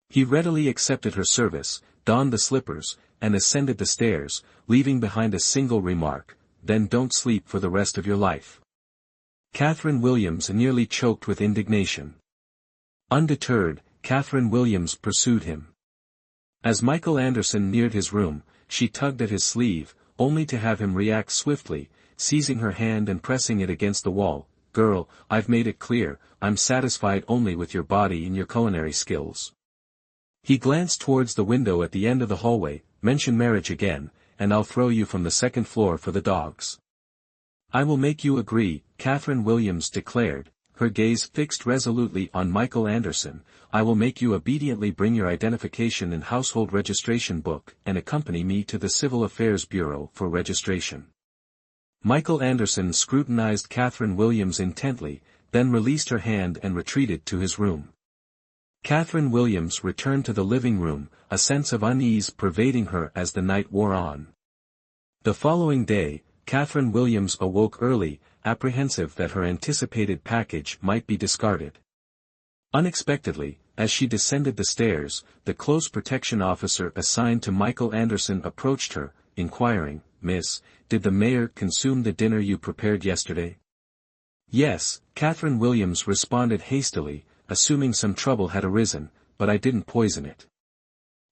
He readily accepted her service, donned the slippers, and ascended the stairs, leaving behind a single remark, "Then don't sleep for the rest of your life." Catherine Williams nearly choked with indignation. Undeterred, Catherine Williams pursued him. As Michael Anderson neared his room, she tugged at his sleeve, only to have him react swiftly, seizing her hand and pressing it against the wall. "Girl, I've made it clear, I'm satisfied only with your body and your culinary skills." He glanced towards the window at the end of the hallway. "Mention marriage again, and I'll throw you from the second floor for the dogs." "I will make you agree," Catherine Williams declared, her gaze fixed resolutely on Michael Anderson. "I will make you obediently bring your identification and household registration book and accompany me to the Civil Affairs Bureau for registration." Michael Anderson scrutinized Catherine Williams intently, then released her hand and retreated to his room. Catherine Williams returned to the living room, a sense of unease pervading her as the night wore on. The following day, Catherine Williams awoke early, apprehensive that her anticipated package might be discarded. Unexpectedly, as she descended the stairs, the close protection officer assigned to Michael Anderson approached her, inquiring, "Miss, did the mayor consume the dinner you prepared yesterday?" "Yes," Catherine Williams responded hastily, assuming some trouble had arisen, "but I didn't poison it."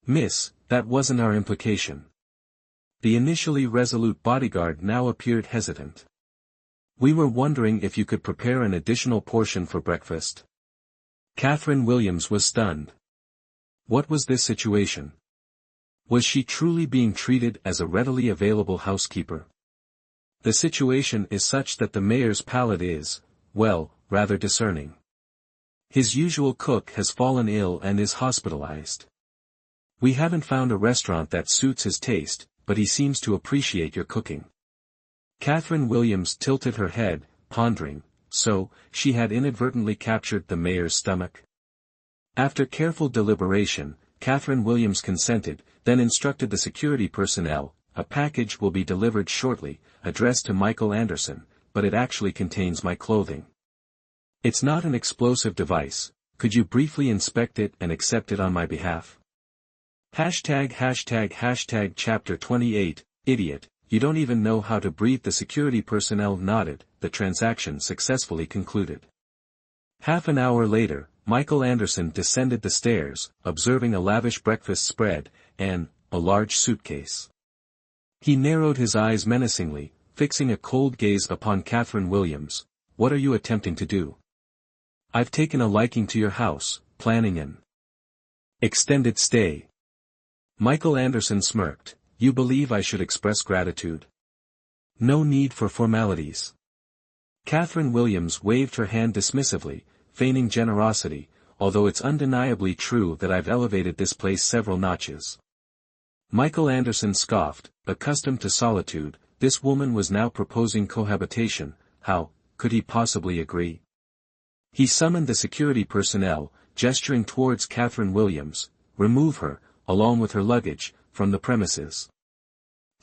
"Miss, that wasn't our implication." The initially resolute bodyguard now appeared hesitant. "We were wondering if you could prepare an additional portion for breakfast." Catherine Williams was stunned. What was this situation? Was she truly being treated as a readily available housekeeper? The situation is such that the mayor's palate is, well, rather discerning. His usual cook has fallen ill and is hospitalized. "We haven't found a restaurant that suits his taste, but he seems to appreciate your cooking." Catherine Williams tilted her head, pondering, so, she had inadvertently captured the mayor's stomach? After careful deliberation, Catherine Williams consented, then instructed the security personnel, "A package will be delivered shortly, addressed to Michael Anderson, but it actually contains my clothing. It's not an explosive device, could you briefly inspect it and accept it on my behalf?" Chapter 28, Idiot, you don't even know how to breathe. The security personnel nodded, the transaction successfully concluded. Half an hour later, Michael Anderson descended the stairs, observing a lavish breakfast spread, and a large suitcase. He narrowed his eyes menacingly, fixing a cold gaze upon Catherine Williams. "What are you attempting to do?" "I've taken a liking to your house, planning an extended stay." Michael Anderson smirked. "You believe I should express gratitude? No need for formalities." Catherine Williams waved her hand dismissively, feigning generosity, "although it's undeniably true that I've elevated this place several notches." Michael Anderson scoffed, accustomed to solitude. This woman was now proposing cohabitation. How could he possibly agree? He summoned the security personnel, gesturing towards Catherine Williams. "Remove her, along with her luggage, from the premises."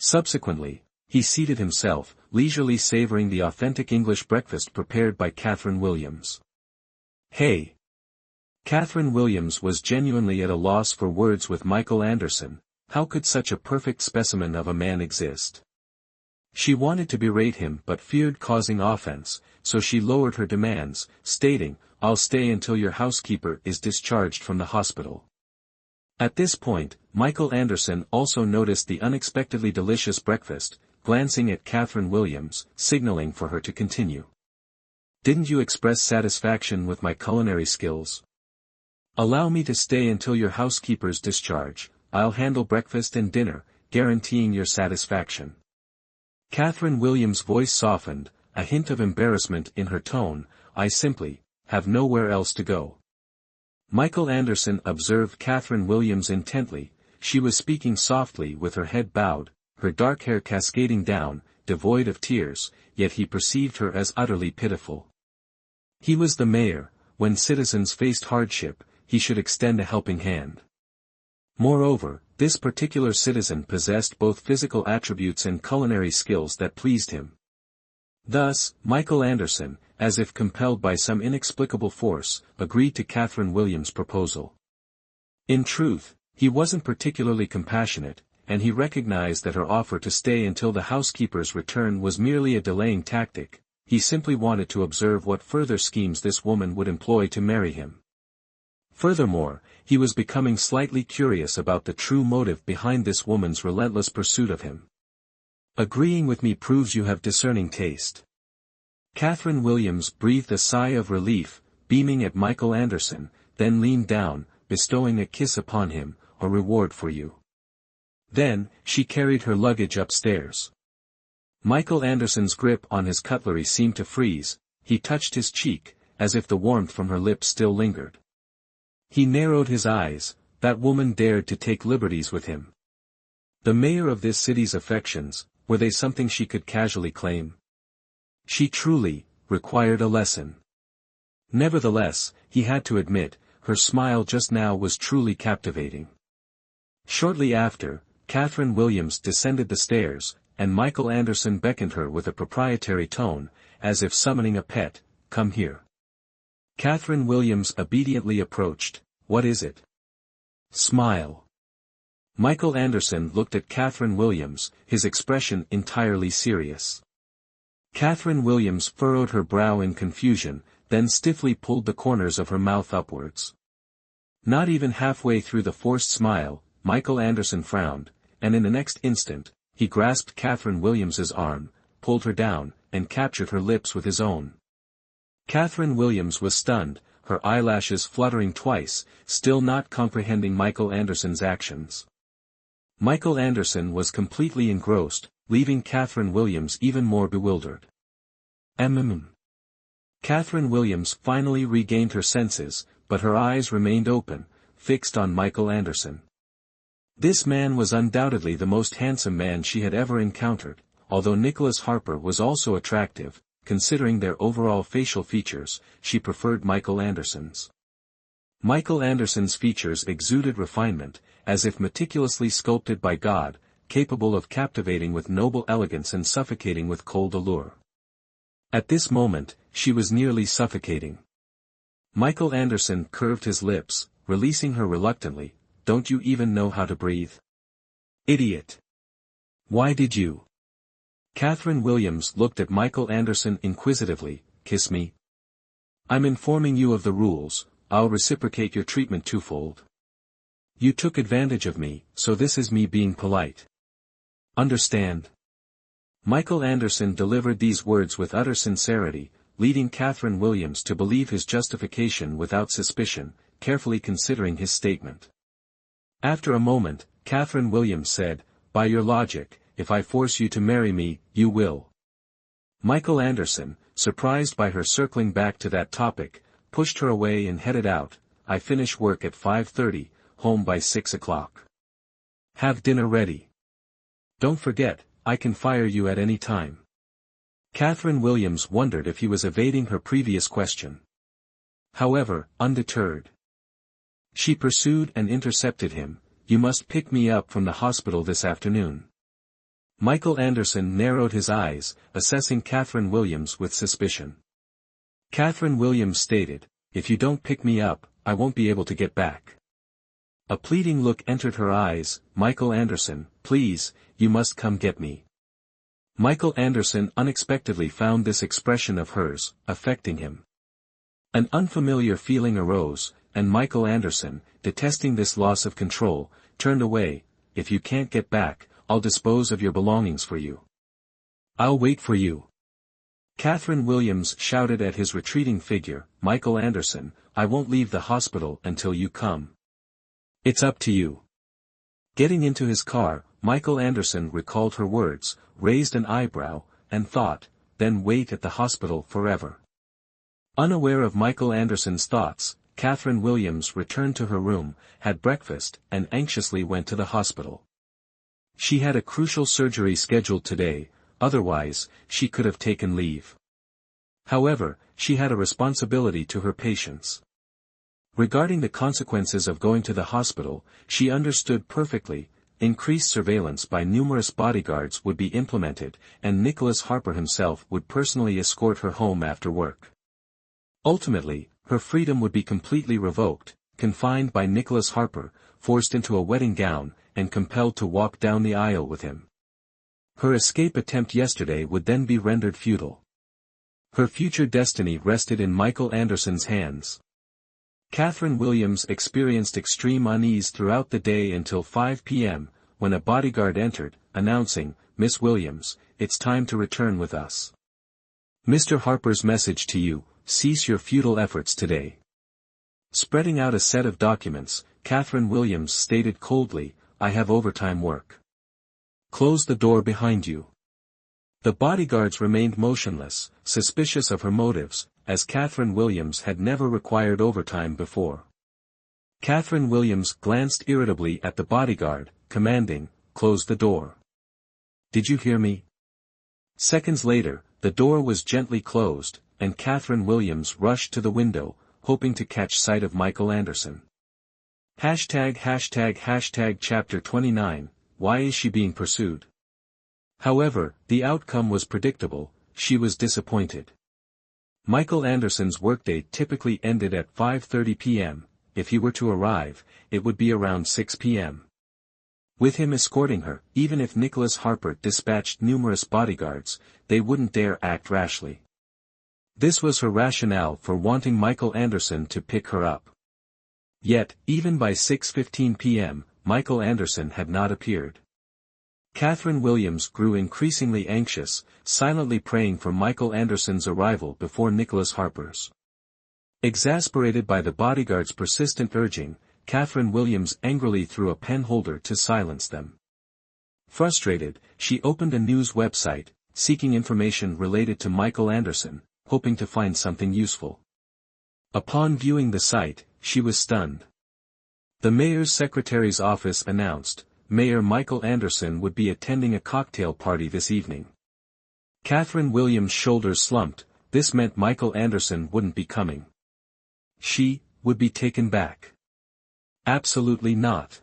Subsequently, he seated himself, leisurely savoring the authentic English breakfast prepared by Catherine Williams. "Hey!" Catherine Williams was genuinely at a loss for words with Michael Anderson. How could such a perfect specimen of a man exist? She wanted to berate him but feared causing offense, so she lowered her demands, stating, "I'll stay until your housekeeper is discharged from the hospital." At this point, Michael Anderson also noticed the unexpectedly delicious breakfast, glancing at Catherine Williams, signaling for her to continue. "Didn't you express satisfaction with my culinary skills? Allow me to stay until your housekeeper's discharge. I'll handle breakfast and dinner, guaranteeing your satisfaction." Catherine Williams' voice softened, a hint of embarrassment in her tone. "I simply have nowhere else to go." Michael Anderson observed Catherine Williams intently. She was speaking softly with her head bowed, her dark hair cascading down, devoid of tears, yet he perceived her as utterly pitiful. He was the mayor. When citizens faced hardship, he should extend a helping hand. Moreover, this particular citizen possessed both physical attributes and culinary skills that pleased him. Thus, Michael Anderson, as if compelled by some inexplicable force, agreed to Catherine Williams' proposal. In truth, he wasn't particularly compassionate, and he recognized that her offer to stay until the housekeeper's return was merely a delaying tactic. He simply wanted to observe what further schemes this woman would employ to marry him. Furthermore, he was becoming slightly curious about the true motive behind this woman's relentless pursuit of him. "Agreeing with me proves you have discerning taste." Catherine Williams breathed a sigh of relief, beaming at Michael Anderson, then leaned down, bestowing a kiss upon him. "A reward for you." Then, she carried her luggage upstairs. Michael Anderson's grip on his cutlery seemed to freeze. He touched his cheek, as if the warmth from her lips still lingered. He narrowed his eyes. That woman dared to take liberties with him. The mayor of this city's affections, were they something she could casually claim? She truly required a lesson. Nevertheless, he had to admit, her smile just now was truly captivating. Shortly after, Catherine Williams descended the stairs, and Michael Anderson beckoned her with a proprietary tone, as if summoning a pet. "Come here." Catherine Williams obediently approached. "What is it?" "Smile." Michael Anderson looked at Catherine Williams, his expression entirely serious. Catherine Williams furrowed her brow in confusion, then stiffly pulled the corners of her mouth upwards. Not even halfway through the forced smile, Michael Anderson frowned, and in the next instant, he grasped Catherine Williams's arm, pulled her down, and captured her lips with his own. Catherine Williams was stunned, her eyelashes fluttering twice, still not comprehending Michael Anderson's actions. Michael Anderson was completely engrossed, leaving Catherine Williams even more bewildered. Catherine Williams finally regained her senses, but her eyes remained open, fixed on Michael Anderson. This man was undoubtedly the most handsome man she had ever encountered, although Nicholas Harper was also attractive, considering their overall facial features, she preferred Michael Anderson's. Michael Anderson's features exuded refinement, as if meticulously sculpted by God, capable of captivating with noble elegance and suffocating with cold allure. At this moment, she was nearly suffocating. Michael Anderson curved his lips, releasing her reluctantly. Don't you even know how to breathe? Idiot! Why did you? Catherine Williams looked at Michael Anderson inquisitively. Kiss me? I'm informing you of the rules. I'll reciprocate your treatment twofold. You took advantage of me, so this is me being polite. Understand? Michael Anderson delivered these words with utter sincerity, leading Catherine Williams to believe his justification without suspicion, carefully considering his statement. After a moment, Catherine Williams said, by your logic, if I force you to marry me, you will. Michael Anderson, surprised by her circling back to that topic, pushed her away and headed out. I finish work at 5:30, home by 6 o'clock. Have dinner ready. Don't forget, I can fire you at any time. Catherine Williams wondered if he was evading her previous question. However, undeterred, she pursued and intercepted him. You must pick me up from the hospital this afternoon. Michael Anderson narrowed his eyes, assessing Catherine Williams with suspicion. Catherine Williams stated, if you don't pick me up, I won't be able to get back. A pleading look entered her eyes. Michael Anderson, please, you must come get me. Michael Anderson unexpectedly found this expression of hers affecting him. An unfamiliar feeling arose, and Michael Anderson, detesting this loss of control, turned away. If you can't get back, I'll dispose of your belongings for you. I'll wait for you. Catherine Williams shouted at his retreating figure. Michael Anderson, I won't leave the hospital until you come. It's up to you. Getting into his car, Michael Anderson recalled her words, raised an eyebrow, and thought, then wait at the hospital forever. Unaware of Michael Anderson's thoughts, Catherine Williams returned to her room, had breakfast, and anxiously went to the hospital. She had a crucial surgery scheduled today, otherwise, she could have taken leave. However, she had a responsibility to her patients. Regarding the consequences of going to the hospital, she understood perfectly. Increased surveillance by numerous bodyguards would be implemented, and Nicholas Harper himself would personally escort her home after work. Ultimately, her freedom would be completely revoked, confined by Nicholas Harper, forced into a wedding gown, and compelled to walk down the aisle with him. Her escape attempt yesterday would then be rendered futile. Her future destiny rested in Michael Anderson's hands. Catherine Williams experienced extreme unease throughout the day until 5 p.m., when a bodyguard entered, announcing, Miss Williams, it's time to return with us. Mr. Harper's message to you, cease your futile efforts today. Spreading out a set of documents, Catherine Williams stated coldly, I have overtime work. Close the door behind you. The bodyguards remained motionless, suspicious of her motives, as Catherine Williams had never required overtime before. Catherine Williams glanced irritably at the bodyguard, commanding, close the door. Did you hear me? Seconds later, the door was gently closed, and Catherine Williams rushed to the window, hoping to catch sight of Michael Anderson. Chapter 29, Why is she being pursued? However, the outcome was predictable. She was disappointed. Michael Anderson's workday typically ended at 5:30 p.m., if he were to arrive, it would be around 6 p.m. With him escorting her, even if Nicholas Harper dispatched numerous bodyguards, they wouldn't dare act rashly. This was her rationale for wanting Michael Anderson to pick her up. Yet, even by 6:15 p.m., Michael Anderson had not appeared. Catherine Williams grew increasingly anxious, silently praying for Michael Anderson's arrival before Nicholas Harper's. Exasperated by the bodyguard's persistent urging, Catherine Williams angrily threw a pen holder to silence them. Frustrated, she opened a news website, seeking information related to Michael Anderson, hoping to find something useful. Upon viewing the site, she was stunned. The mayor's secretary's office announced, Mayor Michael Anderson would be attending a cocktail party this evening. Catherine Williams' shoulders slumped. This meant Michael Anderson wouldn't be coming. She would be taken back. Absolutely not.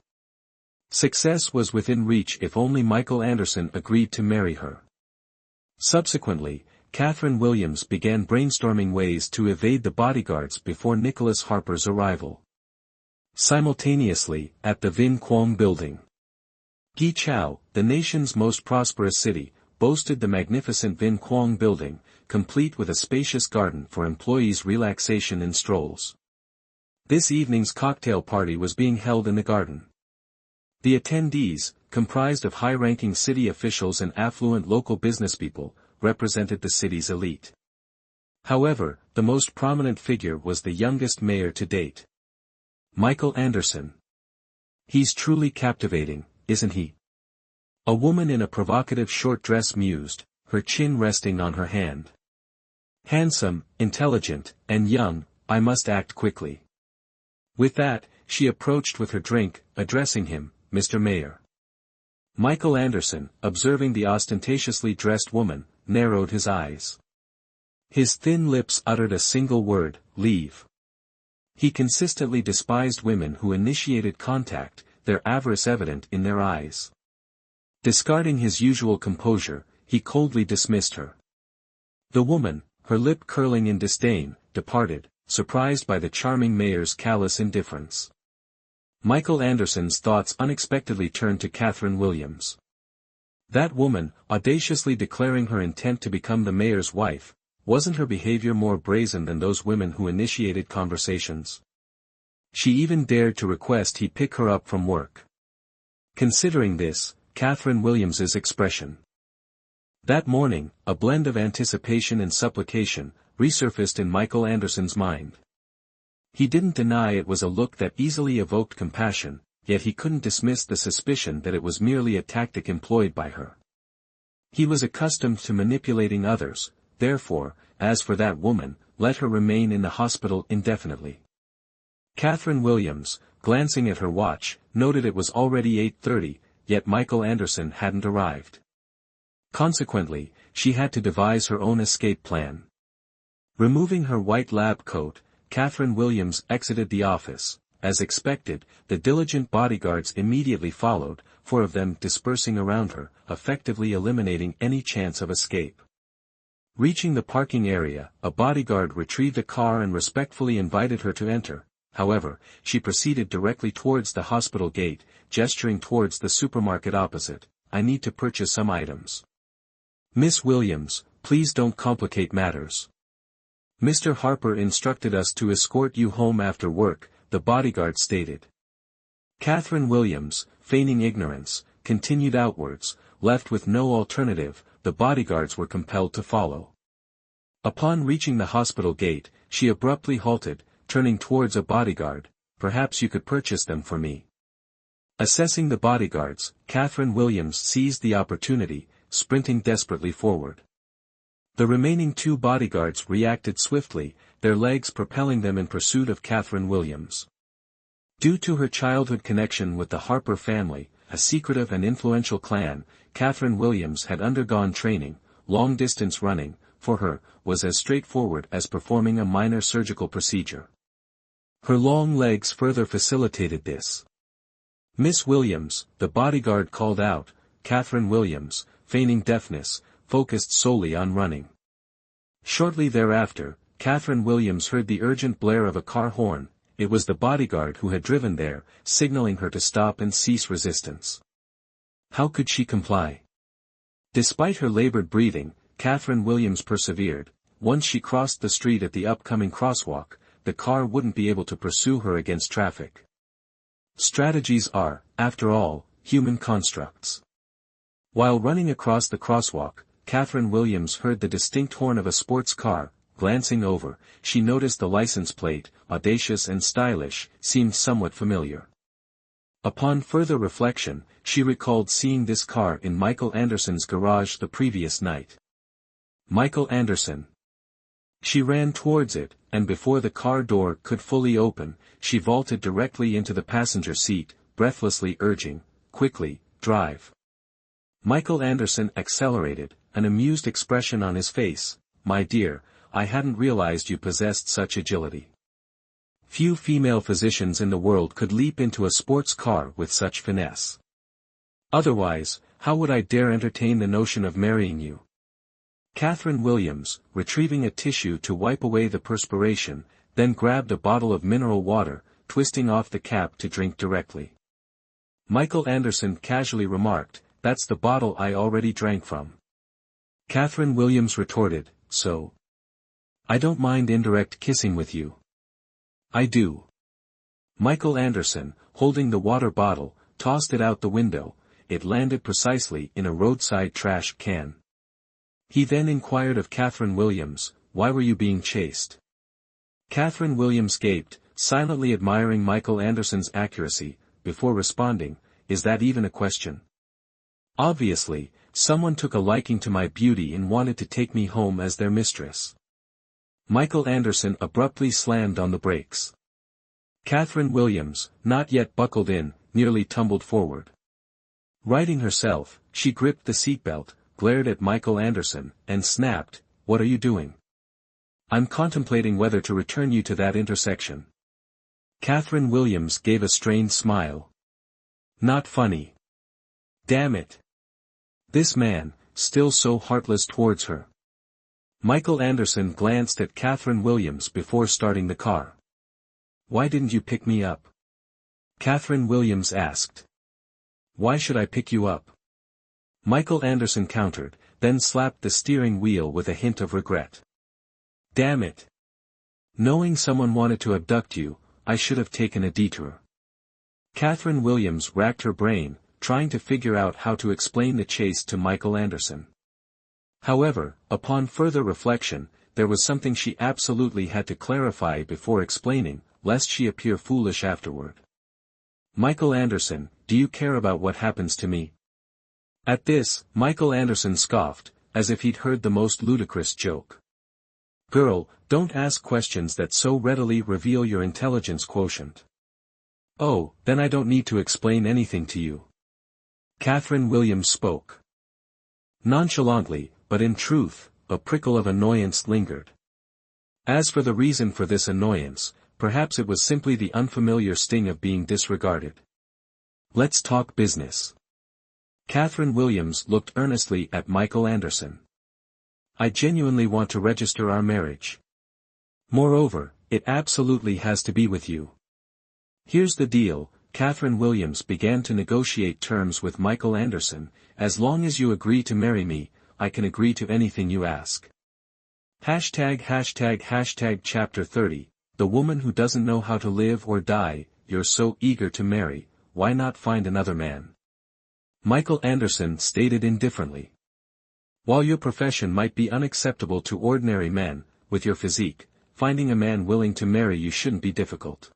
Success was within reach if only Michael Anderson agreed to marry her. Subsequently, Catherine Williams began brainstorming ways to evade the bodyguards before Nicholas Harper's arrival. Simultaneously, at the Vin Quang building. Guizhou, the nation's most prosperous city, boasted the magnificent Vin Quang building, complete with a spacious garden for employees' relaxation and strolls. This evening's cocktail party was being held in the garden. The attendees, comprised of high-ranking city officials and affluent local businesspeople, represented the city's elite. However, the most prominent figure was the youngest mayor to date. Michael Anderson. He's truly captivating, isn't he? A woman in a provocative short dress mused, her chin resting on her hand. Handsome, intelligent, and young, I must act quickly. With that, she approached with her drink, addressing him, Mr. Mayor. Michael Anderson, observing the ostentatiously dressed woman, narrowed his eyes. His thin lips uttered a single word, leave. He consistently despised women who initiated contact, their avarice evident in their eyes. Discarding his usual composure, he coldly dismissed her. The woman, her lip curling in disdain, departed, surprised by the charming mayor's callous indifference. Michael Anderson's thoughts unexpectedly turned to Catherine Williams. That woman, audaciously declaring her intent to become the mayor's wife, wasn't her behavior more brazen than those women who initiated conversations? She even dared to request he pick her up from work. Considering this, Catherine Williams's expression. That morning, a blend of anticipation and supplication, resurfaced in Michael Anderson's mind. He didn't deny it was a look that easily evoked compassion, yet he couldn't dismiss the suspicion that it was merely a tactic employed by her. He was accustomed to manipulating others, therefore, as for that woman, let her remain in the hospital indefinitely. Catherine Williams, glancing at her watch, noted it was already 8:30, yet Michael Anderson hadn't arrived. Consequently, she had to devise her own escape plan. Removing her white lab coat, Catherine Williams exited the office. As expected, the diligent bodyguards immediately followed, 4 of them dispersing around her, effectively eliminating any chance of escape. Reaching the parking area, a bodyguard retrieved a car and respectfully invited her to enter. However, she proceeded directly towards the hospital gate, gesturing towards the supermarket opposite. I need to purchase some items. Miss Williams, please don't complicate matters. Mr. Harper instructed us to escort you home after work, the bodyguard stated. Catherine Williams, feigning ignorance, continued outwards. Left with no alternative, the bodyguards were compelled to follow. Upon reaching the hospital gate, she abruptly halted, turning towards a bodyguard. Perhaps you could purchase them for me. Assessing the bodyguards, Catherine Williams seized the opportunity, sprinting desperately forward. The remaining 2 bodyguards reacted swiftly, their legs propelling them in pursuit of Catherine Williams. Due to her childhood connection with the Harper family, a secretive and influential clan, Catherine Williams had undergone training. Long-distance running, for her, was as straightforward as performing a minor surgical procedure. Her long legs further facilitated this. Miss Williams, the bodyguard called out. Catherine Williams, feigning deafness, focused solely on running. Shortly thereafter, Catherine Williams heard the urgent blare of a car horn. It was the bodyguard who had driven there, signaling her to stop and cease resistance. How could she comply? Despite her labored breathing, Catherine Williams persevered. Once she crossed the street at the upcoming crosswalk, the car wouldn't be able to pursue her against traffic. Strategies are, after all, human constructs. While running across the crosswalk, Catherine Williams heard the distinct horn of a sports car. Glancing over, she noticed the license plate, audacious and stylish, seemed somewhat familiar. Upon further reflection, she recalled seeing this car in Michael Anderson's garage the previous night. Michael Anderson. She ran towards it, and before the car door could fully open, she vaulted directly into the passenger seat, breathlessly urging, "Quickly, drive." Michael Anderson accelerated, an amused expression on his face. "My dear, I hadn't realized you possessed such agility. Few female physicians in the world could leap into a sports car with such finesse. Otherwise, how would I dare entertain the notion of marrying you?" Catherine Williams, retrieving a tissue to wipe away the perspiration, then grabbed a bottle of mineral water, twisting off the cap to drink directly. Michael Anderson casually remarked, "That's the bottle I already drank from." Catherine Williams retorted, "So? I don't mind indirect kissing with you." "I do." Michael Anderson, holding the water bottle, tossed it out the window. It landed precisely in a roadside trash can. He then inquired of Catherine Williams, "Why were you being chased?" Catherine Williams gaped, silently admiring Michael Anderson's accuracy, before responding, "Is that even a question? Obviously, someone took a liking to my beauty and wanted to take me home as their mistress." Michael Anderson abruptly slammed on the brakes. Catherine Williams, not yet buckled in, nearly tumbled forward. Righting herself, she gripped the seatbelt, glared at Michael Anderson, and snapped, "What are you doing?" "I'm contemplating whether to return you to that intersection." Catherine Williams gave a strained smile. "Not funny. Damn it. This man, still so heartless towards her." Michael Anderson glanced at Catherine Williams before starting the car. "Why didn't you pick me up?" Catherine Williams asked. "Why should I pick you up?" Michael Anderson countered, then slapped the steering wheel with a hint of regret. "Damn it. Knowing someone wanted to abduct you, I should have taken a detour." Catherine Williams racked her brain, trying to figure out how to explain the chase to Michael Anderson. However, upon further reflection, there was something she absolutely had to clarify before explaining, lest she appear foolish afterward. "Michael Anderson, do you care about what happens to me?" At this, Michael Anderson scoffed, as if he'd heard the most ludicrous joke. "Girl, don't ask questions that so readily reveal your intelligence quotient." "Oh, then I don't need to explain anything to you." Catherine Williams spoke nonchalantly, but in truth, a prickle of annoyance lingered. As for the reason for this annoyance, perhaps it was simply the unfamiliar sting of being disregarded. "Let's talk business." Catherine Williams looked earnestly at Michael Anderson. "I genuinely want to register our marriage. Moreover, it absolutely has to be with you. Here's the deal." Catherine Williams began to negotiate terms with Michael Anderson. "As long as you agree to marry me, I can agree to anything you ask." Chapter 30, The Woman Who Doesn't Know How to Live or Die. "You're so eager to marry, why not find another man?" Michael Anderson stated indifferently. "While your profession might be unacceptable to ordinary men, with your physique, finding a man willing to marry you shouldn't be difficult."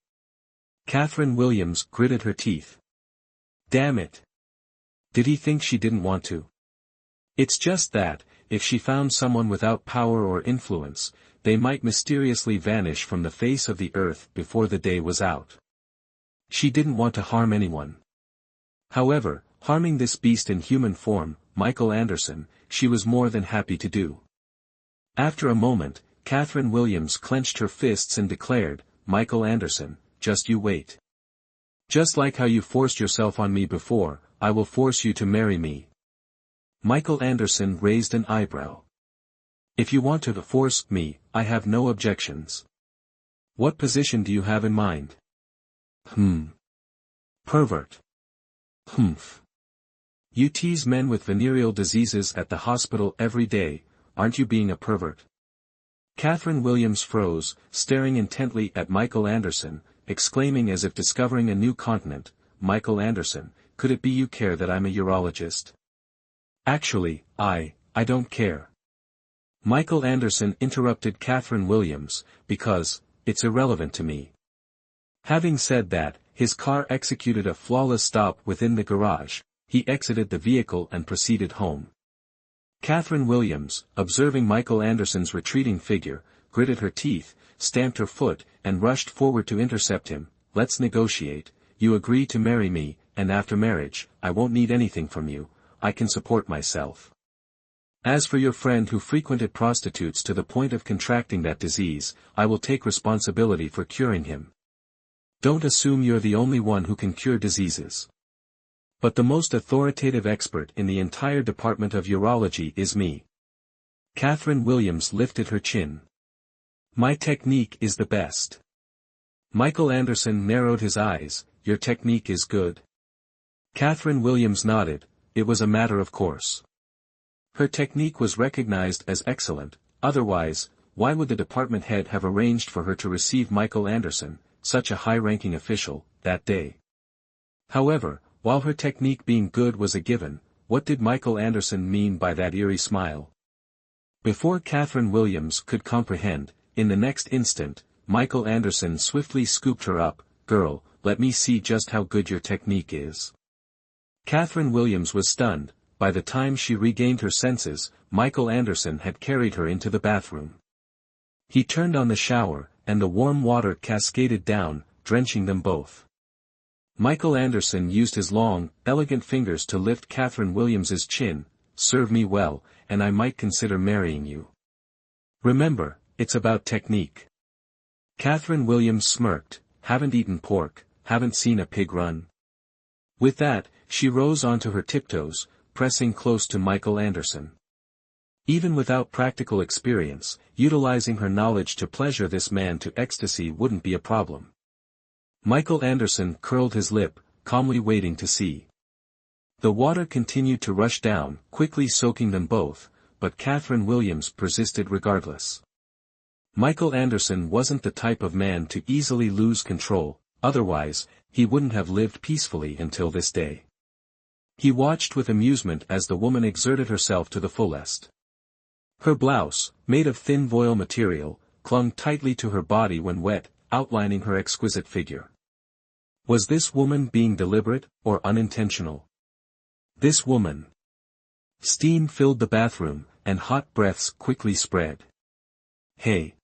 Catherine Williams gritted her teeth. Damn it. Did he think she didn't want to? It's just that, if she found someone without power or influence, they might mysteriously vanish from the face of the earth before the day was out. She didn't want to harm anyone. However, harming this beast in human form, Michael Anderson, she was more than happy to do. After a moment, Catherine Williams clenched her fists and declared, "Michael Anderson, just you wait. Just like how you forced yourself on me before, I will force you to marry me." Michael Anderson raised an eyebrow. "If you want to force me, I have no objections. What position do you have in mind?" Pervert. Humph. You tease men with venereal diseases at the hospital every day, aren't you being a pervert? Catherine Williams froze, staring intently at Michael Anderson, exclaiming as if discovering a new continent, "Michael Anderson, could it be you care that I'm a urologist?" "Actually, I don't care." Michael Anderson interrupted Catherine Williams, "because, it's irrelevant to me." Having said that, his car executed a flawless stop within the garage. He exited the vehicle and proceeded home. Catherine Williams, observing Michael Anderson's retreating figure, gritted her teeth, stamped her foot, and rushed forward to intercept him. "Let's negotiate. You agree to marry me, and after marriage, I won't need anything from you. I can support myself." As for your friend who frequented prostitutes to the point of contracting that disease, I will take responsibility for curing him. Don't assume you're the only one who can cure diseases. But the most authoritative expert in the entire department of urology is me. Catherine Williams lifted her chin. My technique is the best. Michael Anderson narrowed his eyes. Your technique is good. Catherine Williams nodded. It was a matter of course. Her technique was recognized as excellent, otherwise, why would the department head have arranged for her to receive Michael Anderson, such a high-ranking official, that day? However, while her technique being good was a given, what did Michael Anderson mean by that eerie smile? Before Catherine Williams could comprehend, in the next instant, Michael Anderson swiftly scooped her up. Girl, let me see just how good your technique is. Catherine Williams was stunned. By the time she regained her senses, Michael Anderson had carried her into the bathroom. He turned on the shower, and the warm water cascaded down, drenching them both. Michael Anderson used his long, elegant fingers to lift Catherine Williams's chin. Serve me well, and I might consider marrying you. Remember, it's about technique. Catherine Williams smirked. Haven't eaten pork, haven't seen a pig run. With that, she rose onto her tiptoes, pressing close to Michael Anderson. Even without practical experience, utilizing her knowledge to pleasure this man to ecstasy wouldn't be a problem. Michael Anderson curled his lip, calmly waiting to see. The water continued to rush down, quickly soaking them both, but Catherine Williams persisted regardless. Michael Anderson wasn't the type of man to easily lose control, otherwise, he wouldn't have lived peacefully until this day. He watched with amusement as the woman exerted herself to the fullest. Her blouse, made of thin voile material, clung tightly to her body when wet, outlining her exquisite figure. Was this woman being deliberate, or unintentional? This woman. Steam filled the bathroom, and hot breaths quickly spread. Hey.